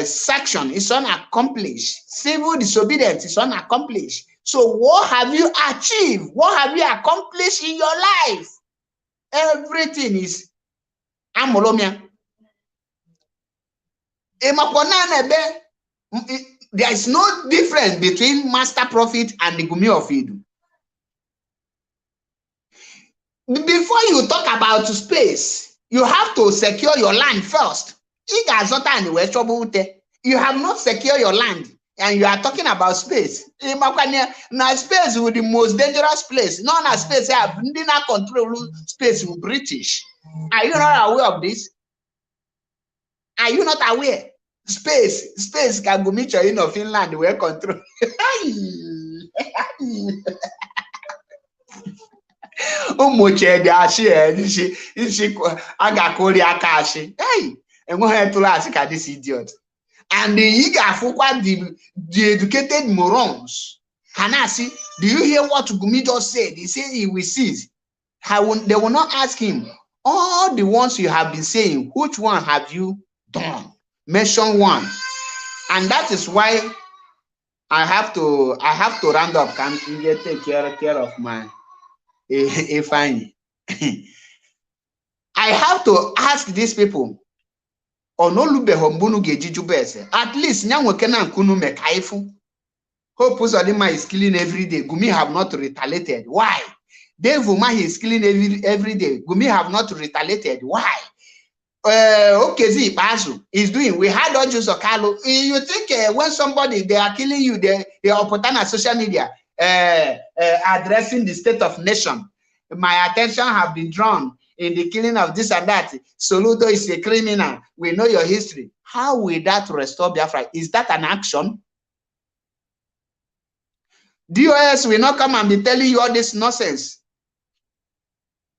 sanction is unaccomplished. Civil disobedience is unaccomplished. So what have you achieved? What have you accomplished in your life? Everything is amolomia. There is no difference between master prophet and the Gumi of Idu. Before you talk about space, you have to secure your land first. You have not secured your land, and you are talking about space. Now, space is the most dangerous place. None of space have not control space with British. Are you not aware of this? Are you not aware? space ka Gumi chọrọ ịnọ Finland wee control. Ụmụche dị achị isi a ga-akụri aka achị. Hey, enweghị tụrụ asị ka this idiot. And ị ga-afụkwa the educated morons. Hanasi, do you hear what Gumi just said? He said he will cease. They will not ask him, all the ones you have been saying, which one have you done? Mention one. And that is why I have to round up. Can you take care of my fine? I have to ask these people. At least Hope Uzodinma is killing every day. Gumi have not retaliated. Why? Dave Umahi is killing every day. Gumi have not retaliated. Why? Okezi Basu is doing. We had Ojo Sokalo. You think when somebody they are killing you, they are putting on social media addressing the state of nation. My attention have been drawn in the killing of this and that. Soludo is a criminal. We know your history. How will that restore Biafra? Is that an action? DOS will not come and be telling you all this nonsense.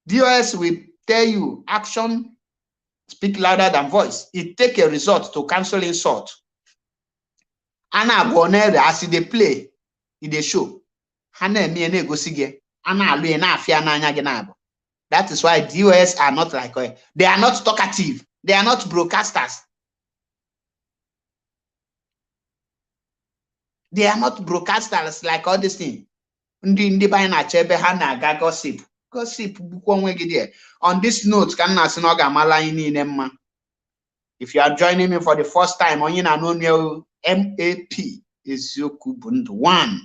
DOS will tell you action speak louder than voice. It take a result to cancel insult. Anna Bonere as they play in the show. That is why DOS are not like they are not talkative. They are not broadcasters. They are not broadcasters like all this thing. Gossip. Gossip. On this note, if you are joining me for the first time, on MAP is Yokubund 1.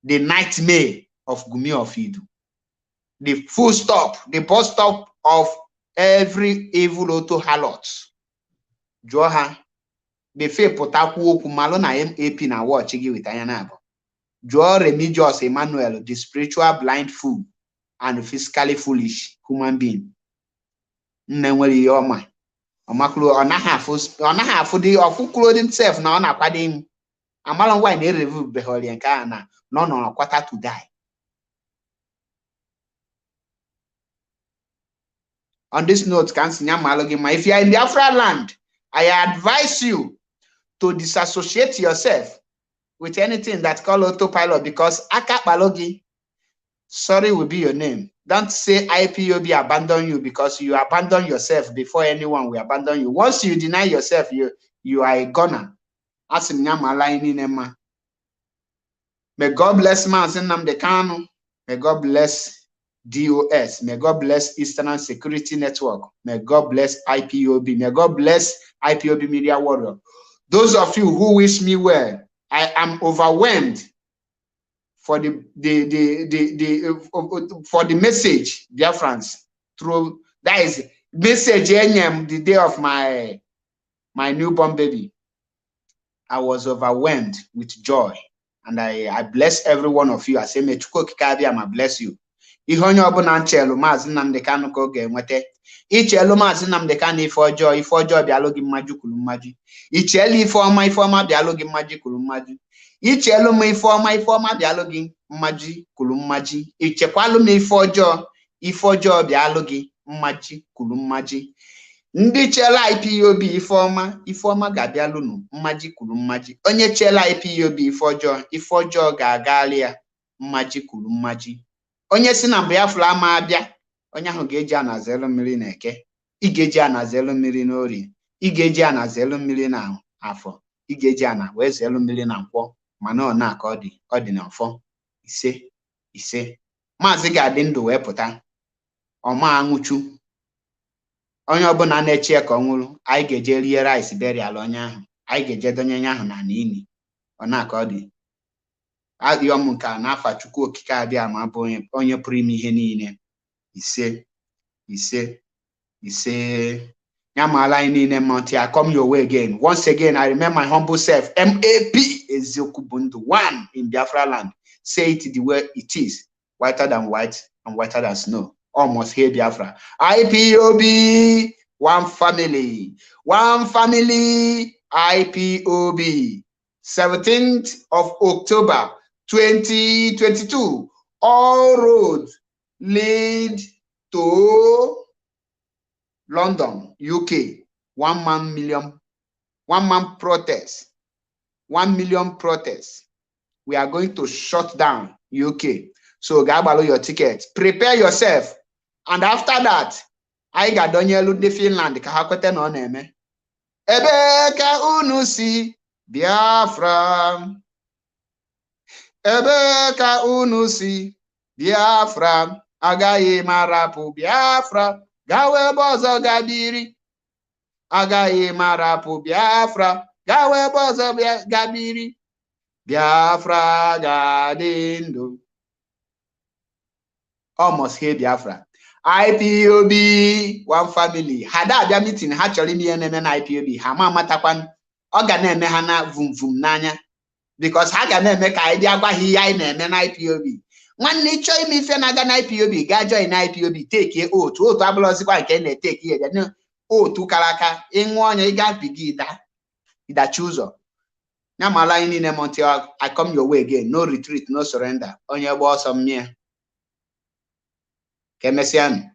The nightmare of Gumi of Idu. The full stop, the bus stop of every evil auto harlot. Joha. The fe potaku kumalo na MAP na watch with Ayanabo. Joe Remigius Emmanuel, the spiritual blind fool and physically foolish human being. Nenweli yoma. Omakulu onahafu the of clothing self na ona kwadim. Amalon why ne review beholian kana no quarter to die. On this note, if you are in Biafraland, I advise you to disassociate yourself with anything that's called autopilot, because Akapalogi, sorry will be your name. Don't say IPOB abandon you, because you abandon yourself before anyone will abandon you. Once you deny yourself, you are a goner. May God bless Mazi Nnamdi Kanu. May God bless DOS. May God bless Eastern Security Network. May God bless IPOB. May God bless IPOB Media Warrior. Those of you who wish me well, I am overwhelmed for the message, dear friends. Through that is message the day of my newborn baby. I was overwhelmed with joy, and I bless every one of you. I say, may Chukwu Kikabi, I bless you. Ihonyo obuna nchelu Mazi Nnamdi Kanu ko ga-enwete. Ichelu Mazi Nnamdi Kanu ife ọjọọ bịalụ gị mmaji kwuru mmaji. Ichelu ife ọma bịalụ gị mmaji kwuru mmaji. Ichelu m ife ọma bịalụ gị mmaji kwuru mmaji. Ichekwalụ m ife ọjọọ bịalụ gị mmaji kwuru mmaji. Ndị chela IPOB ife ọma ga-abịalụ nụ mmaji kwuru mmaji. Onye chela IPOB ife ọjọọ ga-agalị ya mmaji kwuru mmaji. Onye si na Biafra ma abịa, onye ahụ ga-eji anazelu mmiri na Eke, ị ga-eji anazelu mmiri na Orie, ị ga-eji anazelu mmiri na Afọ, ị ga-eji ana wee zelu mmiri na Nkwọ, mana ọ na-aka ọ dị na Ọfọ. Ise Maazị ga-adị ndụ wee pụta, ọma anwụchu. Onye ọbụla na-eche ka ọ nwụrụ, anyị ga-eje rie rice burial onye ahụ, anyị ga-eje donye onye ahụ na ini, ọ na-aka ọ dị. Adịọ m nke n'afa Chukwu Okike abịa ma bụ onye pụrụ ime ihe niile. Ise Nyamala anyị niile monty, I come your way again. Once again, I remember my humble self, MAP Eziokubundu 1 in Biafraland. Say it the way it is, whiter than white and whiter than snow. Almost here Biafra. IPOB, one family, IPOB, 17th of October 2022. All roads lead to London, UK. 1 man protest. 1 million protests. We are going to shut down UK. So gabalo your ticket. Prepare yourself. And after that, I got Daniel de Finland. Kahakote no neme. Ebe ka unu si Biafra. Ebe ka unu si Biafra. Agaghị marapụ Biafra. Gawe bozo gabiri. Agaghị marapụ Biafra. Gawe bozo gabiri. Biafra gadindu. Almost here Biafra. IPOB, one family. Hada abia meeting ha chọrọ ime ihe na IPOB. Ha ma matakwan ọ ga na-eme ha na vum vum n'anya. Because ha ga na-eme ka anyị agwa ha ihe anyị na-eme na IPOB. Nwanne ịchọ ime ife na-aga na IPOB, ga join na IPOB, take otu abụlọzikwa nke na-etake ihe ya. Otu kara aka, ịṅụ ọnya ịga bigi ịdachi ụzọ. Nyamala anyị niile until I come your way again. No retreat, no surrender. Onye gba ọsọ mmịa. Kemesian.